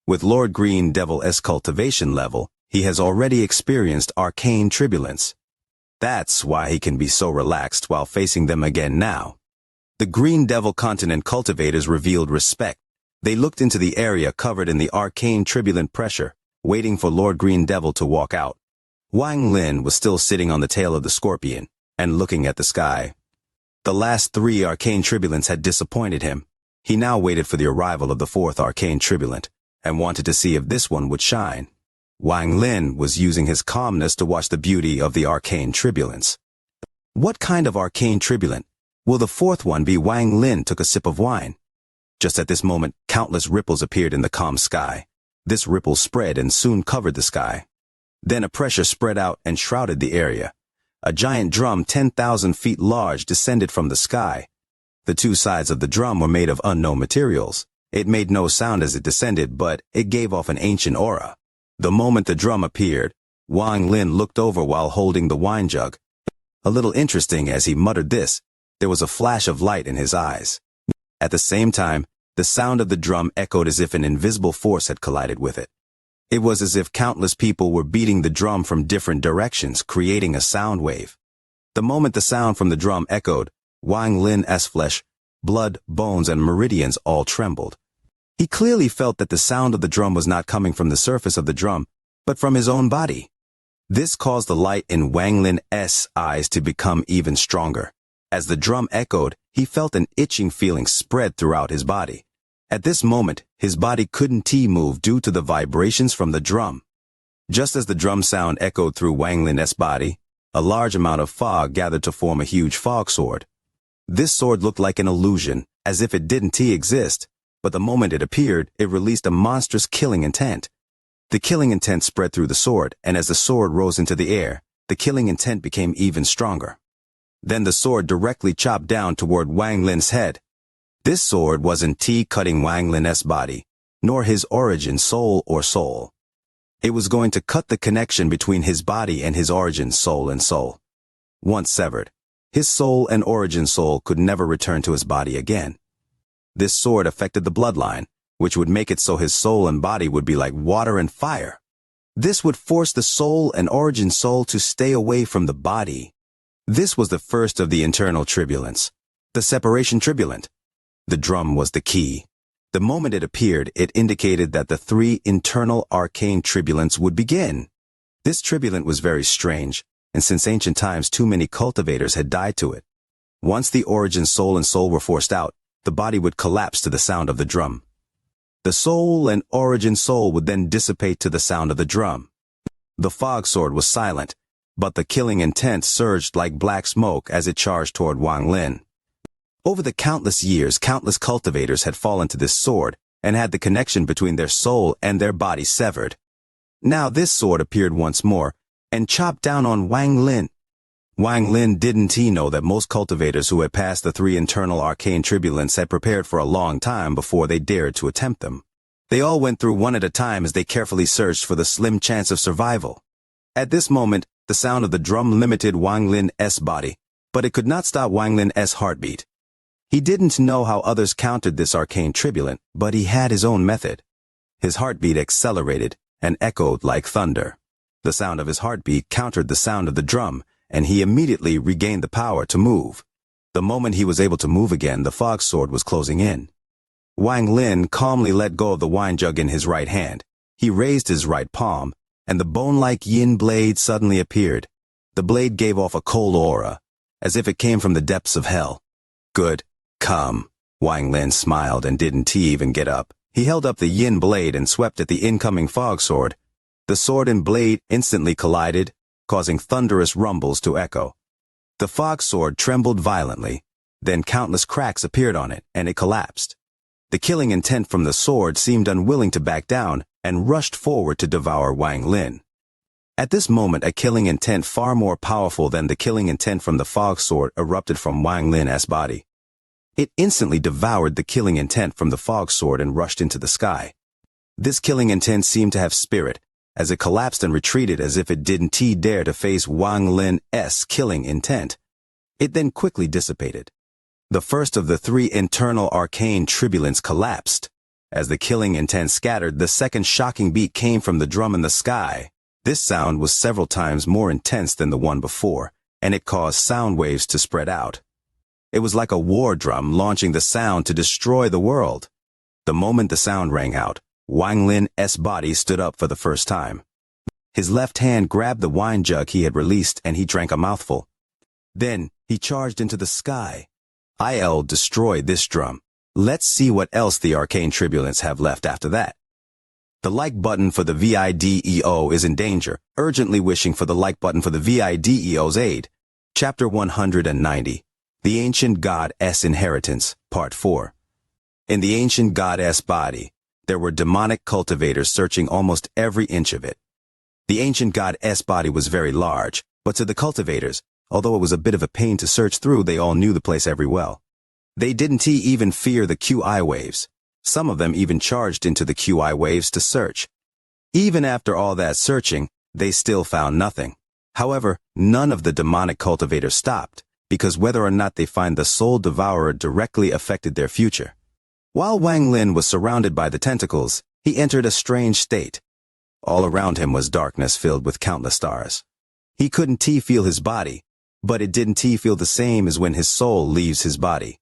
With Lord Green Devil's cultivation level, he has already experienced arcane turbulence. That's why he can be so relaxed while facing them again now. The Green Devil continent cultivators revealed respect. They looked into the area covered in the arcane turbulent pressure, waiting for Lord Green Devil to walk out. Wang Lin was still sitting on the tail of the scorpion and looking at the sky. The last three arcane turbulents had disappointed him. He now waited for the arrival of the fourth arcane turbulent and wanted to see if this one would shine. Wang Lin was using his calmness to watch the beauty of the arcane turbulence. What kind of arcane turbulent? Will the fourth one be? Wang Lin took a sip of wine. Just at this moment, countless ripples appeared in the calm sky. This ripple spread and soon covered the sky. Then a pressure spread out and shrouded the area. A giant drum 10,000 feet large descended from the sky. The two sides of the drum were made of unknown materials. It made no sound as it descended, but it gave off an ancient aura. The moment the drum appeared, Wang Lin looked over while holding the wine jug. A little interesting as he muttered this, there was a flash of light in his eyes. At the same time, the sound of the drum echoed as if an invisible force had collided with it. It was as if countless people were beating the drum from different directions, creating a sound wave. The moment the sound from the drum echoed, Wang Lin's flesh, blood, bones, and meridians all trembled. He clearly felt that the sound of the drum was not coming from the surface of the drum, but from his own body. This caused the light in Wang Lin's eyes to become even stronger. As the drum echoed, he felt an itching feeling spread throughout his body. At this moment, his body couldn't move due to the vibrations from the drum. Just as the drum sound echoed through Wang Lin's body, a large amount of fog gathered to form a huge fog sword. This sword looked like an illusion, as if it didn't exist, but the moment it appeared, it released a monstrous killing intent. The killing intent spread through the sword, and as the sword rose into the air, the killing intent became even stronger. Then the sword directly chopped down toward Wang Lin's head. This sword wasn't cutting Wang Lin's body, nor his origin soul or soul. It was going to cut the connection between his body and his origin soul and soul. Once severed, his soul and origin soul could never return to his body again. This sword affected the bloodline, which would make it so his soul and body would be like water and fire. This would force the soul and origin soul to stay away from the body. This was the first of the internal tribulants, the separation tribulant. The drum was the key. The moment it appeared, it indicated that the 3 internal arcane tribulants would begin. This tribulant was very strange, and since ancient times too many cultivators had died to it. Once the origin soul and soul were forced out, the body would collapse to the sound of the drum. The soul and origin soul would then dissipate to the sound of the drum. The fog sword was silent, but the killing intent surged like black smoke as it charged toward Wang Lin. Over the countless years, countless cultivators had fallen to this sword and had the connection between their soul and their body severed. Now this sword appeared once more and chopped down on Wang Lin. Wang Lin didn't know that most cultivators who had passed the 3 internal arcane tribulants had prepared for a long time before they dared to attempt them. They all went through one at a time as they carefully searched for the slim chance of survival. At this moment, the sound of the drum limited Wang Lin's body, but it could not stop Wang Lin's heartbeat. He didn't know how others countered this arcane tribulant, but he had his own method. His heartbeat accelerated and echoed like thunder. The sound of his heartbeat countered the sound of the drum, and he immediately regained the power to move. The moment he was able to move again, the fog sword was closing in. Wang Lin calmly let go of the wine jug in his right hand. He raised his right palm, and the bone-like yin blade suddenly appeared. The blade gave off a cold aura, as if it came from the depths of hell. Good. Come. Wang Lin smiled and didn't even get up. He held up the yin blade and swept at the incoming fog sword. The sword and blade instantly collided, causing thunderous rumbles to echo. The fog sword trembled violently, then countless cracks appeared on it, and it collapsed. The killing intent from the sword seemed unwilling to back down and rushed forward to devour Wang Lin. At this moment, a killing intent far more powerful than the killing intent from the fog sword erupted from Wang Lin's body. It instantly devoured the killing intent from the fog sword and rushed into the sky. This killing intent seemed to have spirit, as it collapsed and retreated as if it didn't dare to face Wang Lin's killing intent. It then quickly dissipated. The first of the 3 internal arcane tribulants collapsed. As the killing intent scattered, the second shocking beat came from the drum in the sky. This sound was several times more intense than the one before, and it caused sound waves to spread out. It was like a war drum launching the sound to destroy the world. The moment the sound rang out, Wang Lin's body stood up for the first time. His left hand grabbed the wine jug he had released and he drank a mouthful. Then, he charged into the sky. I'll destroy this drum. Let's see what else the arcane tribulants have left after that. The like button for the VIDEO is in danger, urgently wishing for the like button for the VIDEO's aid. Chapter 190. The Ancient God's Inheritance, Part 4. In the ancient goddess body, there were demonic cultivators searching almost every inch of it. The ancient goddess body was very large, but to the cultivators, although it was a bit of a pain to search through, they all knew the place very well. They didn't even fear the QI waves. Some of them even charged into the QI waves to search. Even after all that searching, they still found nothing. However, none of the demonic cultivators stopped, because whether or not they find the soul devourer directly affected their future. While Wang Lin was surrounded by the tentacles, he entered a strange state. All around him was darkness filled with countless stars. He couldn't feel his body, but it didn't feel the same as when his soul leaves his body.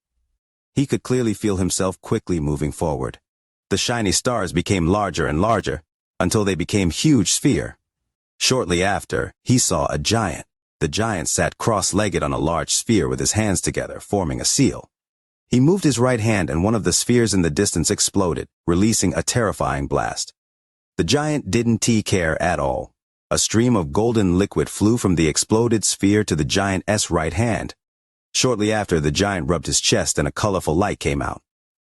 He could clearly feel himself quickly moving forward. The shiny stars became larger and larger, until they became huge sphere. Shortly after, he saw a giant. The giant sat cross-legged on a large sphere with his hands together, forming a seal. He moved his right hand and one of the spheres in the distance exploded, releasing a terrifying blast. The giant didn't care at all. A stream of golden liquid flew from the exploded sphere to the giant's right hand. Shortly after, the giant rubbed his chest and a colorful light came out.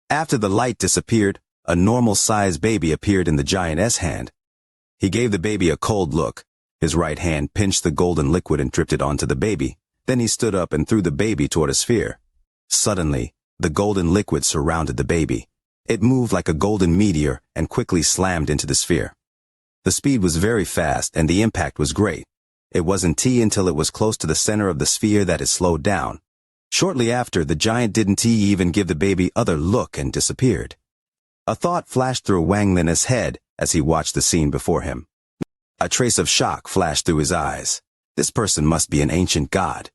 After the light disappeared, a normal-sized baby appeared in the giant's hand. He gave the baby a cold look. His right hand pinched the golden liquid and dripped it onto the baby. Then he stood up and threw the baby toward a sphere. Suddenly, the golden liquid surrounded the baby. It moved like a golden meteor and quickly slammed into the sphere. The speed was very fast and the impact was great. It wasn't until it was close to the center of the sphere that it slowed down. Shortly after, the giant didn't even give the baby other look and disappeared. A thought flashed through Wang Lin's head as he watched the scene before him. A trace of shock flashed through his eyes. This person must be an ancient god.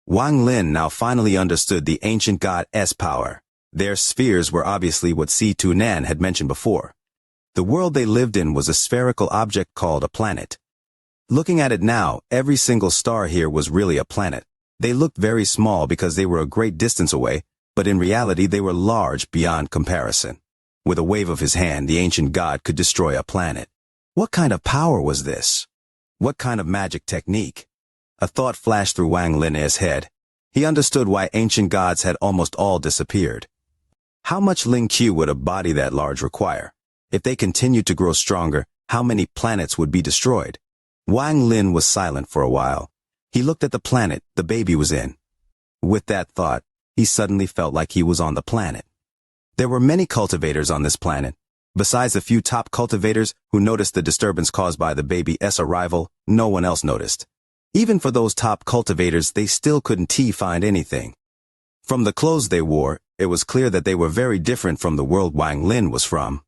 Wang Lin now finally understood the ancient god's power. Their spheres were obviously what Nan had mentioned before. The world they lived in was a spherical object called a planet. Looking at it now, every single star here was really a planet. They looked very small because they were a great distance away, but in reality they were large beyond comparison. With a wave of his hand, the ancient god could destroy a planet. What kind of power was this? What kind of magic technique? A thought flashed through Wang Lin's head. He understood why ancient gods had almost all disappeared. How much Ling Q would a body that large require? If they continued to grow stronger, how many planets would be destroyed? Wang Lin was silent for a while. He looked at the planet the baby was in. With that thought, he suddenly felt like he was on the planet. There were many cultivators on this planet. Besides a few top cultivators who noticed the disturbance caused by the baby's arrival, no one else noticed. Even for those top cultivators, they still couldn't find anything. From the clothes they wore, it was clear that they were very different from the world Wang Lin was from.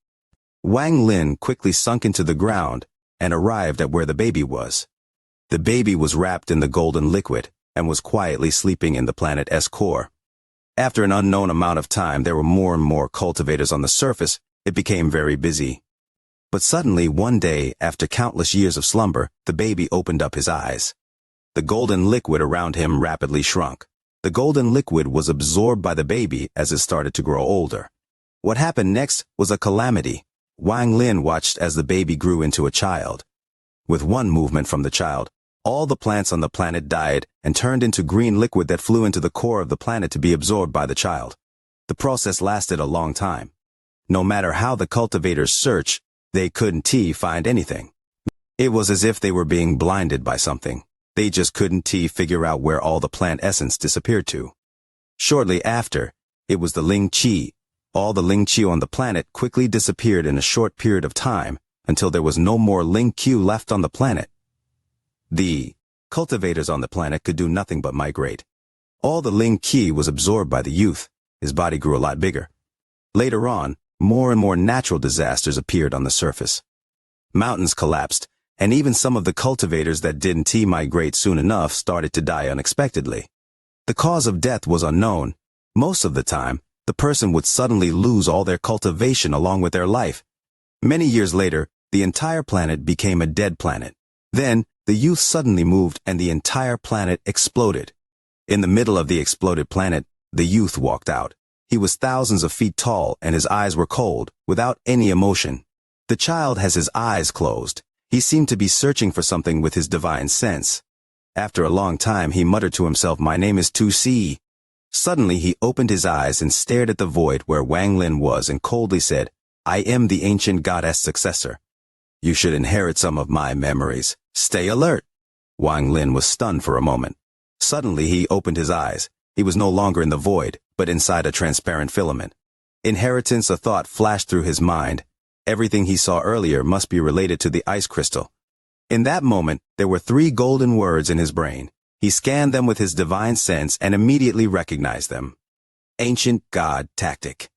Wang Lin quickly sunk into the ground and arrived at where the baby was. The baby was wrapped in the golden liquid and was quietly sleeping in the planet's core. After an unknown amount of time, there were more and more cultivators on the surface. It became very busy. But suddenly, one day, after countless years of slumber, the baby opened up his eyes. The golden liquid around him rapidly shrunk. The golden liquid was absorbed by the baby as it started to grow older. What happened next was a calamity. Wang Lin watched as the baby grew into a child. With one movement from the child, all the plants on the planet died and turned into green liquid that flew into the core of the planet to be absorbed by the child. The process lasted a long time. No matter how the cultivators searched, they couldn't find anything. It was as if they were being blinded by something. They just couldn't figure out where all the plant essence disappeared to. Shortly after, it was the Ling Qi. All the Ling Qi on the planet quickly disappeared in a short period of time until there was no more Ling Q left on the planet. The cultivators on the planet could do nothing but migrate. All the Ling Qi was absorbed by the youth. His body grew a lot bigger. Later on, more and more natural disasters appeared on the surface. Mountains collapsed, and even some of the cultivators that didn't migrate soon enough started to die unexpectedly. The cause of death was unknown. Most of the time, the person would suddenly lose all their cultivation along with their life. Many years later, the entire planet became a dead planet. Then, the youth suddenly moved and the entire planet exploded. In the middle of the exploded planet, the youth walked out. He was thousands of feet tall and his eyes were cold, without any emotion. The child has his eyes closed. He seemed to be searching for something with his divine sense. After a long time, he muttered to himself, "My name is 2C. Suddenly, he opened his eyes and stared at the void where Wang Lin was and coldly said, "I am the ancient goddess successor. You should inherit some of my memories. Stay alert." Wang Lin was stunned for a moment. Suddenly, he opened his eyes. He was no longer in the void, but inside a transparent filament. Inheritance, a thought flashed through his mind. Everything he saw earlier must be related to the ice crystal. In that moment, there were 3 golden words in his brain. He scanned them with his divine sense and immediately recognized them. Ancient God Tactic.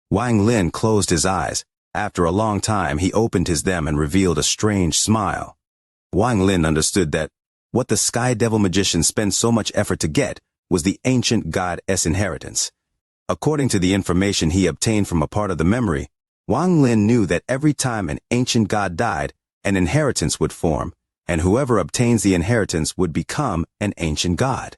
Wang Lin closed his eyes. After a long time, he opened them and revealed a strange smile. Wang Lin understood that what the Sky Devil magician spent so much effort to get was the ancient god's inheritance. According to the information he obtained from a part of the memory, Wang Lin knew that every time an ancient god died, an inheritance would form, and whoever obtains the inheritance would become an ancient god.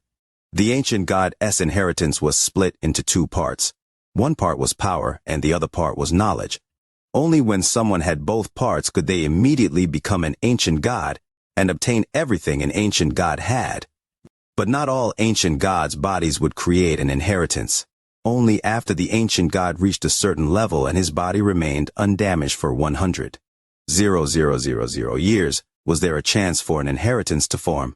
The ancient god's inheritance was split into 2 parts. One part was power, and the other part was knowledge. Only when someone had both parts could they immediately become an ancient god and obtain everything an ancient god had. But not all ancient gods' bodies would create an inheritance. Only after the ancient god reached a certain level and his body remained undamaged for 100 0,000 years was there a chance for an inheritance to form.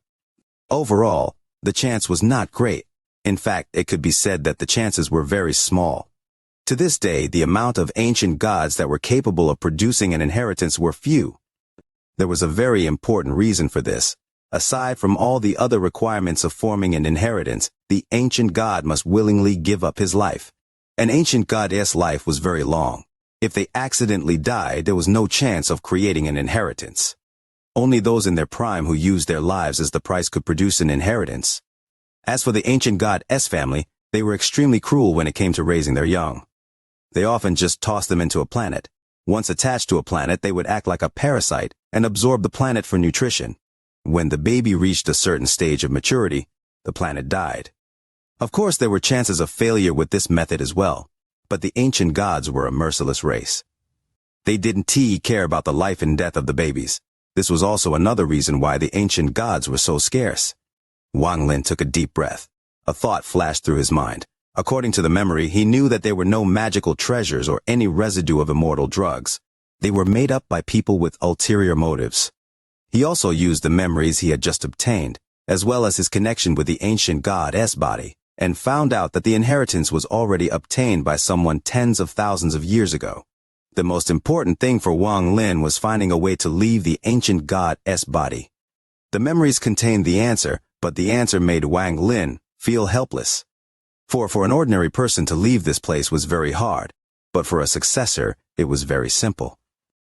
Overall, the chance was not great. In fact, it could be said that the chances were very small. To this day, the amount of ancient gods that were capable of producing an inheritance were few. There was a very important reason for this. Aside from all the other requirements of forming an inheritance, the ancient god must willingly give up his life. An ancient goddess' life was very long. If they accidentally died, there was no chance of creating an inheritance. Only those in their prime who used their lives as the price could produce an inheritance. As for the ancient goddess family, they were extremely cruel when it came to raising their young. They often just tossed them into a planet. Once attached to a planet, they would act like a parasite and absorb the planet for nutrition. When the baby reached a certain stage of maturity, the planet died. Of course, there were chances of failure with this method as well, but the ancient gods were a merciless race. They didn't care about the life and death of the babies. This was also another reason why the ancient gods were so scarce. Wang Lin took a deep breath. A thought flashed through his mind. According to the memory, he knew that there were no magical treasures or any residue of immortal drugs. They were made up by people with ulterior motives. He also used the memories he had just obtained, as well as his connection with the ancient goddess body, and found out that the inheritance was already obtained by someone tens of thousands of years ago. The most important thing for Wang Lin was finding a way to leave the ancient goddess body. The memories contained the answer, but the answer made Wang Lin feel helpless. For an ordinary person to leave this place was very hard, but for a successor, it was very simple.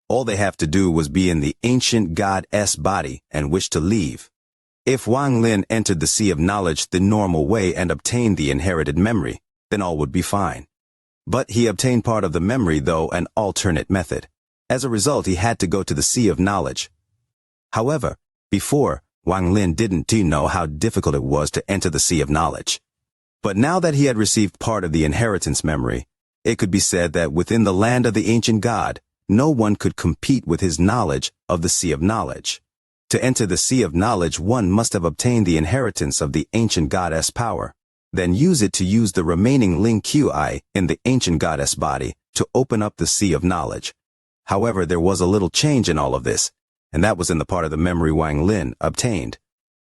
All they have to do was be in the ancient goddess body and wish to leave. If Wang Lin entered the Sea of Knowledge the normal way and obtained the inherited memory, then all would be fine. But he obtained part of the memory, though an alternate method. As a result, he had to go to the Sea of Knowledge. However, before, Wang Lin didn't know how difficult it was to enter the Sea of Knowledge. But now that he had received part of the inheritance memory, it could be said that within the land of the ancient god, no one could compete with his knowledge of the Sea of Knowledge. To enter the Sea of Knowledge, one must have obtained the inheritance of the ancient goddess power, then use it to use the remaining Ling Qi in the ancient goddess body to open up the Sea of Knowledge. However, there was a little change in all of this, and that was in the part of the memory Wang Lin obtained.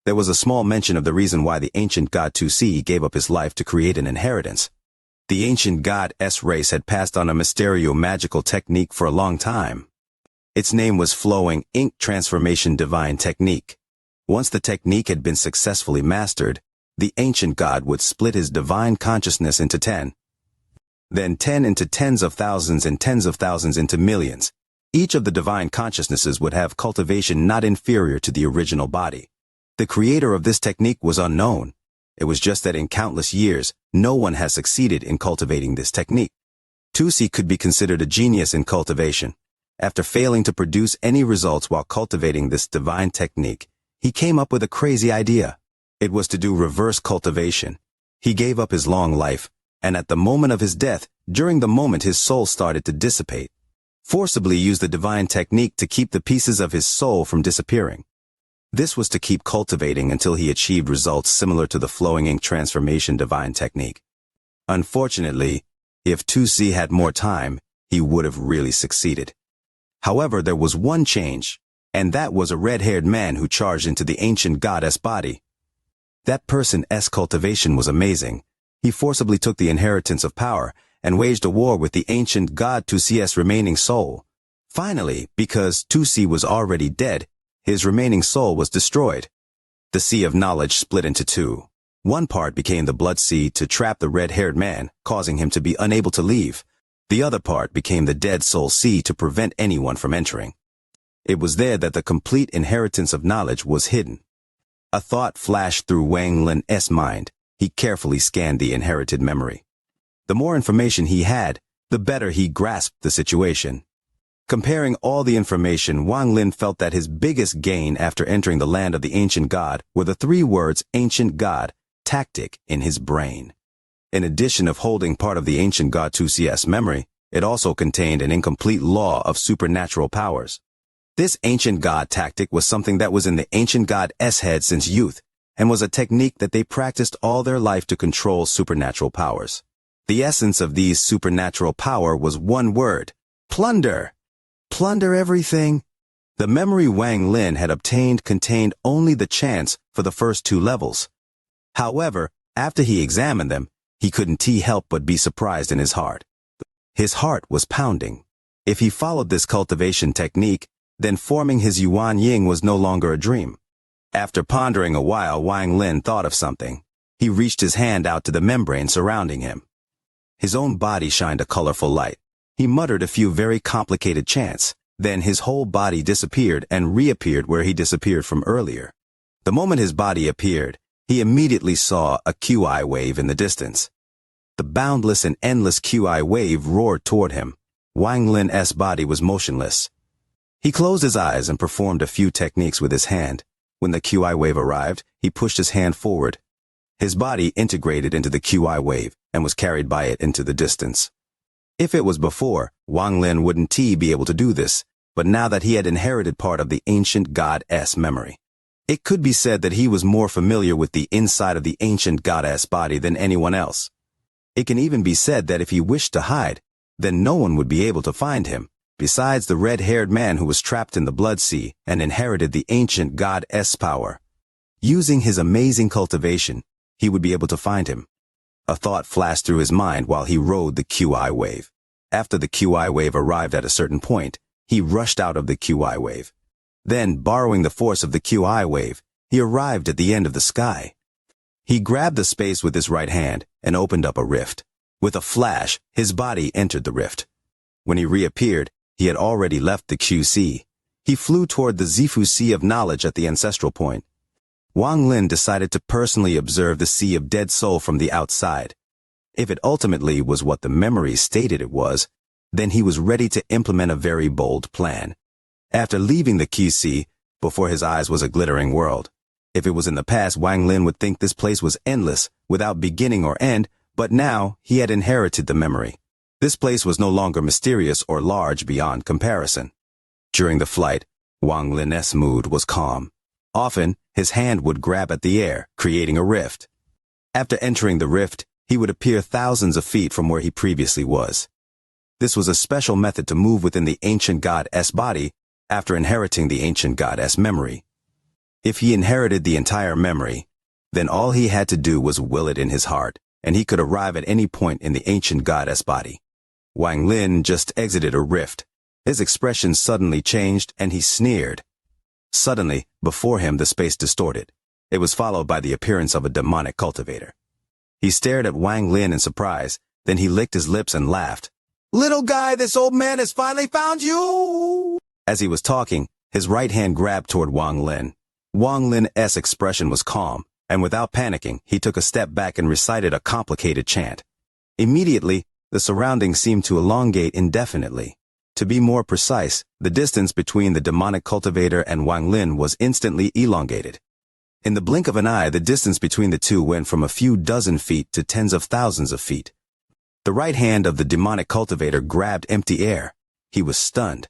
There was a small mention of the reason why the ancient god Tu-Si gave up his life to create an inheritance. The ancient goddess race had passed on a mysterio-magical technique for a long time. Its name was Flowing Ink Transformation Divine Technique. Once the technique had been successfully mastered, the ancient god would split his divine consciousness into 10. Then 10 into tens of thousands and tens of thousands into millions. Each of the divine consciousnesses would have cultivation not inferior to the original body. The creator of this technique was unknown. It was just that in countless years, no one has succeeded in cultivating this technique. Tu-Si could be considered a genius in cultivation. After failing to produce any results while cultivating this divine technique, he came up with a crazy idea. It was to do reverse cultivation. He gave up his long life, and at the moment of his death, during the moment his soul started to dissipate, forcibly used the divine technique to keep the pieces of his soul from disappearing. This was to keep cultivating until he achieved results similar to the Flowing Ink Transformation Divine Technique. Unfortunately, if Tu-Si had more time, he would have really succeeded. However, there was one change, and that was a red-haired man who charged into the ancient goddess body. That person's cultivation was amazing. He forcibly took the inheritance of power and waged a war with the ancient god Tu-Si's remaining soul. Finally, because Tu-Si was already dead, his remaining soul was destroyed. The Sea of Knowledge split into two. One part became the Blood Sea to trap the red-haired man, causing him to be unable to leave. The other part became the Dead Soul Sea to prevent anyone from entering. It was there that the complete inheritance of knowledge was hidden. A thought flashed through Wang Lin's mind. He carefully scanned the inherited memory. The more information he had, the better he grasped the situation. Comparing all the information, Wang Lin felt that his biggest gain after entering the land of the ancient god were the 3 words ancient god, tactic in his brain. In addition of holding part of the ancient god Tu-Si's memory, it also contained an incomplete law of supernatural powers. This ancient god tactic was something that was in the ancient god's head since youth, and was a technique that they practiced all their life to control supernatural powers. The essence of these supernatural power was one word: plunder. Plunder everything? The memory Wang Lin had obtained contained only the chance for the first 2 levels. However, after he examined them, he couldn't help but be surprised in his heart. His heart was pounding. If he followed this cultivation technique, then forming his Yuan Ying was no longer a dream. After pondering a while, Wang Lin thought of something. He reached his hand out to the membrane surrounding him. His own body shined a colorful light. He muttered a few very complicated chants. Then his whole body disappeared and reappeared where he disappeared from earlier. The moment his body appeared, he immediately saw a QI wave in the distance. The boundless and endless QI wave roared toward him. Wang Lin's body was motionless. He closed his eyes and performed a few techniques with his hand. When the QI wave arrived, he pushed his hand forward. His body integrated into the QI wave and was carried by it into the distance. If it was before, Wang Lin wouldn't be able to do this, but now that he had inherited part of the ancient goddess memory, it could be said that he was more familiar with the inside of the ancient goddess body than anyone else. It can even be said that if he wished to hide, then no one would be able to find him, besides the red-haired man who was trapped in the blood sea and inherited the ancient goddess power. Using his amazing cultivation, he would be able to find him. A thought flashed through his mind while he rode the QI wave. After the QI wave arrived at a certain point, he rushed out of the QI wave. Then, borrowing the force of the QI wave, he arrived at the end of the sky. He grabbed the space with his right hand and opened up a rift. With a flash, his body entered the rift. When he reappeared, he had already left the QC. He flew toward the Zifu Sea of Knowledge at the ancestral point. Wang Lin decided to personally observe the Sea of Dead Soul from the outside. If it ultimately was what the memories stated it was, then he was ready to implement a very bold plan. After leaving the QC, before his eyes was a glittering world. If it was in the past, Wang Lin would think this place was endless, without beginning or end, but now he had inherited the memory. This place was no longer mysterious or large beyond comparison. During the flight, Wang Lin's mood was calm. Often, his hand would grab at the air, creating a rift. After entering the rift, he would appear thousands of feet from where he previously was. This was a special method to move within the ancient goddess body after inheriting the ancient goddess memory. If he inherited the entire memory, then all he had to do was will it in his heart, and he could arrive at any point in the ancient goddess body. Wang Lin just exited a rift. His expression suddenly changed, and he sneered. Suddenly, before him the space distorted. It was followed by the appearance of a demonic cultivator. He stared at Wang Lin in surprise, then he licked his lips and laughed. "Little guy, this old man has finally found you!" As he was talking, his right hand grabbed toward Wang Lin. Wang Lin's expression was calm, and without panicking, he took a step back and recited a complicated chant. Immediately, the surroundings seemed to elongate indefinitely. To be more precise, the distance between the demonic cultivator and Wang Lin was instantly elongated. In the blink of an eye, the distance between the two went from a few dozen feet to tens of thousands of feet. The right hand of the demonic cultivator grabbed empty air. He was stunned.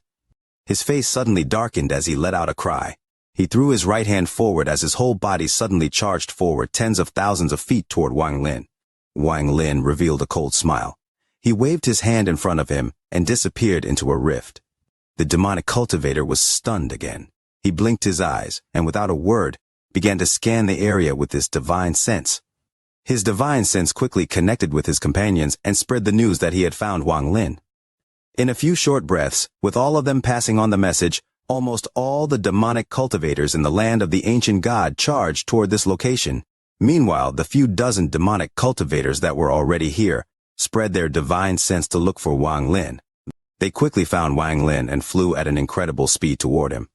His face suddenly darkened as he let out a cry. He threw his right hand forward as his whole body suddenly charged forward tens of thousands of feet toward Wang Lin. Wang Lin revealed a cold smile. He waved his hand in front of him and disappeared into a rift. The demonic cultivator was stunned again. He blinked his eyes and without a word began to scan the area with his divine sense. His divine sense quickly connected with his companions and spread the news that he had found Wang Lin. In a few short breaths, with all of them passing on the message, almost all the demonic cultivators in the land of the ancient god charged toward this location. Meanwhile, the few dozen demonic cultivators that were already here spread their divine sense to look for Wang Lin. They quickly found Wang Lin and flew at an incredible speed toward him.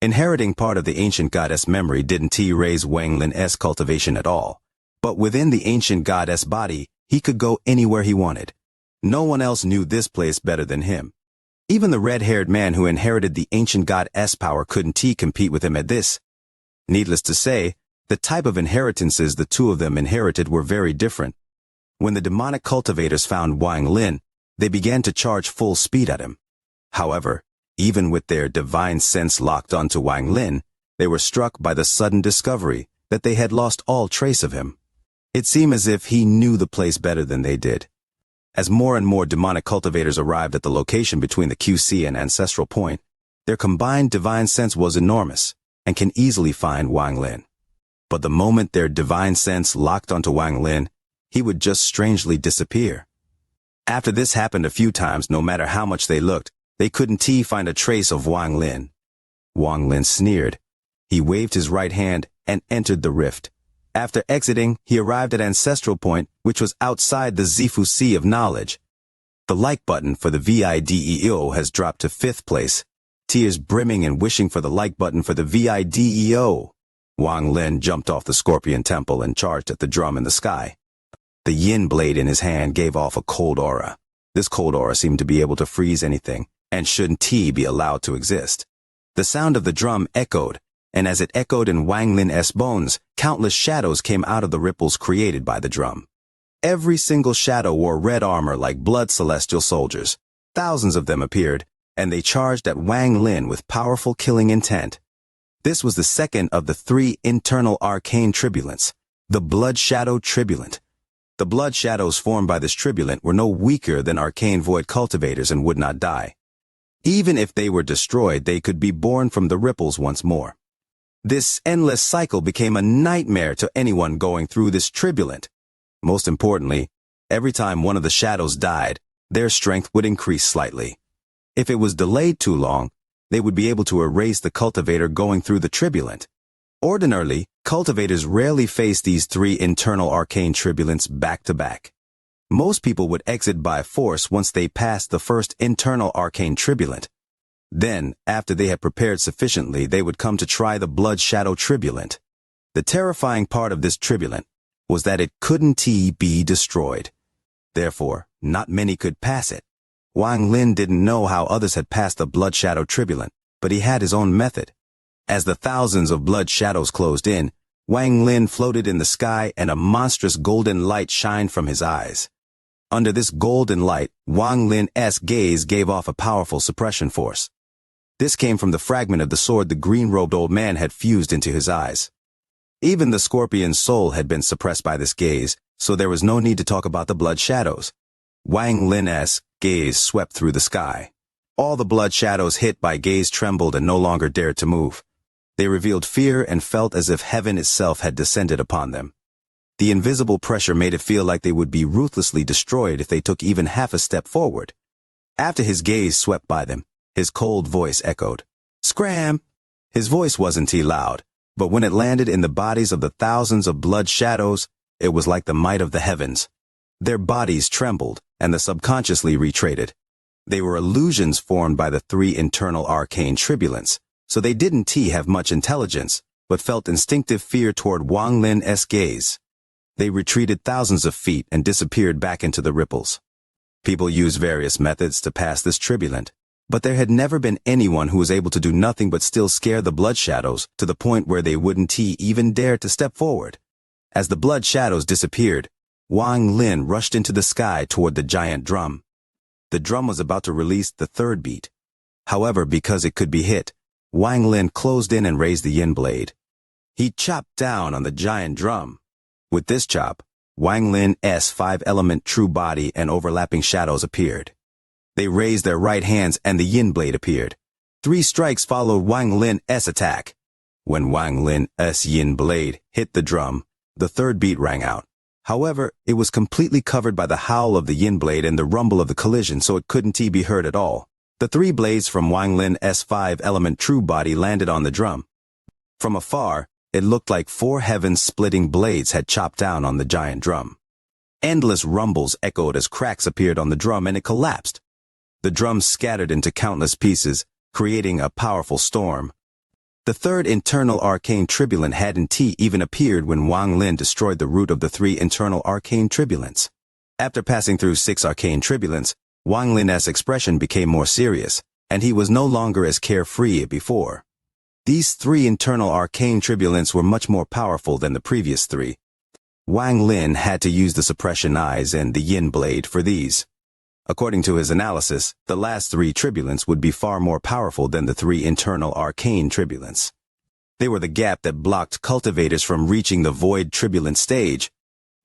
Inheriting part of the ancient goddess memory didn't raise Wang Lin's cultivation at all. But within the ancient goddess body, he could go anywhere he wanted. No one else knew this place better than him. Even the red-haired man who inherited the ancient goddess power couldn't compete with him at this. Needless to say, the type of inheritances the two of them inherited were very different. When the demonic cultivators found Wang Lin, they began to charge full speed at him. However, even with their divine sense locked onto Wang Lin, they were struck by the sudden discovery that they had lost all trace of him. It seemed as if he knew the place better than they did. As more and more demonic cultivators arrived at the location between the QC and Ancestral Point, their combined divine sense was enormous and can easily find Wang Lin. But the moment their divine sense locked onto Wang Lin, he would just strangely disappear. After this happened a few times, no matter how much they looked, they couldn't find a trace of Wang Lin. Wang Lin sneered. He waved his right hand and entered the rift. After exiting, he arrived at Ancestral Point, which was outside the Zifu Sea of Knowledge. The like button for the VIDEO has dropped to 5th place. Tears brimming and wishing for the like button for the VIDEO. Wang Lin jumped off the Scorpion Temple and charged at the drum in the sky. The yin blade in his hand gave off a cold aura. This cold aura seemed to be able to freeze anything, and shouldn't be allowed to exist. The sound of the drum echoed, and as it echoed in Wang Lin's bones, countless shadows came out of the ripples created by the drum. Every single shadow wore red armor like blood celestial soldiers. Thousands of them appeared, and they charged at Wang Lin with powerful killing intent. This was the second of the 3 internal arcane tribulants, the Blood Shadow Tribulant. The blood shadows formed by this tribulant were no weaker than arcane void cultivators and would not die. Even if they were destroyed, they could be born from the ripples once more. This endless cycle became a nightmare to anyone going through this tribulant. Most importantly, every time one of the shadows died, their strength would increase slightly. If it was delayed too long, they would be able to erase the cultivator going through the tribulant. Ordinarily, cultivators rarely face these 3 internal arcane tribulants back to back. Most people would exit by force once they passed the first internal arcane tribulant. Then, after they had prepared sufficiently, they would come to try the Blood Shadow Tribulant. The terrifying part of this tribulant was that it couldn't be destroyed. Therefore, not many could pass it. Wang Lin didn't know how others had passed the Blood Shadow Tribulant, but he had his own method. As the thousands of blood shadows closed in, Wang Lin floated in the sky and a monstrous golden light shined from his eyes. Under this golden light, Wang Lin's gaze gave off a powerful suppression force. This came from the fragment of the sword the green-robed old man had fused into his eyes. Even the scorpion's soul had been suppressed by this gaze, so there was no need to talk about the blood shadows. Wang Lin's gaze swept through the sky. All the blood shadows hit by gaze trembled and no longer dared to move. They revealed fear and felt as if heaven itself had descended upon them. The invisible pressure made it feel like they would be ruthlessly destroyed if they took even half a step forward. After his gaze swept by them, his cold voice echoed. "Scram!" His voice wasn't too loud, but when it landed in the bodies of the thousands of blood shadows, it was like the might of the heavens. Their bodies trembled, and they subconsciously retreated. They were illusions formed by the 3 internal arcane tribulants, so they didn't have much intelligence, but felt instinctive fear toward Wang Lin's gaze. They retreated thousands of feet and disappeared back into the ripples. People used various methods to pass this tribulant, but there had never been anyone who was able to do nothing but still scare the blood shadows to the point where they wouldn't even dare to step forward. As the blood shadows disappeared, Wang Lin rushed into the sky toward the giant drum. The drum was about to release the 3rd beat. However, because it could be hit, Wang Lin closed in and raised the yin blade. He chopped down on the giant drum. With this chop, Wang Lin's 5-element true body and overlapping shadows appeared. They raised their right hands and the yin blade appeared. 3 strikes followed Wang Lin's attack. When Wang Lin's yin blade hit the drum, the 3rd beat rang out. However, it was completely covered by the howl of the yin blade and the rumble of the collision, so it couldn't be heard at all. The 3 blades from Wang Lin's 5-element true body landed on the drum. From afar, it looked like 4 heaven-splitting blades had chopped down on the giant drum. Endless rumbles echoed as cracks appeared on the drum and it collapsed. The drum scattered into countless pieces, creating a powerful storm. The 3rd internal arcane tribulant hadn't even appeared when Wang Lin destroyed the root of the 3 internal arcane tribulants. After passing through 6 arcane tribulants, Wang Lin's expression became more serious, and he was no longer as carefree as before. These 3 internal arcane tribulants were much more powerful than the previous 3. Wang Lin had to use the suppression eyes and the yin blade for these. According to his analysis, the last 3 tribulants would be far more powerful than the 3 internal arcane tribulants. They were the gap that blocked cultivators from reaching the void tribulant stage.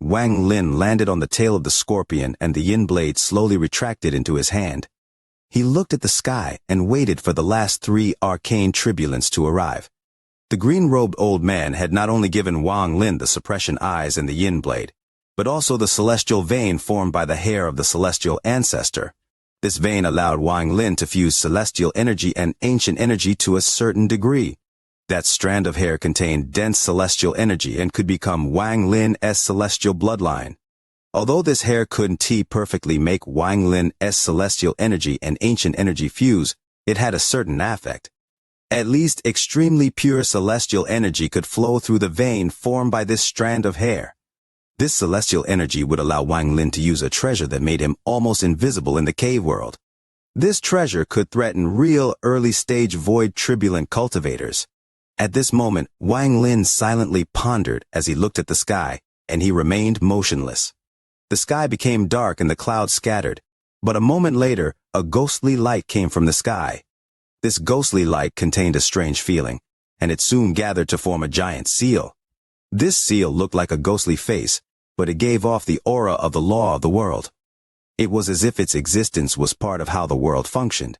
Wang Lin landed on the tail of the scorpion and the yin blade slowly retracted into his hand. He looked at the sky and waited for the last 3 arcane tribulants to arrive. The green-robed old man had not only given Wang Lin the suppression eyes and the yin blade, but also the celestial vein formed by the hair of the celestial ancestor. This vein allowed Wang Lin to fuse celestial energy and ancient energy to a certain degree. That strand of hair contained dense celestial energy and could become Wang Lin's celestial bloodline. Although this hair couldn't perfectly make Wang Lin's celestial energy and ancient energy fuse, it had a certain effect. At least extremely pure celestial energy could flow through the vein formed by this strand of hair. This celestial energy would allow Wang Lin to use a treasure that made him almost invisible in the cave world. This treasure could threaten real early-stage void tribulant cultivators. At this moment, Wang Lin silently pondered as he looked at the sky, and he remained motionless. The sky became dark and the clouds scattered, but a moment later, a ghostly light came from the sky. This ghostly light contained a strange feeling, and it soon gathered to form a giant seal. This seal looked like a ghostly face, but it gave off the aura of the law of the world. It was as if its existence was part of how the world functioned.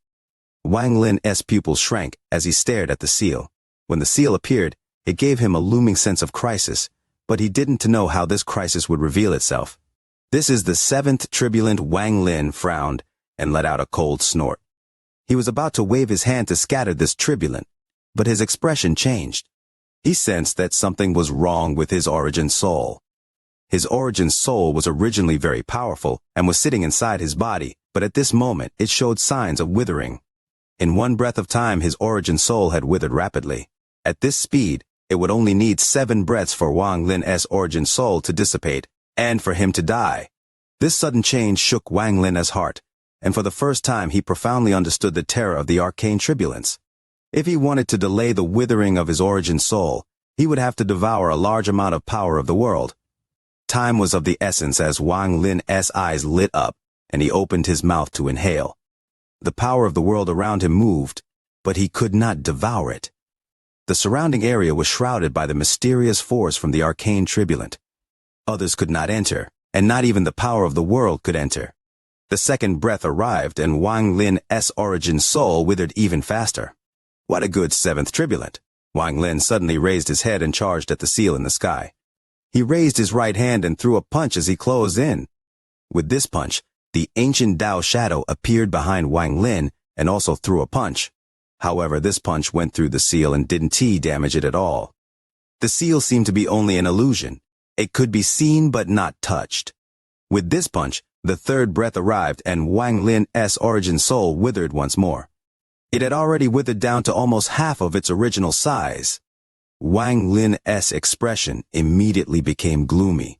Wang Lin's pupils shrank as he stared at the seal. When the seal appeared, it gave him a looming sense of crisis, but he didn't know how this crisis would reveal itself. "This is the 7th tribulant." Wang Lin frowned and let out a cold snort. He was about to wave his hand to scatter this tribulant, but his expression changed. He sensed that something was wrong with his origin soul. His origin soul was originally very powerful and was sitting inside his body, but at this moment it showed signs of withering. In one breath of time his origin soul had withered rapidly. At this speed, it would only need 7 breaths for Wang Lin's origin soul to dissipate, and for him to die. This sudden change shook Wang Lin's heart, and for the first time he profoundly understood the terror of the arcane tribulants. If he wanted to delay the withering of his origin soul, he would have to devour a large amount of power of the world. Time was of the essence as Wang Lin's eyes lit up, and he opened his mouth to inhale. The power of the world around him moved, but he could not devour it. The surrounding area was shrouded by the mysterious force from the arcane tribulant. Others could not enter, and not even the power of the world could enter. The second breath arrived, and Wang Lin's origin soul withered even faster. What a good 7th tribulant! Wang Lin suddenly raised his head and charged at the seal in the sky. He raised his right hand and threw a punch as he closed in. With this punch, the ancient Tao shadow appeared behind Wang Lin and also threw a punch. However, this punch went through the seal and didn't damage it at all. The seal seemed to be only an illusion. It could be seen but not touched. With this punch, the third breath arrived and Wang Lin's origin soul withered once more. It had already withered down to almost half of its original size. Wang Lin's expression immediately became gloomy.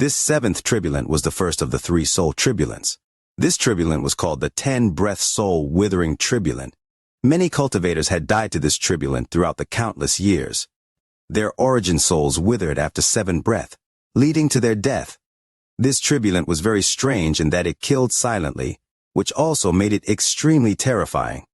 This 7th tribulant was the first of the 3 soul tribulants. This tribulant was called the 10-breath soul withering tribulant. Many cultivators had died to this tribulant throughout the countless years. Their origin souls withered after 7 breath, leading to their death. This tribulant was very strange in that it killed silently, which also made it extremely terrifying.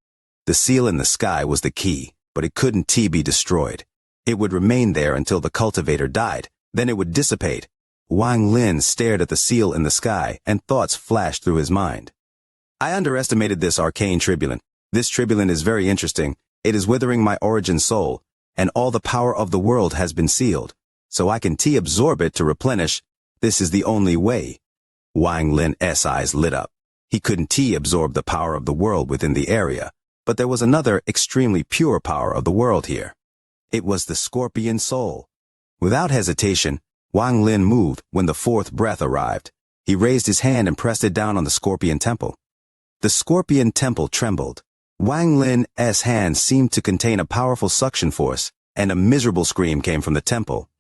The seal in the sky was the key, but it couldn't be destroyed. It would remain there until the cultivator died, then it would dissipate. Wang Lin stared at the seal in the sky, and thoughts flashed through his mind. I underestimated this arcane tribulant. This tribulant is very interesting. It is withering my origin soul, and all the power of the world has been sealed, so I can absorb it to replenish. This is the only way. Wang Lin's eyes lit up. He couldn't absorb the power of the world within the area, but there was another extremely pure power of the world here. It was the scorpion soul. Without hesitation, Wang Lin moved when the 4th breath arrived. He raised his hand and pressed it down on the scorpion temple. The scorpion temple trembled. Wang Lin's hand seemed to contain a powerful suction force, and a miserable scream came from the temple.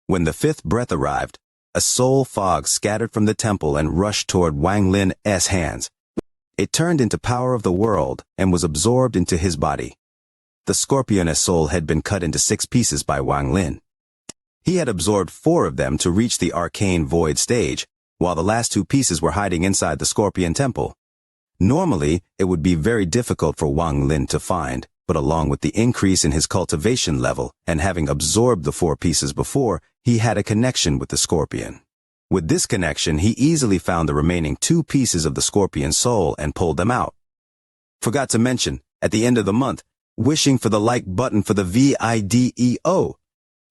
When the 5th breath arrived, a soul fog scattered from the temple and rushed toward Wang Lin's hands. It turned into power of the world and was absorbed into his body. The scorpion's soul had been cut into 6 pieces by Wang Lin. He had absorbed 4 of them to reach the arcane void stage, while the last 2 pieces were hiding inside the scorpion temple. Normally, it would be very difficult for Wang Lin to find, but along with the increase in his cultivation level and having absorbed the 4 pieces before, he had a connection with the scorpion. With this connection, he easily found the remaining 2 pieces of the scorpion soul and pulled them out. Forgot to mention, at the end of the month, wishing for the like button for the video.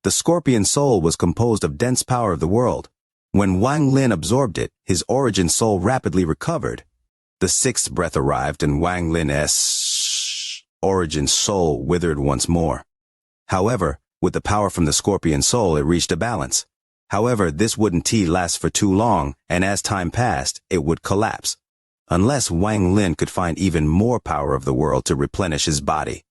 The scorpion soul was composed of dense power of the world. When Wang Lin absorbed it, his origin soul rapidly recovered. The 6th breath arrived and Wang Lin's origin soul withered once more. However, with the power from the scorpion soul, it reached a balance. However, this wouldn't last for too long, and as time passed, it would collapse. Unless Wang Lin could find even more power of the world to replenish his body.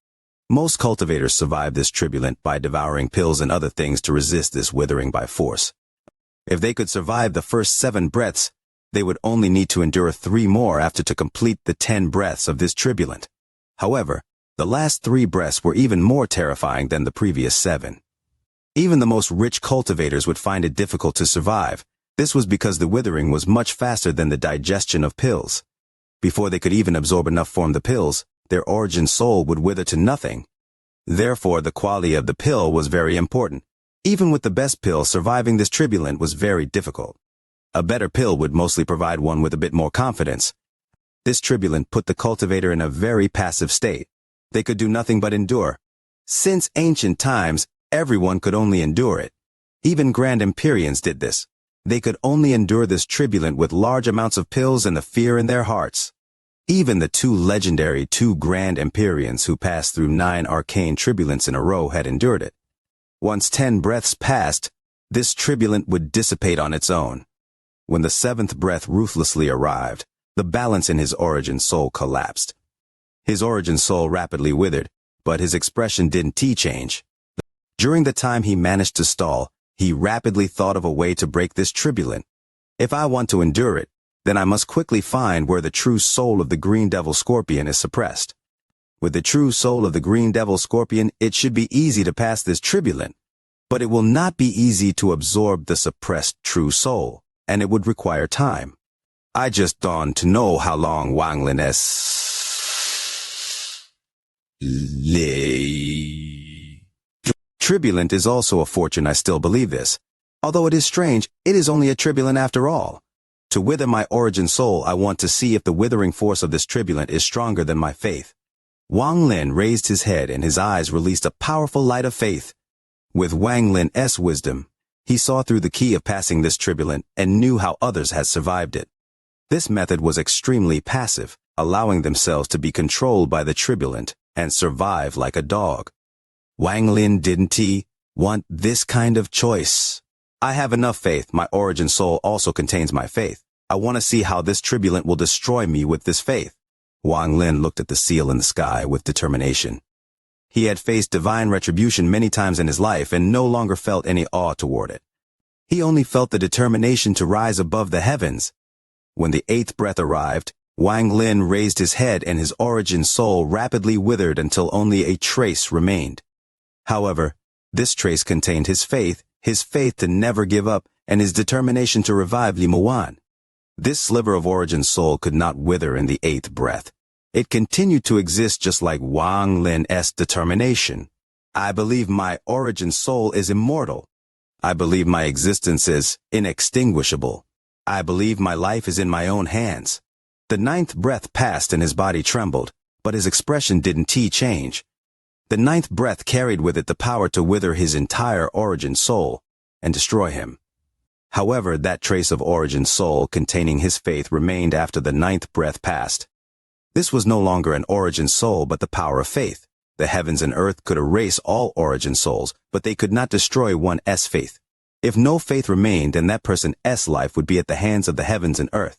Most cultivators survive this turbulent by devouring pills and other things to resist this withering by force. If they could survive the first 7 breaths, they would only need to endure 3 more after to complete the 10 breaths of this turbulent. However, the last 3 breaths were even more terrifying than the previous 7. Even the most rich cultivators would find it difficult to survive. This was because the withering was much faster than the digestion of pills. Before they could even absorb enough from the pills, their origin soul would wither to nothing. Therefore, the quality of the pill was very important. Even with the best pill, surviving this turbulent was very difficult. A better pill would mostly provide one with a bit more confidence. This turbulent put the cultivator in a very passive state. They could do nothing but endure. Since ancient times, everyone could only endure it. Even Grand Empyreans did this. They could only endure this turbulent with large amounts of pills and the fear in their hearts. Even the 2 legendary 2 Grand Empyreans who passed through 9 arcane turbulents in a row had endured it. Once 10 breaths passed, this turbulent would dissipate on its own. When the 7th breath ruthlessly arrived, the balance in his origin soul collapsed. His origin soul rapidly withered, but his expression didn't change. During the time he managed to stall, he rapidly thought of a way to break this turbulent. If I want to endure it, then I must quickly find where the true soul of the Green Devil Scorpion is suppressed. With the true soul of the Green Devil Scorpion, it should be easy to pass this turbulent. But it will not be easy to absorb the suppressed true soul, and it would require time. I just dawned to know how long Wang Lin's turbulent is also a fortune. I still believe this. Although it is strange, it is only a turbulent after all. To wither my origin soul, I want to see if the withering force of this turbulent is stronger than my faith. Wang Lin raised his head and his eyes released a powerful light of faith. With Wang Lin's wisdom, he saw through the key of passing this turbulent and knew how others had survived it. This method was extremely passive, allowing themselves to be controlled by the turbulent and survive like a dog. Wang Lin didn't want this kind of choice. I have enough faith. My origin soul also contains my faith. I want to see how this turbulent will destroy me with this faith. Wang Lin looked at the seal in the sky with determination. He had faced divine retribution many times in his life and no longer felt any awe toward it. He only felt the determination to rise above the heavens. When the 8th breath arrived, Wang Lin raised his head and his origin soul rapidly withered until only a trace remained. However, this trace contained his faith to never give up, and his determination to revive Li Muan. This sliver of origin soul could not wither in the 8th breath. It continued to exist just like Wang Lin's determination. I believe my origin soul is immortal. I believe my existence is inextinguishable. I believe my life is in my own hands. The 9th breath passed and his body trembled, but his expression didn't change. The 9th breath carried with it the power to wither his entire origin soul and destroy him. However, that trace of origin soul containing his faith remained after the 9th breath passed. This was no longer an origin soul but the power of faith. The heavens and earth could erase all origin souls, but they could not destroy one's faith. If no faith remained, then that person's life would be at the hands of the heavens and earth.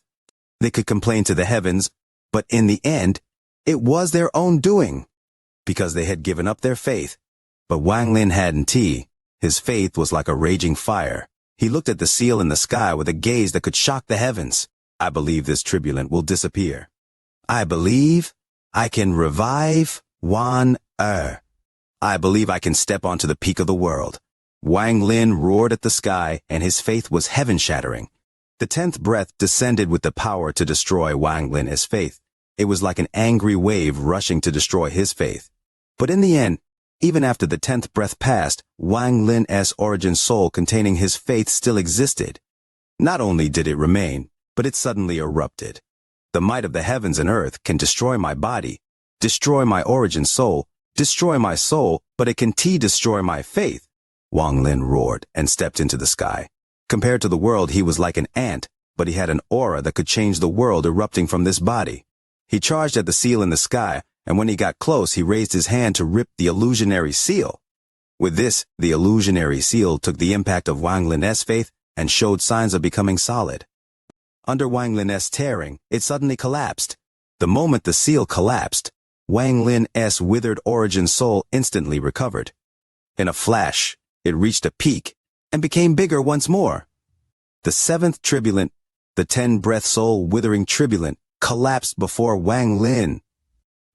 They could complain to the heavens, but in the end, it was their own doing, because they had given up their faith. But Wang Lin hadn't. His faith was like a raging fire. He looked at the seal in the sky with a gaze that could shock the heavens. I believe this turbulent will disappear. I believe I can revive Wan Er. I believe I can step onto the peak of the world. Wang Lin roared at the sky, and his faith was heaven-shattering. The 10th breath descended with the power to destroy Wang Lin's faith. It was like an angry wave rushing to destroy his faith. But in the end, even after the 10th breath passed, Wang Lin's origin soul containing his faith still existed. Not only did it remain, but it suddenly erupted. The might of the heavens and earth can destroy my body, destroy my origin soul, destroy my soul, but it can destroy my faith. Wang Lin roared and stepped into the sky. Compared to the world, he was like an ant, but he had an aura that could change the world erupting from this body. He charged at the seal in the sky, and when he got close, he raised his hand to rip the illusionary seal. With this, the illusionary seal took the impact of Wang Lin's faith and showed signs of becoming solid. Under Wang Lin's tearing, it suddenly collapsed. The moment the seal collapsed, Wang Lin's withered origin soul instantly recovered. In a flash, it reached a peak and became bigger once more. The 7th tribulant, the 10-breath soul withering tribulant, collapsed before Wang Lin.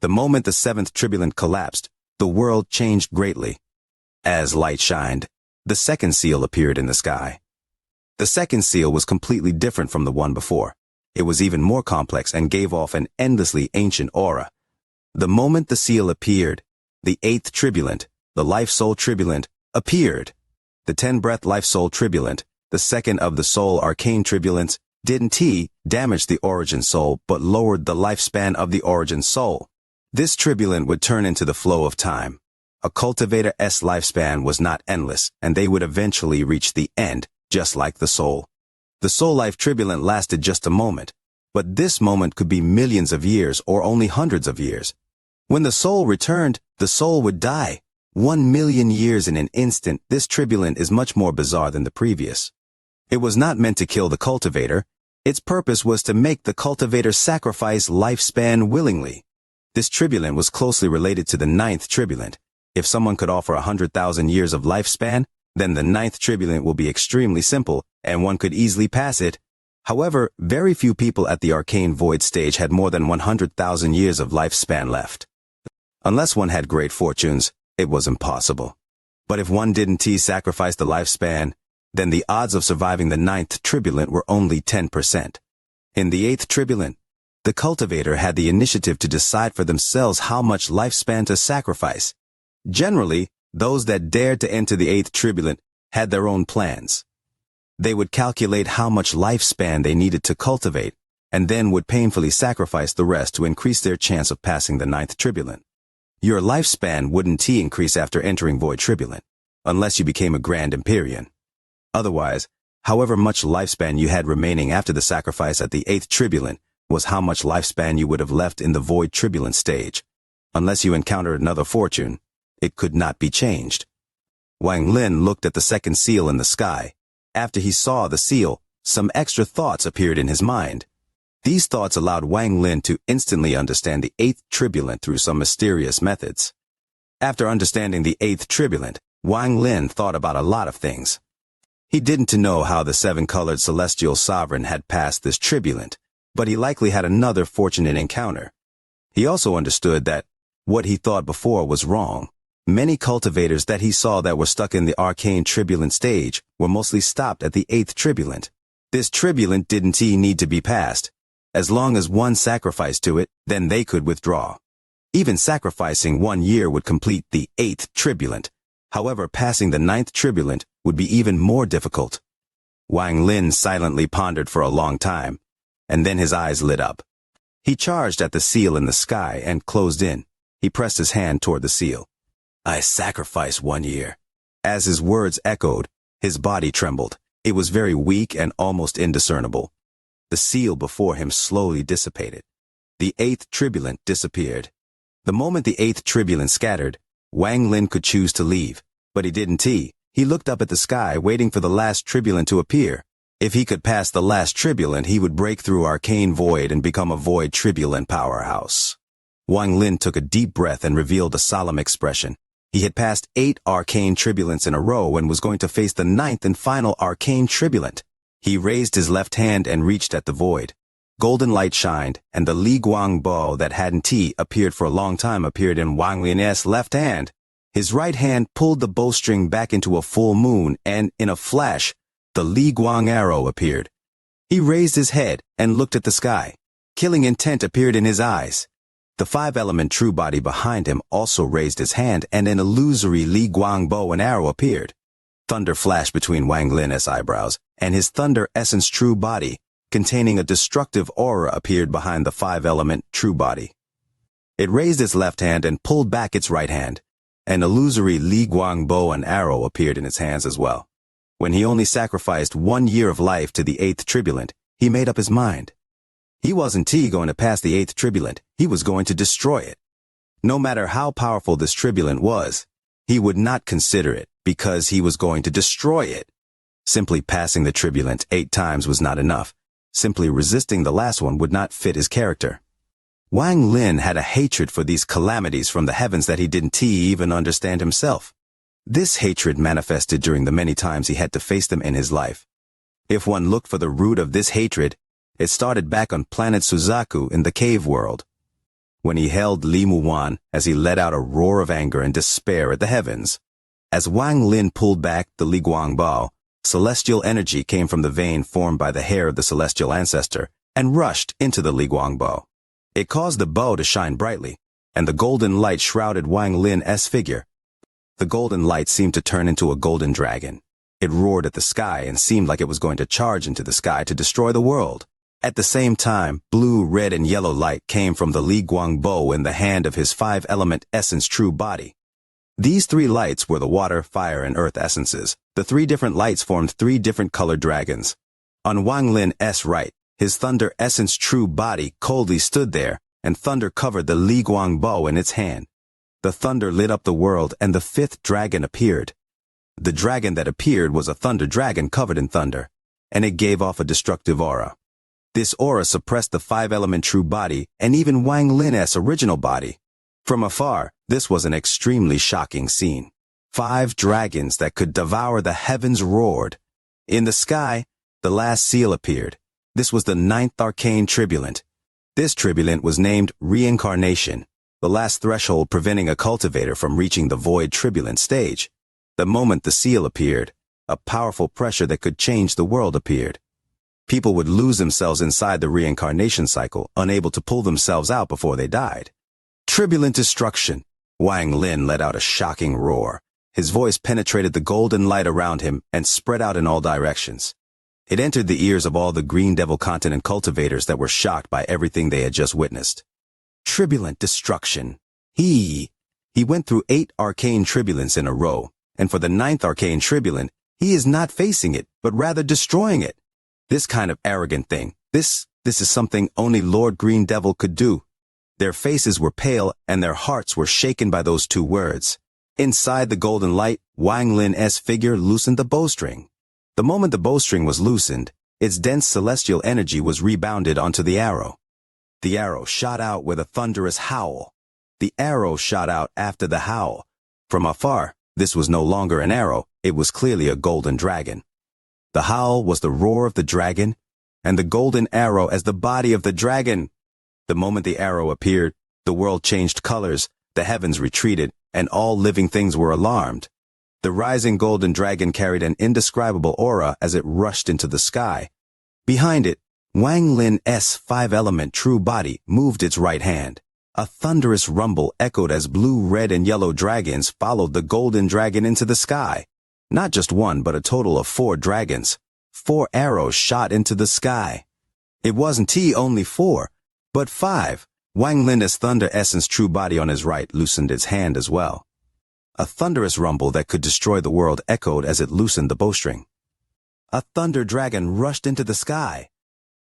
The moment the 7th tribulant collapsed, the world changed greatly. As light shined, the 2nd seal appeared in the sky. The 2nd seal was completely different from the one before. It was even more complex and gave off an endlessly ancient aura. The moment the seal appeared, the 8th tribulant, the life-soul tribulant, appeared. The 10-breath life-soul tribulant, the 2nd of the soul arcane tribulants, didn't damage the origin soul but lowered the lifespan of the origin soul. This tribulant would turn into the flow of time. A cultivator's lifespan was not endless, and they would eventually reach the end, just like the soul. The soul life tribulant lasted just a moment, but this moment could be millions of years or only hundreds of years. When the soul returned, the soul would die. 1,000,000 years in an instant. This tribulant is much more bizarre than the previous. It was not meant to kill the cultivator. Its purpose was to make the cultivator sacrifice lifespan willingly. This tribulant was closely related to the 9th tribulant. If someone could offer 100,000 years of lifespan, then the 9th tribulant will be extremely simple, and one could easily pass it. However, very few people at the arcane void stage had more than 100,000 years of lifespan left. Unless one had great fortunes, it was impossible. But if one didn't sacrifice the lifespan, then the odds of surviving the 9th tribulant were only 10%. In the 8th tribulant, the cultivator had the initiative to decide for themselves how much lifespan to sacrifice. Generally, those that dared to enter the 8th tribulant had their own plans. They would calculate how much lifespan they needed to cultivate, and then would painfully sacrifice the rest to increase their chance of passing the 9th tribulant. Your lifespan wouldn't increase after entering void tribulant, unless you became a Grand Empyrean. Otherwise, however much lifespan you had remaining after the sacrifice at the 8th tribulant was how much lifespan you would have left in the void tribulant stage. Unless you encountered another fortune, it could not be changed. Wang Lin looked at the 2nd seal in the sky. After he saw the seal, some extra thoughts appeared in his mind. These thoughts allowed Wang Lin to instantly understand the 8th tribulant through some mysterious methods. After understanding the 8th tribulant, Wang Lin thought about a lot of things. He didn't know how the 7-colored celestial sovereign had passed this tribulant, but he likely had another fortunate encounter. He also understood that what he thought before was wrong. Many cultivators that he saw that were stuck in the arcane tribulant stage were mostly stopped at the 8th tribulant. This tribulant didn't need to be passed. As long as one sacrificed to it, then they could withdraw. Even sacrificing 1 year would complete the 8th tribulant. However, passing the 9th tribulant would be even more difficult. Wang Lin silently pondered for a long time, and then his eyes lit up. He charged at the seal in the sky and closed in. He pressed his hand toward the seal. I sacrifice 1 year. As his words echoed, his body trembled. It was very weak and almost indiscernible. The seal before him slowly dissipated. The 8th tribulant disappeared. The moment the 8th tribulant scattered, Wang Lin could choose to leave, but he didn't. He looked up at the sky, waiting for the last tribulant to appear. If he could pass the last tribulant, he would break through arcane void and become a void tribulant powerhouse. Wang Lin took a deep breath and revealed a solemn expression. He had passed 8 arcane tribulants in a row and was going to face the 9th and final arcane tribulant. He raised his left hand and reached at the void. Golden light shined, and the Li Guang bow that hadn't appeared for a long time appeared in Wang Lin's left hand. His right hand pulled the bowstring back into a full moon, and in a flash, the Li Guang arrow appeared. He raised his head and looked at the sky. Killing intent appeared in his eyes. The 5-element true body behind him also raised his hand, and an illusory Li Guang bow and arrow appeared. Thunder flashed between Wang Lin's eyebrows, and his thunder essence true body, containing a destructive aura, appeared behind the five-element true body. It raised its left hand and pulled back its right hand. An illusory Li Guang bow and arrow appeared in its hands as well. When he only sacrificed 1 year of life to the 8th tribulant, he made up his mind. He wasn't going to pass the 8th tribulant, he was going to destroy it. No matter how powerful this tribulant was, he would not consider it, because he was going to destroy it. Simply passing the tribulant 8 times was not enough. Simply resisting the last one would not fit his character. Wang Lin had a hatred for these calamities from the heavens that he didn't even understand himself. This hatred manifested during the many times he had to face them in his life. If one looked for the root of this hatred, it started back on planet Suzaku in the cave world. When he held Li Muwan as he let out a roar of anger and despair at the heavens. As Wang Lin pulled back the Li Guang Bao, celestial energy came from the vein formed by the hair of the celestial ancestor and rushed into the Li Guang Bao. It caused the bow to shine brightly, and the golden light shrouded Wang Lin's figure. The golden light seemed to turn into a golden dragon. It roared at the sky and seemed like it was going to charge into the sky to destroy the world. At the same time, blue, red, and yellow light came from the Li Guang bow in the hand of his five-element essence true body. These 3 lights were the water, fire, and earth essences. The 3 different lights formed 3 different colored dragons. On Wang Lin's right, his thunder essence true body coldly stood there, and thunder covered the Li Guang bow in its hand. The thunder lit up the world, and the 5th dragon appeared. The dragon that appeared was a thunder dragon covered in thunder, and it gave off a destructive aura. This aura suppressed the 5-element true body and even Wang Lin's original body. From afar, this was an extremely shocking scene. 5 dragons that could devour the heavens roared. In the sky, the last seal appeared. This was the 9th arcane tribulant. This tribulant was named Reincarnation, the last threshold preventing a cultivator from reaching the void tribulant stage. The moment the seal appeared, a powerful pressure that could change the world appeared. People would lose themselves inside the reincarnation cycle, unable to pull themselves out before they died. Tribulant destruction. Wang Lin let out a shocking roar. His voice penetrated the golden light around him and spread out in all directions. It entered the ears of all the Green Devil Continent cultivators that were shocked by everything they had just witnessed. Tribulant destruction. He went through 8 arcane tribulants in a row, and for the 9th arcane tribulant, he is not facing it, but rather destroying it. This kind of arrogant thing, this is something only Lord Green Devil could do. Their faces were pale and their hearts were shaken by those 2 words. Inside the golden light, Wang Lin's figure loosened the bowstring. The moment the bowstring was loosened, its dense celestial energy was rebounded onto the arrow. The arrow shot out with a thunderous howl. The arrow shot out after the howl. From afar, this was no longer an arrow, it was clearly a golden dragon. The howl was the roar of the dragon, and the golden arrow as the body of the dragon. The moment the arrow appeared, the world changed colors, the heavens retreated, and all living things were alarmed. The rising golden dragon carried an indescribable aura as it rushed into the sky. Behind it, Wang Lin's 5-element true body moved its right hand. A thunderous rumble echoed as blue, red, and yellow dragons followed the golden dragon into the sky. Not just 1, but a total of 4 dragons. 4 arrows shot into the sky. It wasn't only 4, but 5. Wang Lin's thunder essence true body on his right loosened its hand as well. A thunderous rumble that could destroy the world echoed as it loosened the bowstring. A thunder dragon rushed into the sky.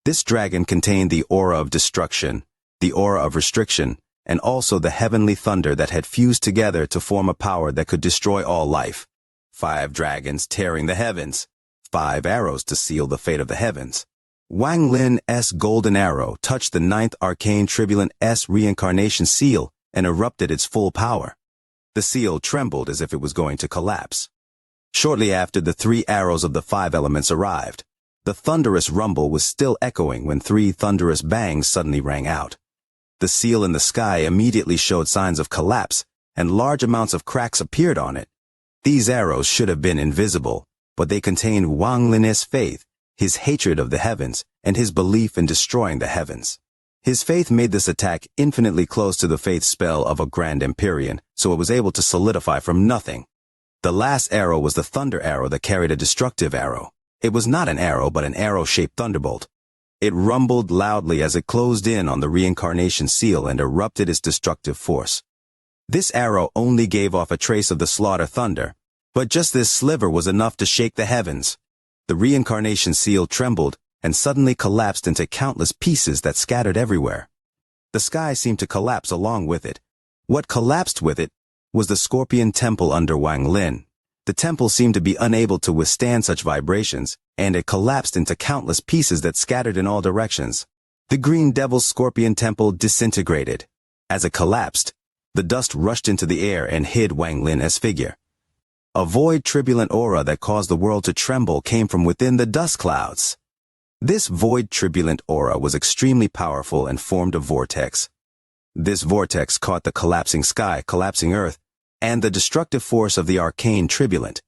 This dragon contained the aura of destruction, the aura of restriction, and also the heavenly thunder that had fused together to form a power that could destroy all life. 5 dragons tearing the heavens. 5 arrows to seal the fate of the heavens. Wang Lin's golden arrow touched the 9th arcane tribulant's reincarnation seal and erupted its full power. The seal trembled as if it was going to collapse. Shortly after, the 3 arrows of the 5 elements arrived. The thunderous rumble was still echoing when 3 thunderous bangs suddenly rang out. The seal in the sky immediately showed signs of collapse, and large amounts of cracks appeared on it. These arrows should have been invisible, but they contained Wang Lin's faith, his hatred of the heavens, and his belief in destroying the heavens. His faith made this attack infinitely close to the faith spell of a Grand Empyrean, so it was able to solidify from nothing. The last arrow was the thunder arrow that carried a destructive arrow. It was not an arrow, but an arrow-shaped thunderbolt. It rumbled loudly as it closed in on the reincarnation seal and erupted its destructive force. This arrow only gave off a trace of the slaughter thunder, but just this sliver was enough to shake the heavens. The reincarnation seal trembled and suddenly collapsed into countless pieces that scattered everywhere. The sky seemed to collapse along with it. What collapsed with it was the Scorpion Temple under Wang Lin. The temple seemed to be unable to withstand such vibrations, and it collapsed into countless pieces that scattered in all directions. The Green Devil's Scorpion Temple disintegrated. As it collapsed, the dust rushed into the air and hid Wang Lin's figure. A void turbulent aura that caused the world to tremble came from within the dust clouds. This void turbulent aura was extremely powerful and formed a vortex. This vortex caught the collapsing sky, collapsing earth, and the destructive force of the arcane turbulent.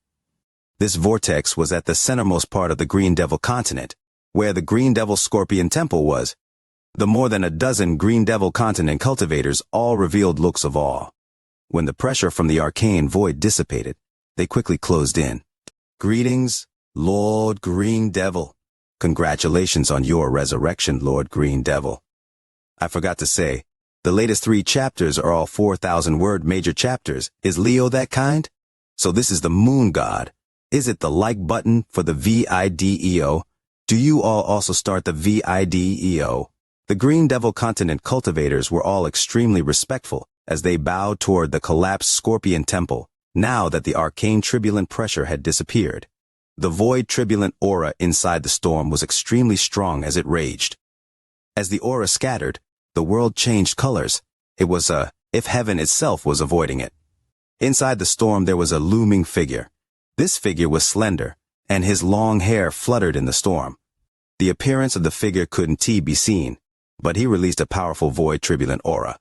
This vortex was at the centermost part of the Green Devil continent, where the Green Devil Scorpion Temple was. The more than a dozen Green Devil continent cultivators all revealed looks of awe. When the pressure from the arcane void dissipated, they quickly closed in. "Greetings, Lord Green Devil. Congratulations on your resurrection, Lord Green Devil. I forgot to say, the latest 3 chapters are all 4,000-word major chapters. Is Leo that kind? So this is the Moon God. Is it the like button for the VIDEO? Do you all also start the VIDEO? The Green Devil Continent cultivators were all extremely respectful as they bowed toward the collapsed Scorpion Temple, now that the arcane turbulent pressure had disappeared. The void turbulent aura inside the storm was extremely strong as it raged. As the aura scattered, the world changed colors. It was if heaven itself was avoiding it. Inside the storm there was a looming figure. This figure was slender, and his long hair fluttered in the storm. The appearance of the figure couldn't be seen, but he released a powerful void turbulent aura.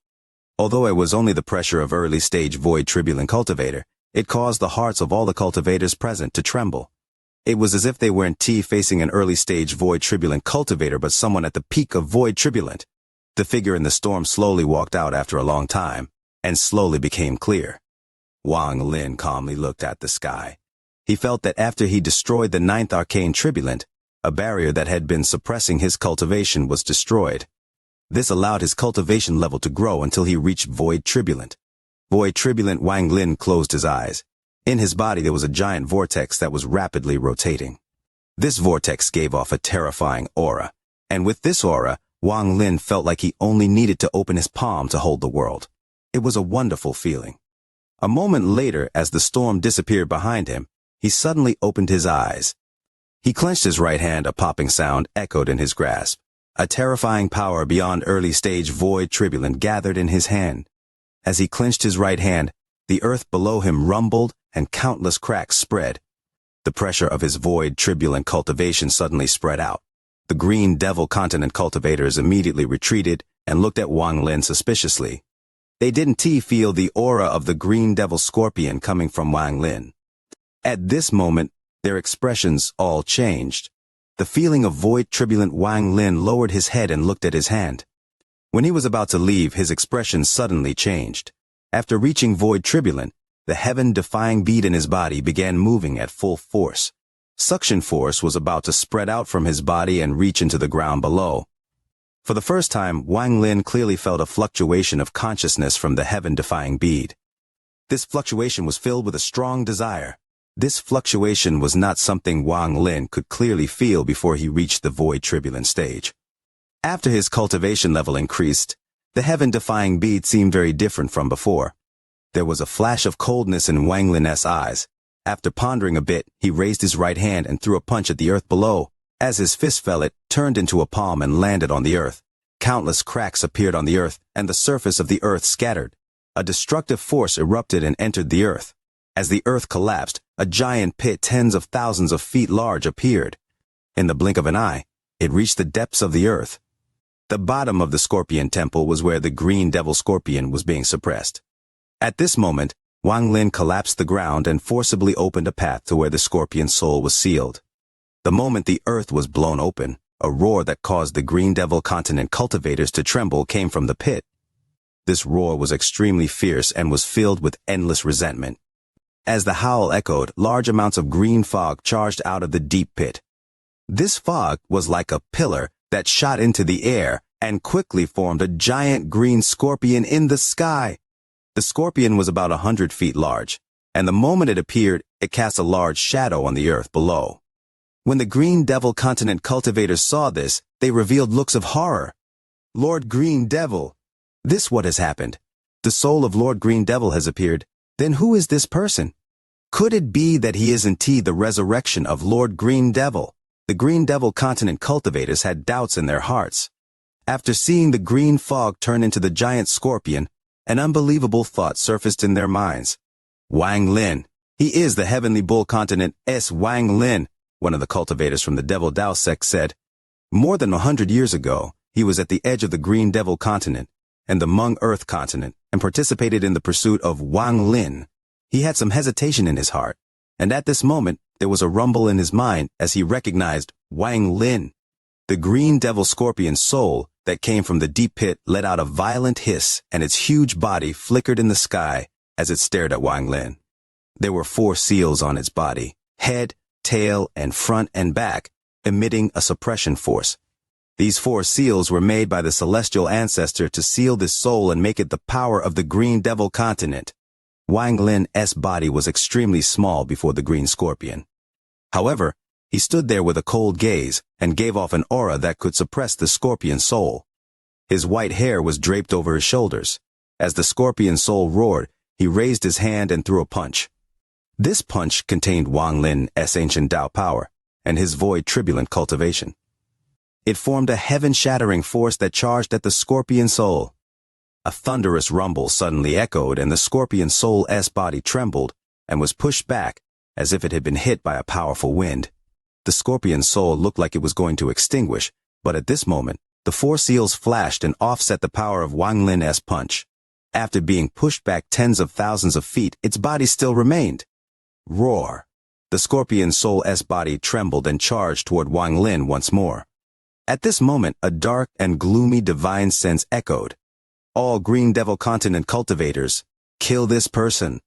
Although it was only the pressure of early-stage void turbulent cultivator, it caused the hearts of all the cultivators present to tremble. It was as if they weren't facing an early-stage void turbulent cultivator but someone at the peak of void turbulent. The figure in the storm slowly walked out after a long time, and slowly became clear. Wang Lin calmly looked at the sky. He felt that after he destroyed the 9th arcane turbulent, a barrier that had been suppressing his cultivation was destroyed. This allowed his cultivation level to grow until he reached void turbulent. Void turbulent Wang Lin closed his eyes. In his body there was a giant vortex that was rapidly rotating. This vortex gave off a terrifying aura, and with this aura, Wang Lin felt like he only needed to open his palm to hold the world. It was a wonderful feeling. A moment later, as the storm disappeared behind him, he suddenly opened his eyes. He clenched his right hand, a popping sound echoed in his grasp. A terrifying power beyond early-stage void turbulent gathered in his hand. As he clenched his right hand, the earth below him rumbled and countless cracks spread. The pressure of his void turbulent cultivation suddenly spread out. The Green Devil Continent cultivators immediately retreated and looked at Wang Lin suspiciously. They didn't feel the aura of the Green Devil Scorpion coming from Wang Lin. At this moment, their expressions all changed. The feeling of void turbulent Wang Lin lowered his head and looked at his hand. When he was about to leave, his expression suddenly changed. After reaching void turbulent, the heaven-defying bead in his body began moving at full force. Suction force was about to spread out from his body and reach into the ground below. For the first time, Wang Lin clearly felt a fluctuation of consciousness from the heaven-defying bead. This fluctuation was filled with a strong desire. This fluctuation was not something Wang Lin could clearly feel before he reached the void turbulent stage. After his cultivation level increased, the heaven-defying bead seemed very different from before. There was a flash of coldness in Wang Lin's eyes. After pondering a bit, he raised his right hand and threw a punch at the earth below. As his fist fell, it turned into a palm and landed on the earth. Countless cracks appeared on the earth, and the surface of the earth scattered. A destructive force erupted and entered the earth. As the earth collapsed, a giant pit tens of thousands of feet large appeared. In the blink of an eye, it reached the depths of the earth. The bottom of the Scorpion Temple was where the Green Devil Scorpion was being suppressed. At this moment, Wang Lin collapsed the ground and forcibly opened a path to where the Scorpion soul was sealed. The moment the earth was blown open, a roar that caused the Green Devil Continent cultivators to tremble came from the pit. This roar was extremely fierce and was filled with endless resentment. As the howl echoed, large amounts of green fog charged out of the deep pit. This fog was like a pillar that shot into the air and quickly formed a giant green scorpion in the sky. The scorpion was about 100 feet large, and the moment it appeared, it cast a large shadow on the earth below. When the Green Devil Continent cultivators saw this, they revealed looks of horror. Lord Green Devil! This what has happened. The soul of Lord Green Devil has appeared. Then who is this person? Could it be that he is indeed the resurrection of Lord Green Devil? The Green Devil Continent cultivators had doubts in their hearts. After seeing the green fog turn into the giant scorpion, an unbelievable thought surfaced in their minds. Wang Lin. He is the Heavenly Bull Continent's Wang Lin, one of the cultivators from the Devil Dao sect said. More than 100 years ago, he was at the edge of the Green Devil Continent and the Hmong Earth Continent and participated in the pursuit of Wang Lin. He had some hesitation in his heart, and at this moment, there was a rumble in his mind as he recognized Wang Lin. The Green Devil Scorpion's soul that came from the deep pit let out a violent hiss, and its huge body flickered in the sky as it stared at Wang Lin. There were 4 seals on its body, head, tail, and front and back, emitting a suppression force. These 4 seals were made by the celestial ancestor to seal this soul and make it the power of the Green Devil Continent. Wang Lin's body was extremely small before the green scorpion. However, he stood there with a cold gaze and gave off an aura that could suppress the scorpion soul. His white hair was draped over his shoulders. As the scorpion soul roared, he raised his hand and threw a punch. This punch contained Wang Lin's ancient Dao power and his void turbulent cultivation. It formed a heaven-shattering force that charged at the scorpion soul. A thunderous rumble suddenly echoed, and the scorpion soul's body trembled and was pushed back as if it had been hit by a powerful wind. The scorpion soul looked like it was going to extinguish, but at this moment, the 4 seals flashed and offset the power of Wang Lin's punch. After being pushed back tens of thousands of feet, its body still remained. Roar! The scorpion soul's body trembled and charged toward Wang Lin once more. At this moment, a dark and gloomy divine sense echoed. All Green Devil Continent cultivators, kill this person.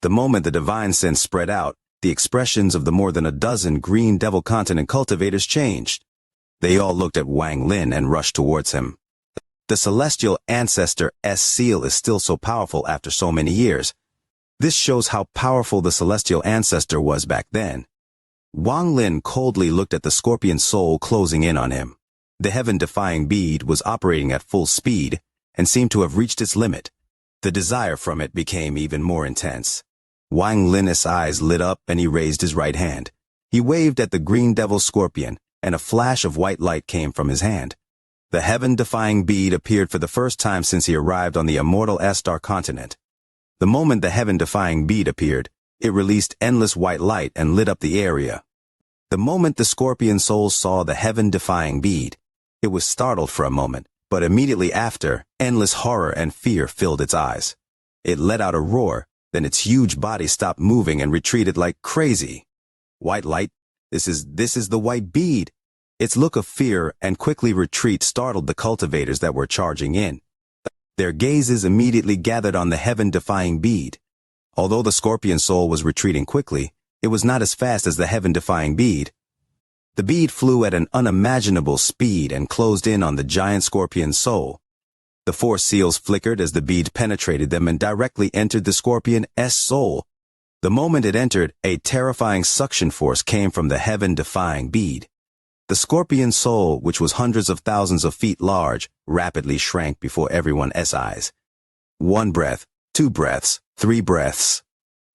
The moment the divine sense spread out, the expressions of the more than a dozen Green Devil Continent cultivators changed. They all looked at Wang Lin and rushed towards him. The celestial ancestor's seal is still so powerful after so many years. This shows how powerful the celestial ancestor was back then. Wang Lin coldly looked at the scorpion soul closing in on him. The heaven-defying bead was operating at full speed and seemed to have reached its limit. The desire from it became even more intense. Wang Lin's eyes lit up and he raised his right hand. He waved at the Green Devil Scorpion, and a flash of white light came from his hand. The heaven-defying bead appeared for the first time since he arrived on the Immortal Star Continent. The moment the heaven-defying bead appeared, it released endless white light and lit up the area. The moment the scorpion soul saw the heaven-defying bead, it was startled for a moment, but immediately after, endless horror and fear filled its eyes. It let out a roar, then its huge body stopped moving and retreated like crazy. White light, this is the white bead. Its look of fear and quickly retreat startled the cultivators that were charging in. Their gazes immediately gathered on the heaven-defying bead. Although the scorpion soul was retreating quickly, it was not as fast as the heaven-defying bead. The bead flew at an unimaginable speed and closed in on the giant scorpion soul. The 4 seals flickered as the bead penetrated them and directly entered the scorpion's soul. The moment it entered, a terrifying suction force came from the heaven-defying bead. The scorpion soul, which was hundreds of thousands of feet large, rapidly shrank before everyone's eyes. 1 breath, 2 breaths, 3 breaths.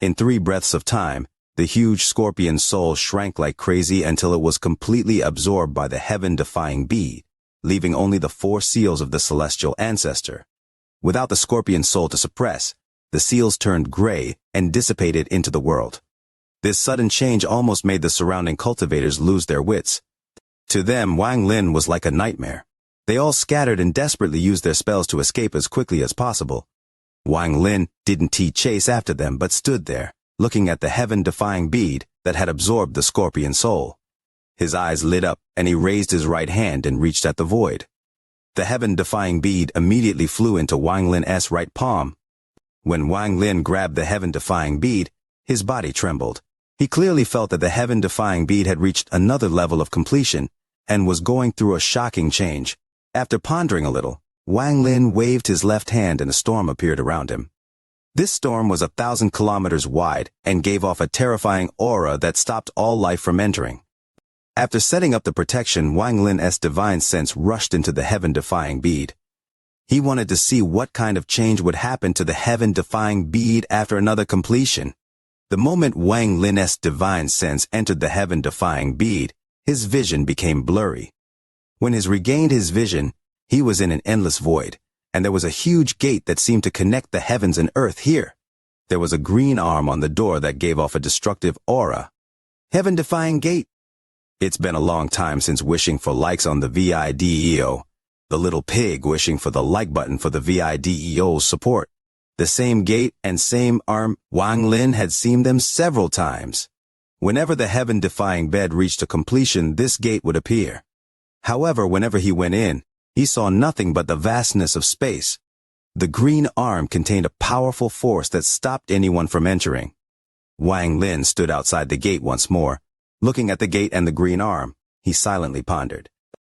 In 3 breaths of time, the huge scorpion soul shrank like crazy until it was completely absorbed by the heaven-defying bead, leaving only the 4 seals of the celestial ancestor. Without the scorpion soul to suppress, the seals turned gray and dissipated into the world. This sudden change almost made the surrounding cultivators lose their wits. To them, Wang Lin was like a nightmare. They all scattered and desperately used their spells to escape as quickly as possible. Wang Lin didn't chase after them but stood there, looking at the heaven-defying bead that had absorbed the scorpion soul. His eyes lit up and he raised his right hand and reached at the void. The heaven-defying bead immediately flew into Wang Lin's right palm. When Wang Lin grabbed the heaven-defying bead, His body trembled. He clearly felt that the heaven-defying bead had reached another level of completion and was going through a shocking change. After pondering a little, Wang Lin waved his left hand and a storm appeared around him. This storm was 1,000 kilometers wide and gave off a terrifying aura that stopped all life from entering. After setting up the protection, Wang Lin's divine sense rushed into the heaven-defying bead. He wanted to see what kind of change would happen to the heaven-defying bead after another completion. The moment Wang Lin's divine sense entered the heaven-defying bead, his vision became blurry. When he regained his vision, he was in an endless void, and there was a huge gate that seemed to connect the heavens and earth here. There was a green arm on the door that gave off a destructive aura. Heaven-defying gate. It's been a long time since wishing for likes on the VIDEO. The little pig wishing for the like button for the VIDEO's support. The same gate and same arm, Wang Lin had seen them several times. Whenever the heaven-defying bed reached a completion, this gate would appear. However, whenever he went in, he saw nothing but the vastness of space. The green arm contained a powerful force that stopped anyone from entering. Wang Lin stood outside the gate once more. Looking at the gate and the green arm, he silently pondered.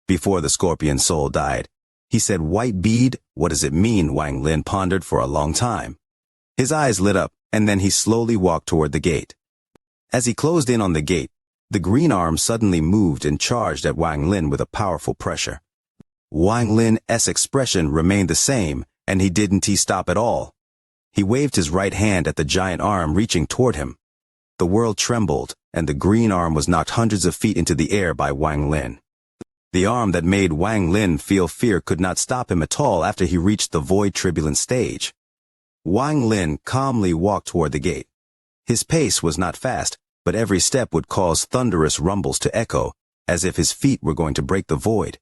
Before the scorpion soul died, he said, "White bead, what does it mean?" Wang Lin pondered for a long time. His eyes lit up, and then he slowly walked toward the gate. As he closed in on the gate, the green arm suddenly moved and charged at Wang Lin with a powerful pressure. Wang Lin's expression remained the same, and he didn't stop at all. He waved his right hand at the giant arm reaching toward him. The world trembled, and the green arm was knocked hundreds of feet into the air by Wang Lin. The arm that made Wang Lin feel fear could not stop him at all after he reached the void turbulent stage. Wang Lin calmly walked toward the gate. His pace was not fast, but every step would cause thunderous rumbles to echo, as if his feet were going to break the void.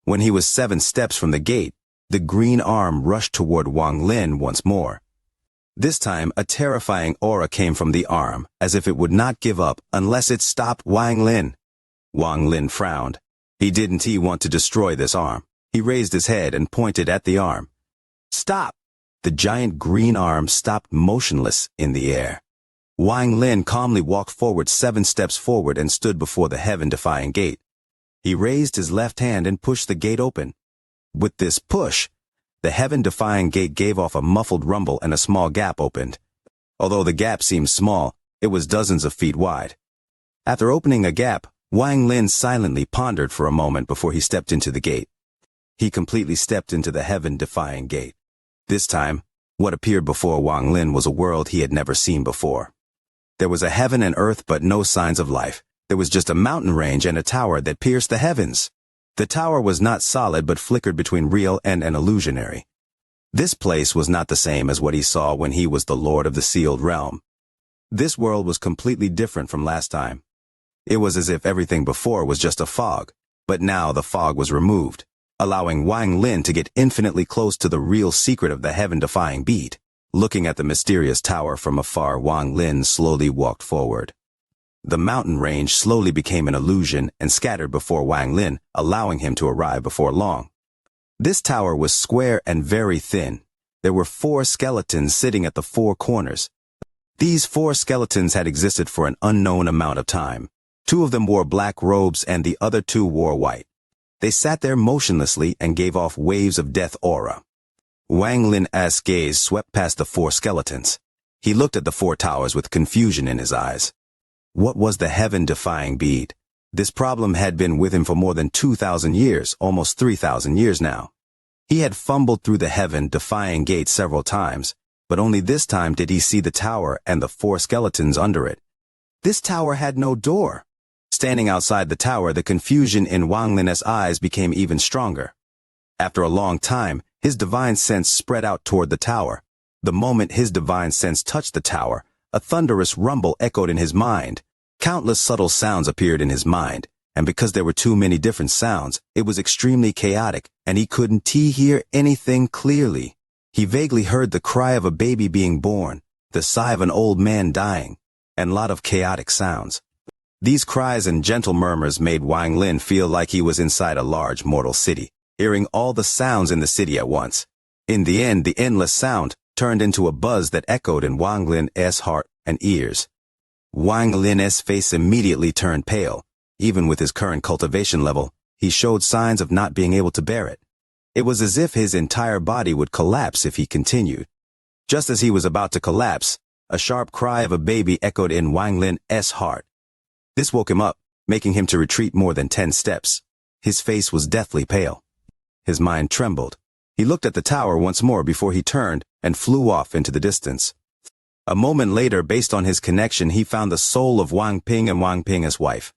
When he was 7 steps from the gate, the green arm rushed toward Wang Lin once more. This time, a terrifying aura came from the arm, as if it would not give up unless it stopped Wang Lin. Wang Lin frowned. He didn't want to destroy this arm. He raised his head and pointed at the arm. "Stop!" The giant green arm stopped motionless in the air. Wang Lin calmly walked forward 7 steps forward and stood before the heaven-defying gate. He raised his left hand and pushed the gate open. With this push, the heaven-defying gate gave off a muffled rumble and a small gap opened. Although the gap seemed small, it was dozens of feet wide. After opening a gap, Wang Lin silently pondered for a moment before he stepped into the gate. He completely stepped into the heaven-defying gate. This time, what appeared before Wang Lin was a world he had never seen before. There was a heaven and earth but no signs of life. There was just a mountain range and a tower that pierced the heavens. The tower was not solid but flickered between real and an illusionary. This place was not the same as what he saw when he was the Lord of the Sealed Realm. This world was completely different from last time. It was as if everything before was just a fog, but now the fog was removed, allowing Wang Lin to get infinitely close to the real secret of the heaven-defying bead. Looking at the mysterious tower from afar, Wang Lin slowly walked forward. The mountain range slowly became an illusion and scattered before Wang Lin, allowing him to arrive before long. This tower was square and very thin. There were 4 skeletons sitting at the 4 corners. These 4 skeletons had existed for an unknown amount of time. 2 of them wore black robes and the other 2 wore white. They sat there motionlessly and gave off waves of death aura. Wang Lin's gaze swept past the 4 skeletons. He looked at the 4 towers with confusion in his eyes. What was the heaven-defying bead? This problem had been with him for more than 2,000 years, almost 3,000 years now. He had fumbled through the heaven-defying gate several times, but only this time did he see the tower and the 4 skeletons under it. This tower had no door. Standing outside the tower, the confusion in Wang Lin's eyes became even stronger. After a long time, his divine sense spread out toward the tower. The moment his divine sense touched the tower, a thunderous rumble echoed in his mind. Countless subtle sounds appeared in his mind, and because there were too many different sounds, it was extremely chaotic, and he couldn't hear anything clearly. He vaguely heard the cry of a baby being born, the sigh of an old man dying, and a lot of chaotic sounds. These cries and gentle murmurs made Wang Lin feel like he was inside a large mortal city, hearing all the sounds in the city at once. In the end, the endless sound turned into a buzz that echoed in Wang Lin's heart. and ears. Wang Lin's face immediately turned pale. Even with his current cultivation level, he showed signs of not being able to bear it. It was as if his entire body would collapse if he continued. Just as he was about to collapse, a sharp cry of a baby echoed in Wang Lin's heart. This woke him up, making him to retreat more than 10 steps. His face was deathly pale. His mind trembled. He looked at the tower once more before he turned and flew off into the distance. A moment later, based on his connection, he found the soul of Wang Ping and Wang Ping's wife.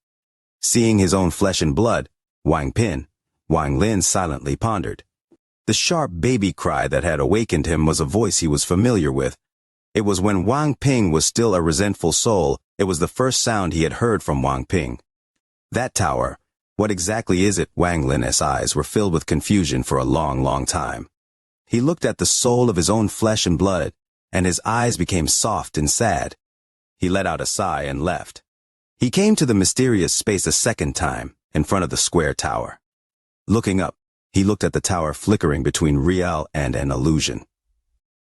Seeing his own flesh and blood, Wang Lin silently pondered. The sharp baby cry that had awakened him was a voice he was familiar with. It was when Wang Ping was still a resentful soul. It was the first sound he had heard from Wang Ping. That tower, what exactly is it? Wang Lin's eyes were filled with confusion for a long, long time. He looked at the soul of his own flesh and blood, and his eyes became soft and sad. He let out a sigh and left. He came to the mysterious space a second time, in front of the square tower. Looking up, he looked at the tower flickering between real and an illusion.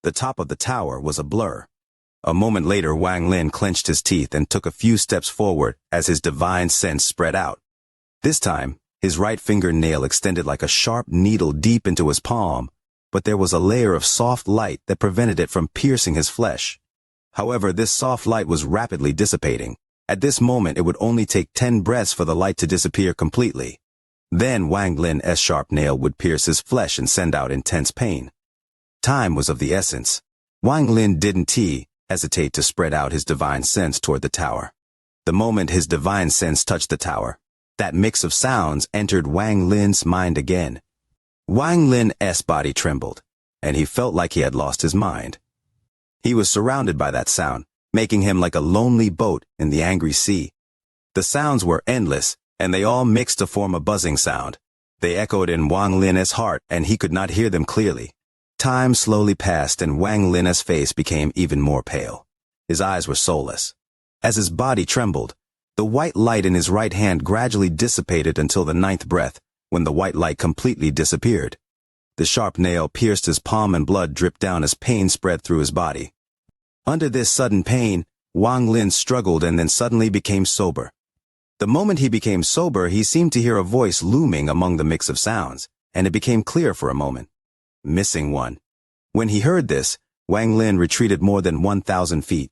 The top of the tower was a blur. A moment later, Wang Lin clenched his teeth and took a few steps forward as his divine sense spread out. This time, his right fingernail extended like a sharp needle deep into his palm, but there was a layer of soft light that prevented it from piercing his flesh. However, this soft light was rapidly dissipating. At this moment, it would only take 10 breaths for the light to disappear completely. Then Wang Lin's sharp nail would pierce his flesh and send out intense pain. Time was of the essence. Wang Lin didn't hesitate to spread out his divine sense toward the tower. The moment his divine sense touched the tower, that mix of sounds entered Wang Lin's mind again. Wang Lin's body trembled, and he felt like he had lost his mind. He was surrounded by that sound, making him like a lonely boat in the angry sea. The sounds were endless, and they all mixed to form a buzzing sound. They echoed in Wang Lin's heart, and he could not hear them clearly. Time slowly passed, and Wang Lin's face became even more pale. His eyes were soulless. As his body trembled, the white light in his right hand gradually dissipated until the 9th breath, when the white light completely disappeared. The sharp nail pierced his palm and blood dripped down as pain spread through his body. Under this sudden pain, Wang Lin struggled and then suddenly became sober. The moment he became sober, he seemed to hear a voice looming among the mix of sounds, and it became clear for a moment. Missing one. When he heard this, Wang Lin retreated more than 1,000 feet.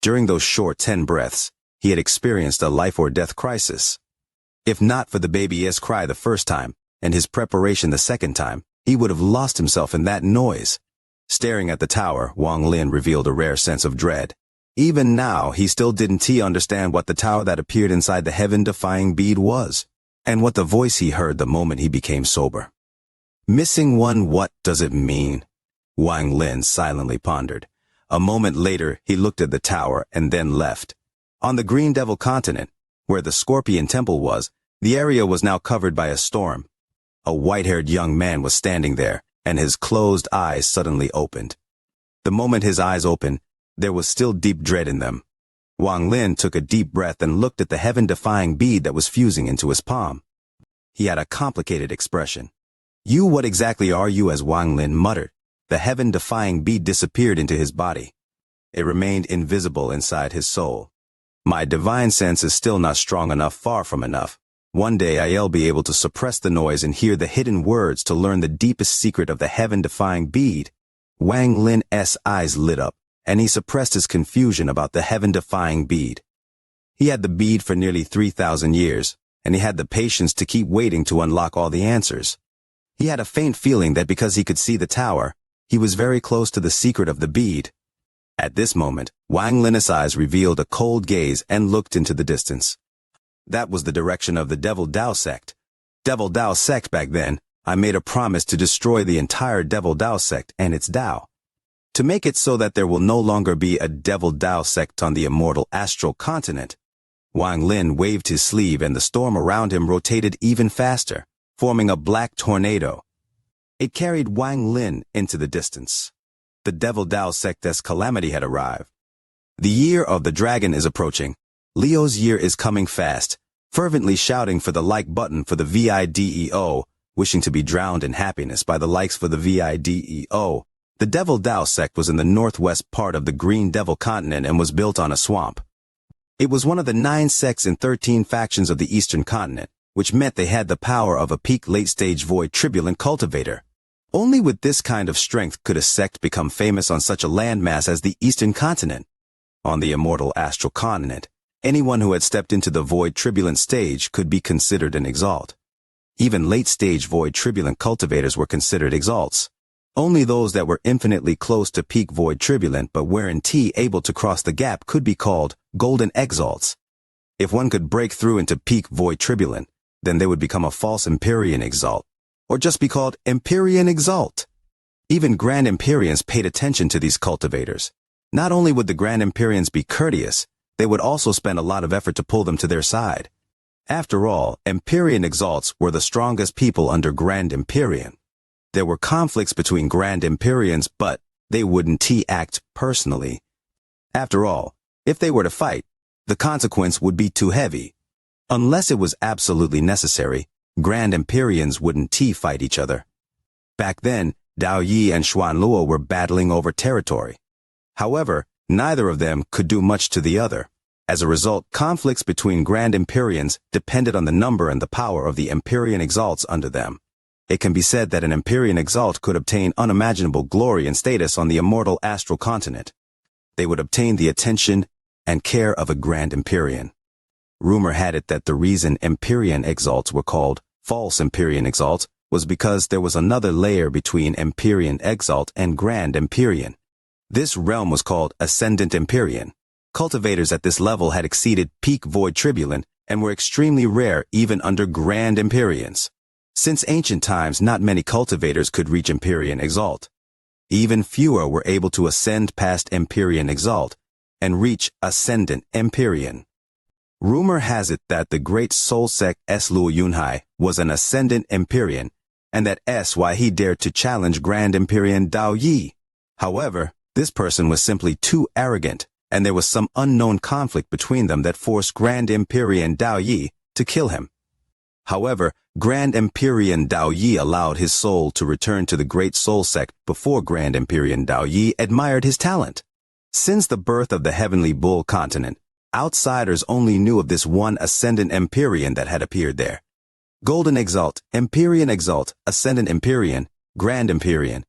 During those short 10 breaths, he had experienced a life or death crisis. If not for the baby's cry the first time, and his preparation the second time, he would have lost himself in that noise. Staring at the tower, Wang Lin revealed a rare sense of dread. Even now, he still didn't understand what the tower that appeared inside the heaven-defying bead was, and what the voice he heard the moment he became sober. Missing one, what does it mean? Wang Lin silently pondered. A moment later, he looked at the tower and then left. On the Green Devil continent, where the Scorpion Temple was, the area was now covered by a storm. A white-haired young man was standing there, and his closed eyes suddenly opened. The moment his eyes opened, there was still deep dread in them. Wang Lin took a deep breath and looked at the heaven-defying bead that was fusing into his palm. He had a complicated expression. "You, what exactly are you?" as Wang Lin muttered. The heaven-defying bead disappeared into his body. It remained invisible inside his soul. "My divine sense is still not strong enough, far from enough. One day I'll be able to suppress the noise and hear the hidden words to learn the deepest secret of the heaven-defying bead." Wang Lin's eyes lit up, and he suppressed his confusion about the heaven-defying bead. He had the bead for nearly 3,000 years, and he had the patience to keep waiting to unlock all the answers. He had a faint feeling that because he could see the tower, he was very close to the secret of the bead. At this moment, Wang Lin's eyes revealed a cold gaze and looked into the distance. That was the direction of the Devil Dao sect. Devil Dao sect back then, I made a promise to destroy the entire Devil Dao sect and its Dao. To make it so that there will no longer be a Devil Dao sect on the immortal astral continent. Wang Lin waved his sleeve and the storm around him rotated even faster, forming a black tornado. It carried Wang Lin into the distance. The Devil Dao sect's calamity had arrived. The year of the dragon is approaching. Leo's year is coming fast, fervently shouting for the like button for the VIDEO, wishing to be drowned in happiness by the likes for the VIDEO. The Devil Dao sect was in the northwest part of the Green Devil continent and was built on a swamp. It was one of the 9 sects and 13 factions of the eastern continent, which meant they had the power of a peak late-stage void tribulant cultivator. Only with this kind of strength could a sect become famous on such a landmass as the eastern continent. On the immortal astral continent, anyone who had stepped into the void tribulant stage could be considered an exalt. Even late-stage void tribulant cultivators were considered exalts. Only those that were infinitely close to peak void tribulant but weren't able to cross the gap could be called golden exalts. If one could break through into peak void tribulant, then they would become a false Empyrean exalt, or just be called Empyrean exalt. Even Grand Empyreans paid attention to these cultivators. Not only would the Grand Empyreans be courteous, they would also spend a lot of effort to pull them to their side. After all, Empyrean exalts were the strongest people under Grand Empyrean. There were conflicts between Grand Empyreans, but they wouldn't act personally. After all, if they were to fight, the consequence would be too heavy. Unless it was absolutely necessary, Grand Empyreans wouldn't fight each other. Back then, Dao Yi and Xuan Luo were battling over territory. However, neither of them could do much to the other. As a result, conflicts between Grand Empyreans depended on the number and the power of the Empyrean exalts under them. It can be said that an Empyrean exalt could obtain unimaginable glory and status on the immortal astral continent. They would obtain the attention and care of a Grand Empyrean. Rumor had it that the reason Empyrean exalts were called false Empyrean exalts was because there was another layer between Empyrean exalt and Grand Empyrean. This realm was called Ascendant Empyrean. Cultivators at this level had exceeded peak void tribulant and were extremely rare even under Grand Empyreans. Since ancient times, not many cultivators could reach Empyrean exalt. Even fewer were able to ascend past Empyrean exalt and reach Ascendant Empyrean. Rumor has it that the great soul sect S. Luo Yunhai was an Ascendant Empyrean, and that why he dared to challenge Grand Empyrean Dao Yi. However, this person was simply too arrogant, and there was some unknown conflict between them that forced Grand Empyrean Dao Yi to kill him. However, Grand Empyrean Dao Yi allowed his soul to return to the Great Soul Sect before Grand Empyrean Dao Yi admired his talent. Since the birth of the Heavenly Bull continent, outsiders only knew of this one Ascendant Empyrean that had appeared there. Golden Exalt, Empyrean Exalt, Ascendant Empyrean, Grand Empyrean.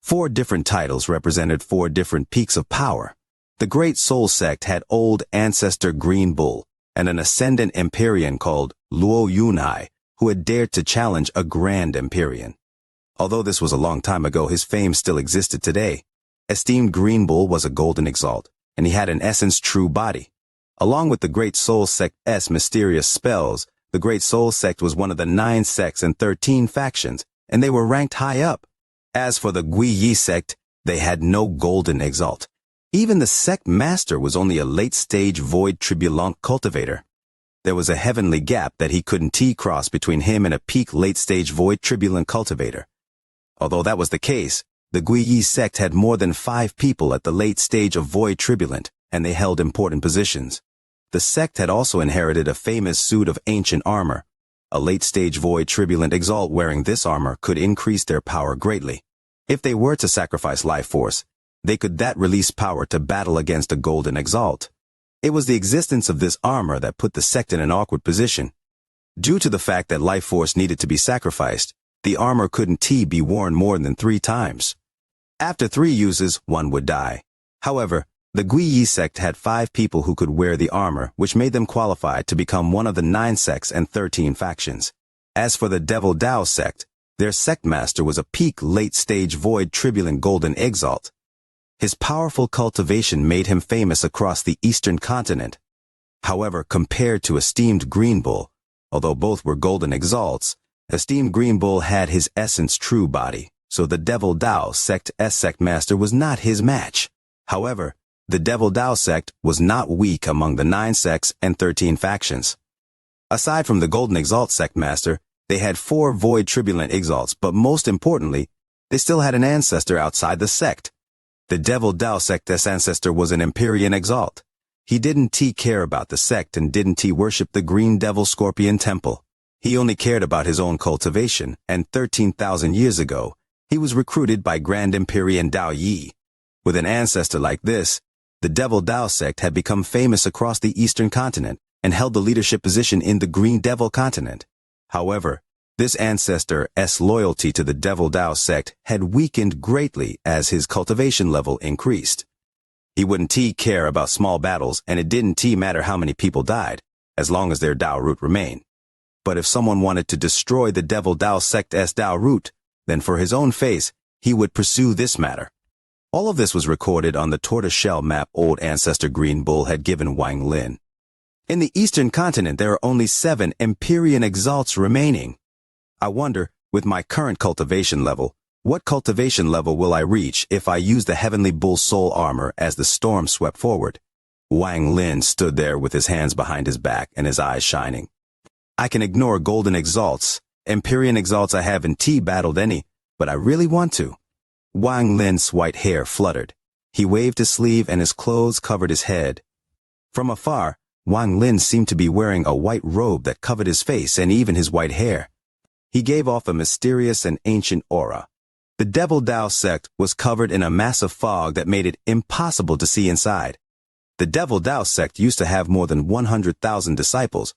4 different titles represented 4 different peaks of power. The Great Soul Sect had Old Ancestor Green Bull, and an Ascendant Empyrean called Luo Yunhai, who had dared to challenge a Grand Empyrean. Although this was a long time ago, his fame still existed today. Esteemed Green Bull was a golden exalt, and he had an essence true body. Along with the Great Soul Sect's mysterious spells, the Great Soul Sect was one of the 9 sects and 13 factions, and they were ranked high up. As for the Gui Yi sect, they had no golden exalt. Even the sect master was only a late-stage void tribulant cultivator. There was a heavenly gap that he couldn't cross between him and a peak late-stage void tribulant cultivator. Although that was the case, the Gui Yi sect had more than 5 people at the late stage of void tribulant, and they held important positions. The sect had also inherited a famous suit of ancient armor. A late-stage void tribulant exalt wearing this armor could increase their power greatly. If they were to sacrifice life force, they could release power to battle against a golden exalt. It was the existence of this armor that put the sect in an awkward position. Due to the fact that life force needed to be sacrificed, the armor couldn't be worn more than 3 times. After 3 uses, one would die. However, the Gui Yi sect had 5 people who could wear the armor, which made them qualified to become one of the 9 sects and 13 factions. As for the Devil Dao sect, their sect master was a peak late-stage void tribulant golden exalt. His powerful cultivation made him famous across the eastern continent. However, compared to esteemed Green Bull, although both were golden exalts, esteemed Green Bull had his essence true body, so the Devil Dao sect's sect master was not his match. However, the Devil Dao sect was not weak among the 9 sects and 13 factions. Aside from the golden exalt sect master, they had 4 void tribulant exalts, but most importantly, they still had an ancestor outside the sect. The Devil Dao sect's ancestor was an Empyrean exalt. He didn't care about the sect and didn't worship the Green Devil Scorpion Temple. He only cared about his own cultivation, and 13,000 years ago, He was recruited by Grand Empyrean Dao Yi. With an ancestor like this, the Devil Dao sect had become famous across the Eastern continent and held the leadership position in the Green Devil continent. However, this ancestor's loyalty to the Devil Dao sect had weakened greatly as his cultivation level increased. He wouldn't care about small battles, and it didn't matter how many people died, as long as their Dao root remained. But if someone wanted to destroy the Devil Dao sect's Dao root, then for his own face, he would pursue this matter. All of this was recorded on the tortoiseshell map old ancestor Green Bull had given Wang Lin. In the Eastern continent, there are only 7 Empyrean Exalts remaining. I wonder, with my current cultivation level, what cultivation level will I reach if I use the Heavenly Bull soul armor as the storm swept forward? Wang Lin stood there with his hands behind his back and his eyes shining. I can ignore Golden Exalts. Empyrean Exalts I haven't battled any, but I really want to. Wang Lin's white hair fluttered. He waved his sleeve and his clothes covered his head. From afar, Wang Lin seemed to be wearing a white robe that covered his face and even his white hair. He gave off a mysterious and ancient aura. The Devil Dao sect was covered in a massive fog that made it impossible to see inside. The Devil Dao sect used to have more than 100,000 disciples.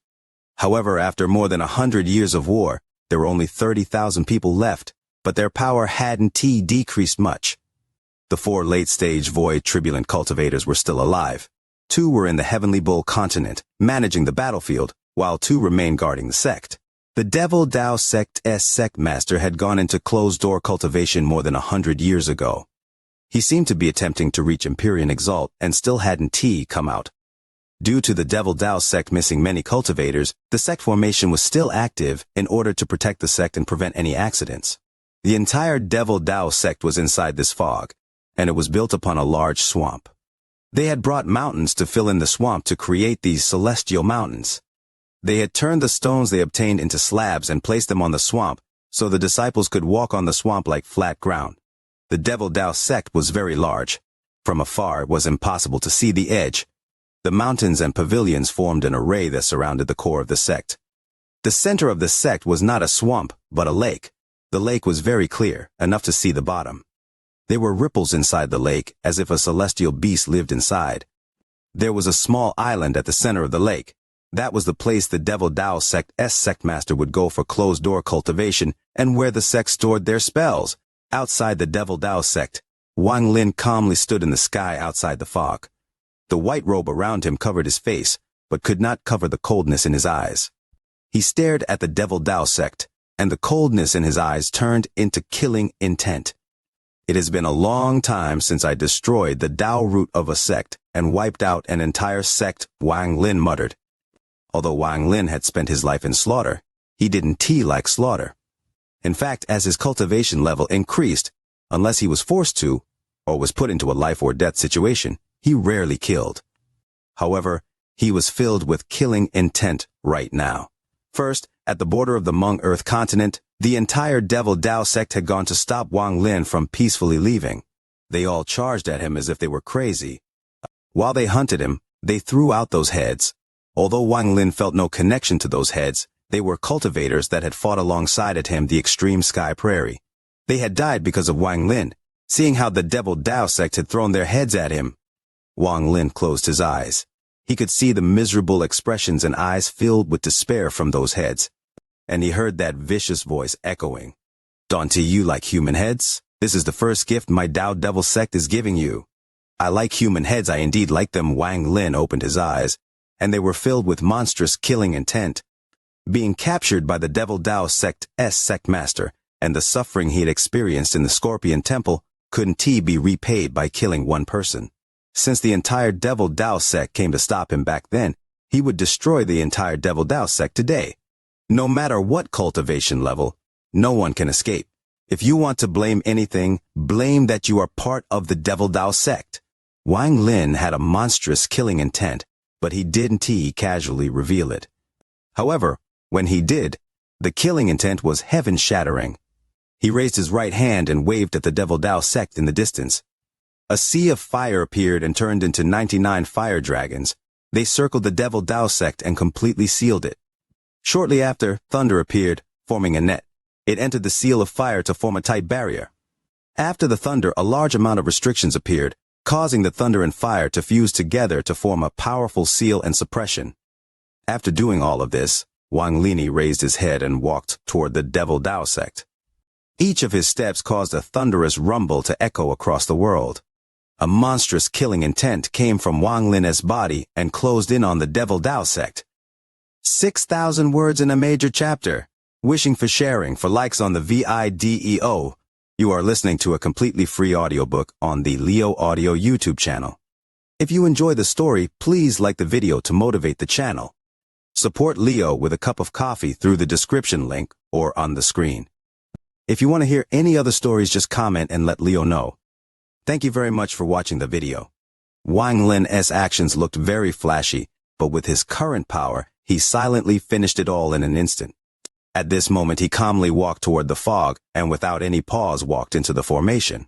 However, after more than 100 years of war, there were only 30,000 people left, but their power hadn't decreased much. The 4 late-stage void turbulent cultivators were still alive. 2 were in the Heavenly Bull continent, managing the battlefield, while 2 remained guarding the sect. The Devil Dao sect's sect master had gone into closed-door cultivation more than 100 years ago. He seemed to be attempting to reach Empyrean Exalt and still hadn't come out. Due to the Devil Dao sect missing many cultivators, the sect formation was still active in order to protect the sect and prevent any accidents. The entire Devil Dao sect was inside this fog, and it was built upon a large swamp. They had brought mountains to fill in the swamp to create these celestial mountains. They had turned the stones they obtained into slabs and placed them on the swamp, so the disciples could walk on the swamp like flat ground. The Devil Dao sect was very large. From afar, it was impossible to see the edge. The mountains and pavilions formed an array that surrounded the core of the sect. The center of the sect was not a swamp, but a lake. The lake was very clear, enough to see the bottom. There were ripples inside the lake, as if a celestial beast lived inside. There was a small island at the center of the lake. That was the place the Devil Dao sect's sect master would go for closed-door cultivation and where the sect stored their spells. Outside the Devil Dao sect, Wang Lin calmly stood in the sky outside the fog. The white robe around him covered his face, but could not cover the coldness in his eyes. He stared at the Devil Dao sect, and the coldness in his eyes turned into killing intent. It has been a long time since I destroyed the Dao root of a sect and wiped out an entire sect, Wang Lin muttered. Although Wang Lin had spent his life in slaughter, he didn't like slaughter. In fact, as his cultivation level increased, unless he was forced to, or was put into a life or death situation, he rarely killed. However, he was filled with killing intent right now. First, at the border of the Hmong Earth continent, the entire Devil Dao sect had gone to stop Wang Lin from peacefully leaving. They all charged at him as if they were crazy. While they hunted him, they threw out those heads. Although Wang Lin felt no connection to those heads, they were cultivators that had fought alongside at him the extreme sky prairie. They had died because of Wang Lin, seeing how the Devil Dao sect had thrown their heads at him. Wang Lin closed his eyes. He could see the miserable expressions and eyes filled with despair from those heads. And he heard that vicious voice echoing. "Don't you like human heads? This is the first gift my Dao Devil sect is giving you." "I like human heads, I indeed like them." Wang Lin opened his eyes, and they were filled with monstrous killing intent. Being captured by the Devil Dao sect's sect master, and the suffering he had experienced in the Scorpion Temple, couldn't be repaid by killing one person. Since the entire Devil Dao sect came to stop him back then, he would destroy the entire Devil Dao sect today. No matter what cultivation level, no one can escape. If you want to blame anything, blame that you are part of the Devil Dao sect. Wang Lin had a monstrous killing intent, but he didn't casually reveal it. However, when he did, the killing intent was heaven-shattering. He raised his right hand and waved at the Devil Dao sect in the distance. A sea of fire appeared and turned into 99 fire dragons. They circled the Devil Dao sect and completely sealed it. Shortly after, thunder appeared, forming a net. It entered the seal of fire to form a tight barrier. After the thunder, a large amount of restrictions appeared, causing the thunder and fire to fuse together to form a powerful seal and suppression. After doing all of this, Wang Lin raised his head and walked toward the Devil Dao sect. Each of his steps caused a thunderous rumble to echo across the world. A monstrous killing intent came from Wang Lin's body and closed in on the Devil Dao sect. 6,000 words in a major chapter. Wishing for sharing, for likes on the video. You are listening to a completely free audiobook on the Leo Audio YouTube channel. If you enjoy the story, please like the video to motivate the channel. Support Leo with a cup of coffee through the description link or on the screen. If you want to hear any other stories, just comment and let Leo know. Thank you very much for watching the video. Wang Lin's actions looked very flashy, but with his current power, he silently finished it all in an instant. At this moment, he calmly walked toward the fog and without any pause walked into the formation.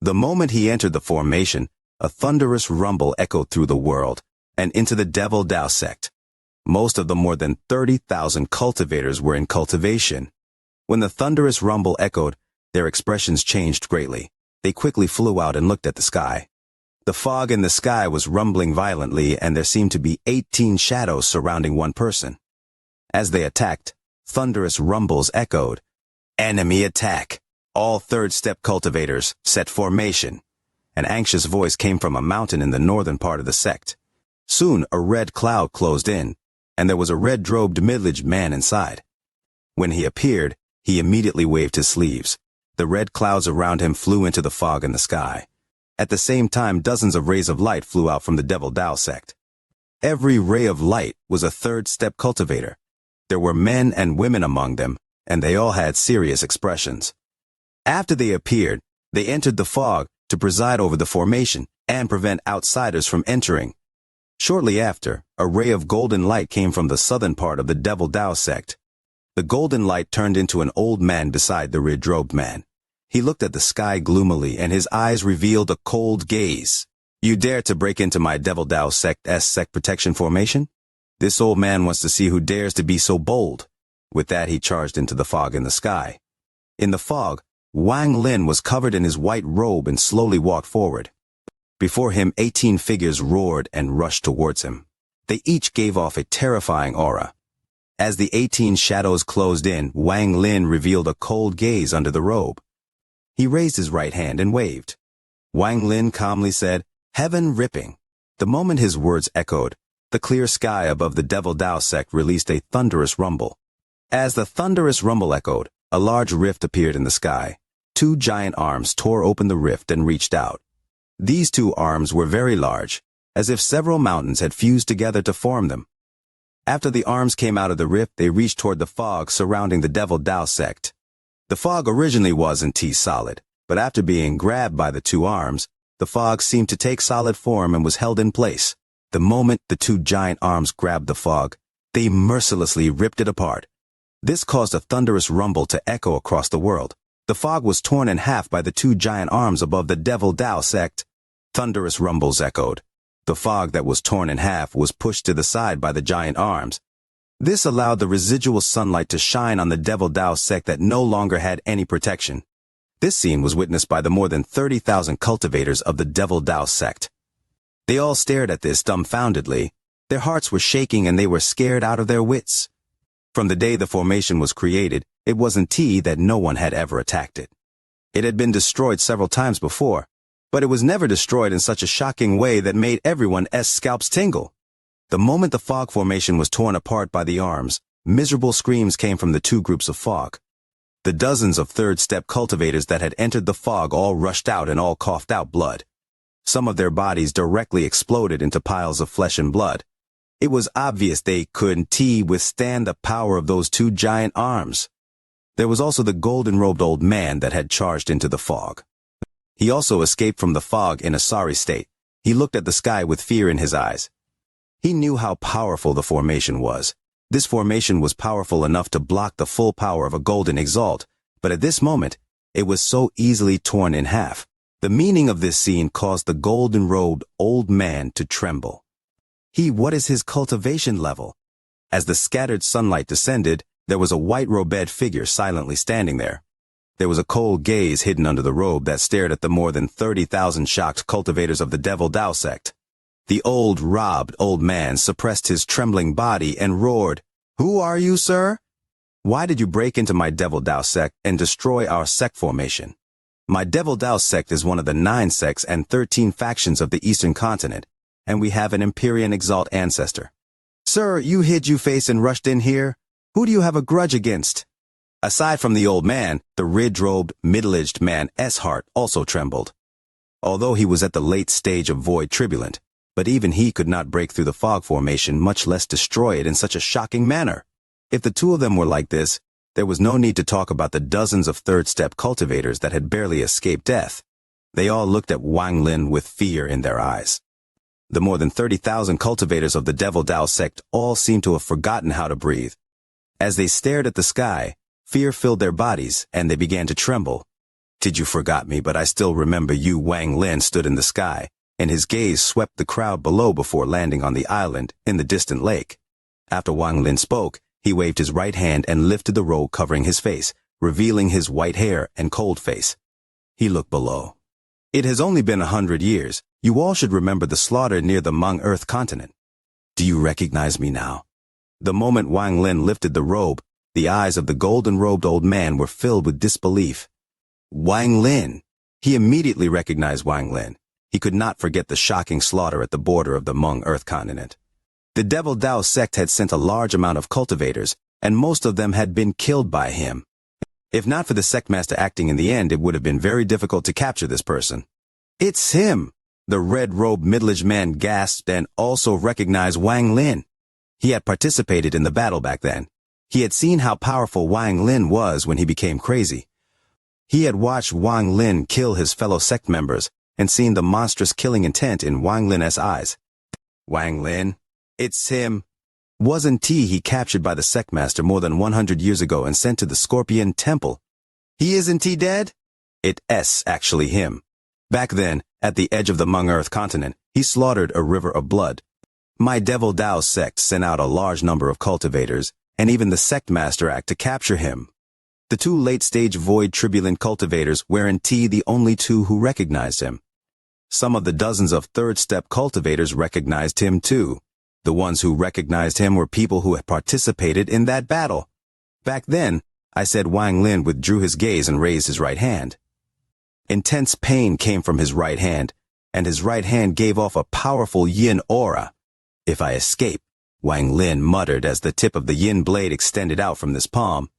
The moment he entered the formation, a thunderous rumble echoed through the world and into the Devil Dao sect. Most of the more than 30,000 cultivators were in cultivation. When the thunderous rumble echoed, their expressions changed greatly. They quickly flew out and looked at the sky. The fog in the sky was rumbling violently, and there seemed to be 18 shadows surrounding one person. As they attacked, thunderous rumbles echoed. Enemy attack! All third-step cultivators, set formation! An anxious voice came from a mountain in the northern part of the sect. Soon a red cloud closed in, and there was a red-robed middle-aged man inside. When he appeared, he immediately waved his sleeves. The red clouds around him flew into the fog in the sky. At the same time, dozens of rays of light flew out from the Devil Dao sect. Every ray of light was a third-step cultivator. There were men and women among them, and they all had serious expressions. After they appeared, they entered the fog to preside over the formation and prevent outsiders from entering. Shortly after, a ray of golden light came from the southern part of the Devil Dao sect. The golden light turned into an old man beside the red-robed man. He looked at the sky gloomily, and his eyes revealed a cold gaze. You dare to break into my Devil Dao sect's sect protection formation? This old man wants to see who dares to be so bold. With that, he charged into the fog in the sky. In the fog, Wang Lin was covered in his white robe and slowly walked forward. Before him, 18 figures roared and rushed towards him. They each gave off a terrifying aura. As the 18 shadows closed in, Wang Lin revealed a cold gaze under the robe. He raised his right hand and waved. Wang Lin calmly said, "Heaven ripping." The moment his words echoed, the clear sky above the Devil Dao sect released a thunderous rumble. As the thunderous rumble echoed, a large rift appeared in the sky. 2 giant arms tore open the rift and reached out. These 2 arms were very large, as if several mountains had fused together to form them. After the arms came out of the rift, they reached toward the fog surrounding the Devil Dao sect. The fog originally wasn't solid, but after being grabbed by the 2 arms, the fog seemed to take solid form and was held in place. The moment the 2 giant arms grabbed the fog, they mercilessly ripped it apart. This caused a thunderous rumble to echo across the world. The fog was torn in half by the 2 giant arms above the Devil Dao sect. Thunderous rumbles echoed. The fog that was torn in half was pushed to the side by the giant arms. This allowed the residual sunlight to shine on the Devil Dao sect that no longer had any protection. This scene was witnessed by the more than 30,000 cultivators of the Devil Dao sect. They all stared at this dumbfoundedly. Their hearts were shaking and they were scared out of their wits. From the day the formation was created, it wasn't that no one had ever attacked it. It had been destroyed several times before, but it was never destroyed in such a shocking way that made everyone's scalps tingle. The moment the fog formation was torn apart by the arms, miserable screams came from the 2 groups of fog. The dozens of third-step cultivators that had entered the fog all rushed out and all coughed out blood. Some of their bodies directly exploded into piles of flesh and blood. It was obvious they couldn't withstand the power of those 2 giant arms. There was also the golden-robed old man that had charged into the fog. He also escaped from the fog in a sorry state. He looked at the sky with fear in his eyes. He knew how powerful the formation was. This formation was powerful enough to block the full power of a golden exalt, but at this moment, it was so easily torn in half. The meaning of this scene caused the golden-robed old man to tremble. What is his cultivation level? As the scattered sunlight descended, there was a white-robed figure silently standing there. There was a cold gaze hidden under the robe that stared at the more than 30,000 shocked cultivators of the Devil Dao sect. The robbed old man suppressed his trembling body and roared, "Who are you, sir? Why did you break into my Devil Dao sect and destroy our sect formation? My Devil Dao sect is one of the 9 sects and 13 factions of the Eastern continent, and we have an Empyrean Exalt ancestor. Sir, you hid your face and rushed in here. Who do you have a grudge against?" Aside from the old man, the red-robed, middle-aged man's heart also trembled. Although he was at the late stage of void tribulent, but even he could not break through the fog formation, much less destroy it in such a shocking manner. If the two of them were like this, there was no need to talk about the dozens of third-step cultivators that had barely escaped death. They all looked at Wang Lin with fear in their eyes. The more than 30,000 cultivators of the Devil Dao sect all seemed to have forgotten how to breathe. As they stared at the sky, fear filled their bodies, and they began to tremble. "Did you forget me, but I still remember you." Wang Lin stood in the sky, and his gaze swept the crowd below before landing on the island in the distant lake. After Wang Lin spoke, he waved his right hand and lifted the robe covering his face, revealing his white hair and cold face. He looked below. "It has only been 100 years. You all should remember the slaughter near the Hmong Earth continent. Do you recognize me now?" The moment Wang Lin lifted the robe, the eyes of the golden-robed old man were filled with disbelief. Wang Lin! He immediately recognized Wang Lin. He could not forget the shocking slaughter at the border of the Hmong Earth continent. The Devil Dao sect had sent a large amount of cultivators, and most of them had been killed by him. If not for the sectmaster acting in the end, it would have been very difficult to capture this person. "It's him!" The red-robed middle-aged man gasped and also recognized Wang Lin. He had participated in the battle back then. He had seen how powerful Wang Lin was when he became crazy. He had watched Wang Lin kill his fellow sect members and seen the monstrous killing intent in Wang Lin's eyes. "Wang Lin? It's him. Wasn't he captured by the sectmaster more than 100 years ago and sent to the Scorpion Temple? Isn't he dead? It's actually him. Back then, at the edge of the Hmong Earth continent, he slaughtered a river of blood. My Devil Dao sect sent out a large number of cultivators, and even the sectmaster act to capture him. The 2 late-stage void tribulent cultivators weren't the only 2 who recognized him. Some of the dozens of third-step cultivators recognized him too. The ones who recognized him were people who had participated in that battle. Back then, I said Wang Lin withdrew his gaze and raised his right hand. Intense pain came from his right hand, and his right hand gave off a powerful yin aura. "If I escape," Wang Lin muttered as the tip of the yin blade extended out from this palm.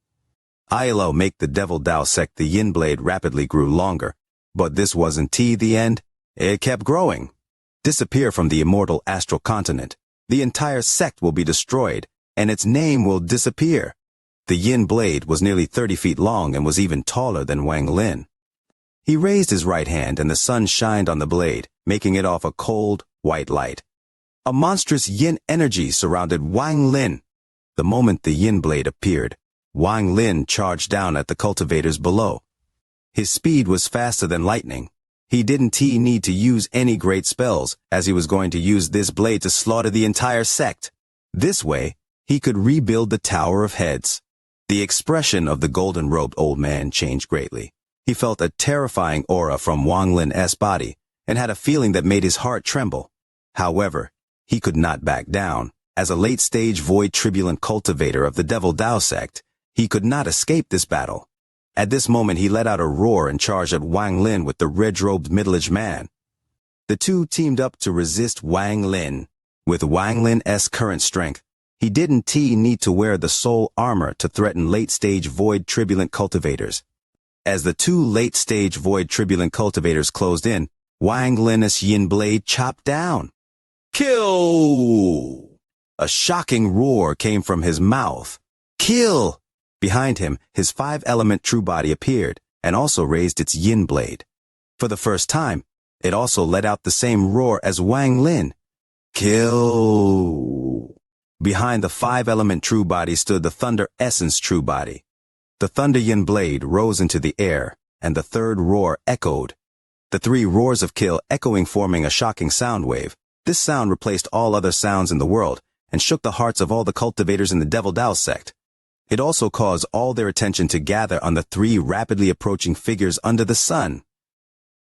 "I'll make the Devil Dao sect." The yin blade rapidly grew longer, but this wasn't the end. It kept growing. "Disappear from the immortal astral continent. The entire sect will be destroyed, and its name will disappear." The yin blade was nearly 30 feet long and was even taller than Wang Lin. He raised his right hand and the sun shined on the blade, making it off a cold, white light. A monstrous yin energy surrounded Wang Lin. The moment the yin blade appeared, Wang Lin charged down at the cultivators below. His speed was faster than lightning. He didn't need to use any great spells, as he was going to use this blade to slaughter the entire sect. This way, he could rebuild the Tower of Heads. The expression of the golden-robed old man changed greatly. He felt a terrifying aura from Wang Lin's body, and had a feeling that made his heart tremble. However, he could not back down. As a late-stage void tribulent cultivator of the Devil Dao sect, he could not escape this battle. At this moment he let out a roar and charged at Wang Lin with the red-robed middle-aged man. The 2 teamed up to resist Wang Lin. With Wang Lin's current strength, he didn't need to wear the soul armor to threaten late-stage void tribulent cultivators. As the 2 late-stage void tribulent cultivators closed in, Wang Lin's yin blade chopped down. "Kill!" A shocking roar came from his mouth. "Kill!" Behind him, his 5-element true body appeared, and also raised its yin blade. For the first time, it also let out the same roar as Wang Lin. "Kill!" Behind the 5-element true body stood the thunder essence true body. The thunder yin blade rose into the air, and the third roar echoed. The 3 roars of kill echoing, forming a shocking sound wave. This sound replaced all other sounds in the world, and shook the hearts of all the cultivators in the Devil Dao sect. It also caused all their attention to gather on the three rapidly approaching figures under the sun.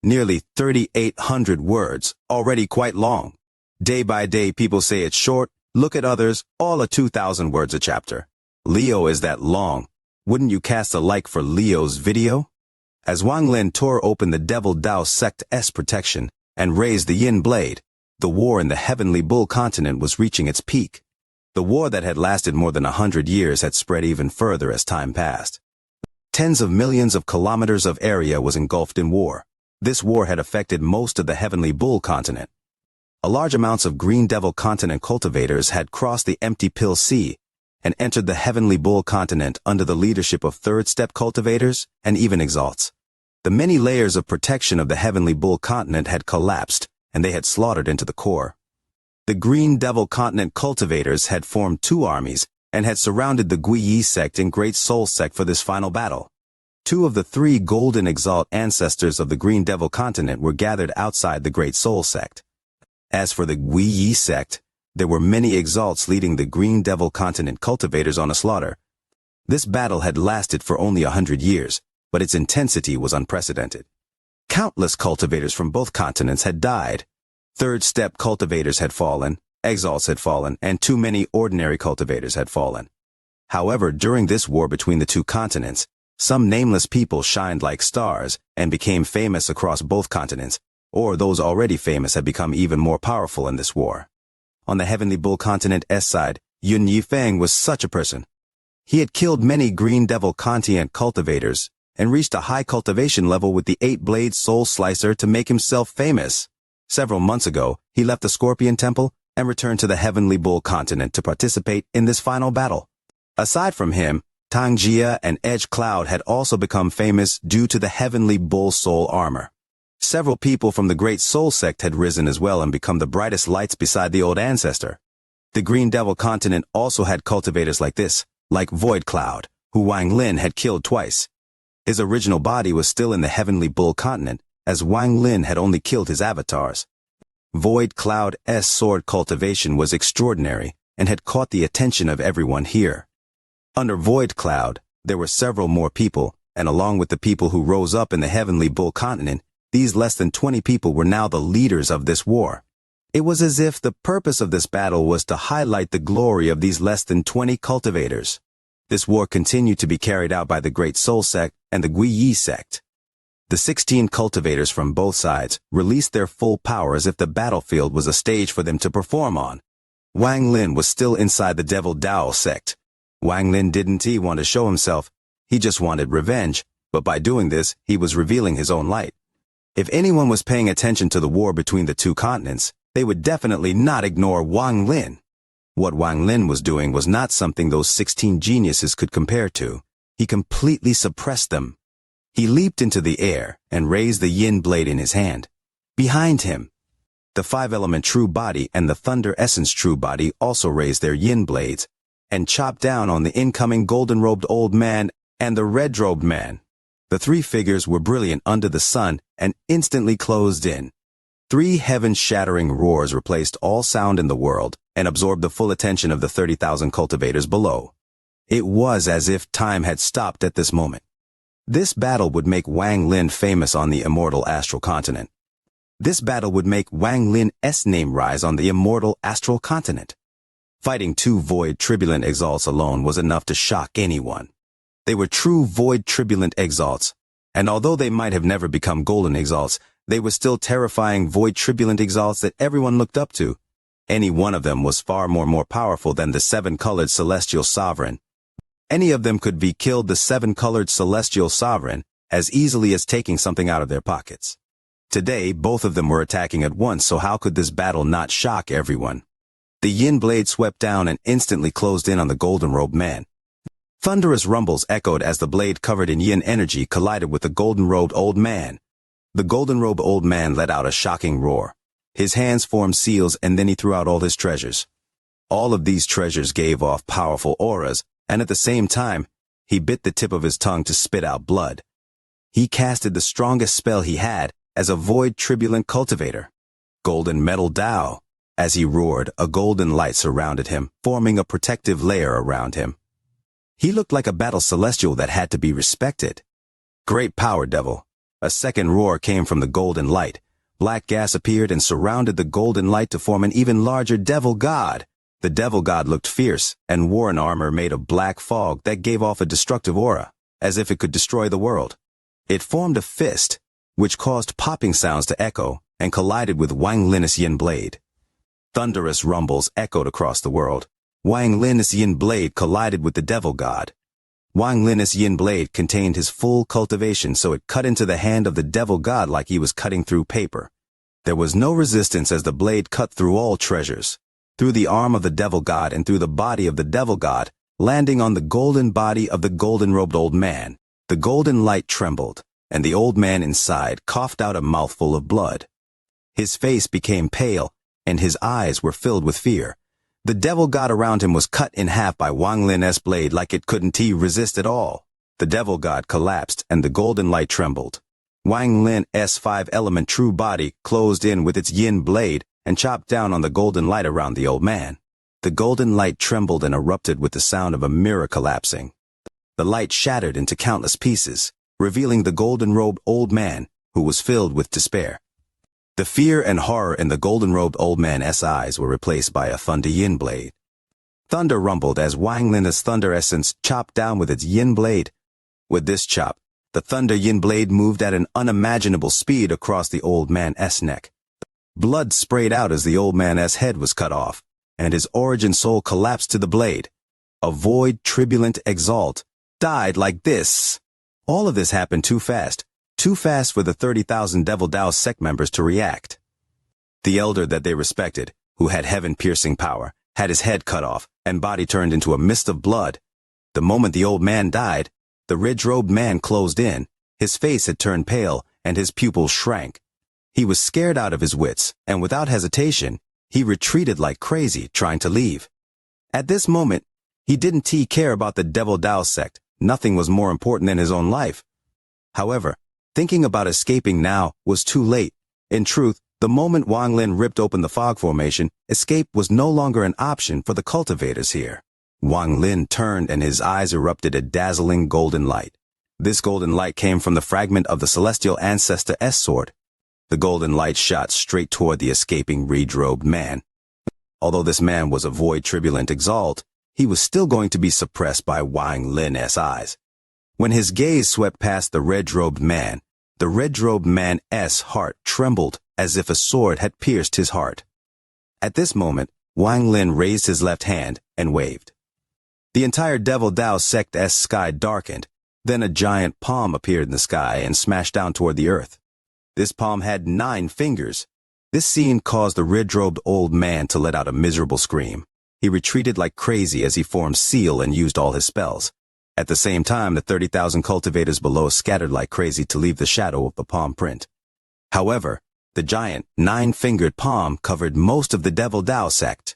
Nearly 3,800 words, already quite long. Day by day people say it's short, look at others, all are 2,000 words a chapter. Leo is that long. Wouldn't you cast a like for Leo's video? As Wang Lin tore open the Devil Dao Sect's protection and raised the Yin blade, the war in the Heavenly Bull continent was reaching its peak. The war that had lasted more than 100 years had spread even further as time passed. Tens of millions of kilometers of area was engulfed in war. This war had affected most of the Heavenly Bull continent. A large amounts of Green Devil continent cultivators had crossed the empty Pill Sea and entered the Heavenly Bull continent under the leadership of third-step cultivators and even exalts. The many layers of protection of the Heavenly Bull continent had collapsed, and they had slaughtered into the core. The Green Devil continent cultivators had formed two armies and had surrounded the Guiyi sect and Great Soul sect for this final battle. Two of the three golden exalt ancestors of the Green Devil continent were gathered outside the Great Soul sect. As for the Guiyi sect, there were many exalts leading the Green Devil continent cultivators on a slaughter. This battle had lasted for only 100 years, but its intensity was unprecedented. Countless cultivators from both continents had died. Third-step cultivators had fallen, exalts had fallen, and too many ordinary cultivators had fallen. However, during this war between the two continents, some nameless people shined like stars and became famous across both continents, or those already famous had become even more powerful in this war. On the Heavenly Bull continent's side, Yun Yifeng was such a person. He had killed many Green Devil continent cultivators and reached a high cultivation level with the 8-blade soul slicer to make himself famous. Several months ago, he left the Scorpion Temple and returned to the Heavenly Bull continent to participate in this final battle. Aside from him, Xianxia and Edge Cloud had also become famous due to the Heavenly Bull soul armor. Several people from the Great Soul sect had risen as well and become the brightest lights beside the old ancestor. The Green Devil continent also had cultivators like this, like Void Cloud, who Wang Lin had killed twice. His original body was still in the Heavenly Bull continent, as Wang Lin had only killed his avatars. Void Cloud's sword cultivation was extraordinary and had caught the attention of everyone here. Under Void Cloud, there were several more people, and along with the people who rose up in the Heavenly Bull continent, these less than 20 people were now the leaders of this war. It was as if the purpose of this battle was to highlight the glory of these less than 20 cultivators. This war continued to be carried out by the Great Soul sect and the Guiyi sect. The 16 cultivators from both sides released their full power as if the battlefield was a stage for them to perform on. Wang Lin was still inside the Devil Dao sect. Wang Lin didn't want to show himself, he just wanted revenge, but by doing this, he was revealing his own light. If anyone was paying attention to the war between the two continents, they would definitely not ignore Wang Lin. What Wang Lin was doing was not something those 16 geniuses could compare to. He completely suppressed them. He leaped into the air and raised the Yin blade in his hand. Behind him, the 5-element true body and the Thunder Essence true body also raised their Yin blades and chopped down on the incoming golden-robed old man and the red-robed man. The three figures were brilliant under the sun and instantly closed in. 3 heaven-shattering roars replaced all sound in the world and absorbed the full attention of the 30,000 cultivators below. It was as if time had stopped at this moment. This battle would make Wang Lin famous on the immortal astral continent. This battle would make Wang Lin's name rise on the immortal astral continent. Fighting 2 void tribulent exalts alone was enough to shock anyone. They were true void tribulent exalts, and although they might have never become golden exalts, they were still terrifying void tribulent exalts that everyone looked up to. Any one of them was far more powerful than the 7-colored celestial sovereign. Any of them could be killed the 7-colored celestial sovereign as easily as taking something out of their pockets. Today, both of them were attacking at once, so how could this battle not shock everyone? The Yin blade swept down and instantly closed in on the golden-robed man. Thunderous rumbles echoed as the blade covered in Yin energy collided with the golden-robed old man. The golden-robed old man let out a shocking roar. His hands formed seals and then he threw out all his treasures. All of these treasures gave off powerful auras, and at the same time, he bit the tip of his tongue to spit out blood. He casted the strongest spell he had as a void tribulent cultivator. Golden Metal Dao. As he roared, a golden light surrounded him, forming a protective layer around him. He looked like a battle celestial that had to be respected. Great power, devil. A second roar came from the golden light. Black gas appeared and surrounded the golden light to form an even larger devil god. The devil god looked fierce and wore an armor made of black fog that gave off a destructive aura, as if it could destroy the world. It formed a fist, which caused popping sounds to echo and collided with Wang Lin's yin blade. Thunderous rumbles echoed across the world. Wang Lin's yin blade collided with the devil god. Wang Lin's yin blade contained his full cultivation, so it cut into the hand of the devil god like he was cutting through paper. There was no resistance as the blade cut through all treasures, through the arm of the devil god and through the body of the devil god, landing on the golden body of the golden-robed old man. The golden light trembled, and the old man inside coughed out a mouthful of blood. His face became pale, and his eyes were filled with fear. The devil god around him was cut in half by Wang Lin's blade like it couldn't resist at all. The devil god collapsed and the golden light trembled. Wang Lin's five-element true body closed in with its yin blade and chopped down on the golden light around the old man. The golden light trembled and erupted with the sound of a mirror collapsing. The light shattered into countless pieces, revealing the golden-robed old man, who was filled with despair. The fear and horror in the golden-robed old man's eyes were replaced by a thunder yin blade. Thunder rumbled as Wang Lin's thunder essence chopped down with its yin blade. With this chop, the thunder yin blade moved at an unimaginable speed across the old man's neck. Blood sprayed out as the old man's head was cut off, and his origin soul collapsed to the blade. A void, turbulent exalt died like this. All of this happened too fast for the 30,000 Devil Dao sect members to react. The elder that they respected, who had heaven-piercing power, had his head cut off and body turned into a mist of blood. The moment the old man died, the red-robed man closed in. His face had turned pale and his pupils shrank. He was scared out of his wits, and without hesitation, he retreated like crazy, trying to leave. At this moment, he didn't care about the Devil Dao sect. Nothing was more important than his own life. However, thinking about escaping now was too late. In truth, the moment Wang Lin ripped open the fog formation, escape was no longer an option for the cultivators here. Wang Lin turned and his eyes erupted a dazzling golden light. This golden light came from the fragment of the celestial ancestor S sword. The golden light shot straight toward the escaping red-robed man. Although this man was a void turbulent exalt, he was still going to be suppressed by Wang Lin's eyes. When his gaze swept past the red-robed man, the red-robed man's heart trembled as if a sword had pierced his heart. At this moment, Wang Lin raised his left hand and waved. The entire Devil Dao sect's sky darkened. Then a giant palm appeared in the sky and smashed down toward the earth. This palm had 9 fingers. This scene caused the red-robed old man to let out a miserable scream. He retreated like crazy as he formed seal and used all his spells. At the same time, the 30,000 cultivators below scattered like crazy to leave the shadow of the palm print. However, the giant 9-fingered palm covered most of the Devil Dao sect.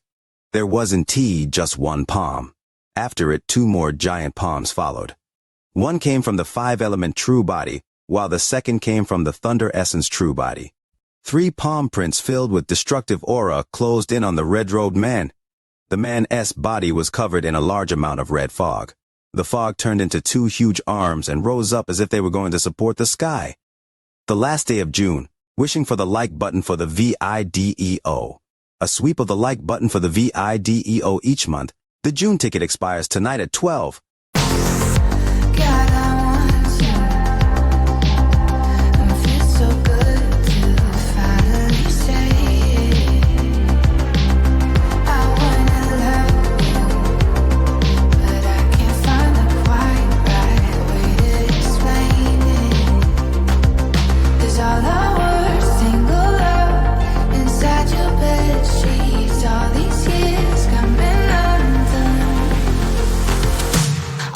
There wasn't just one palm. After it, 2 more giant palms followed. One came from the 5-element true body, while the second came from the thunder essence true body. 3 palm prints filled with destructive aura closed in on the red-robed man. The man's body was covered in a large amount of red fog. The fog turned into 2 huge arms and rose up as if they were going to support the sky. The last day of June, wishing for the like button for the VIDEO. A sweep of the like button for the VIDEO each month. The June ticket expires tonight at 12.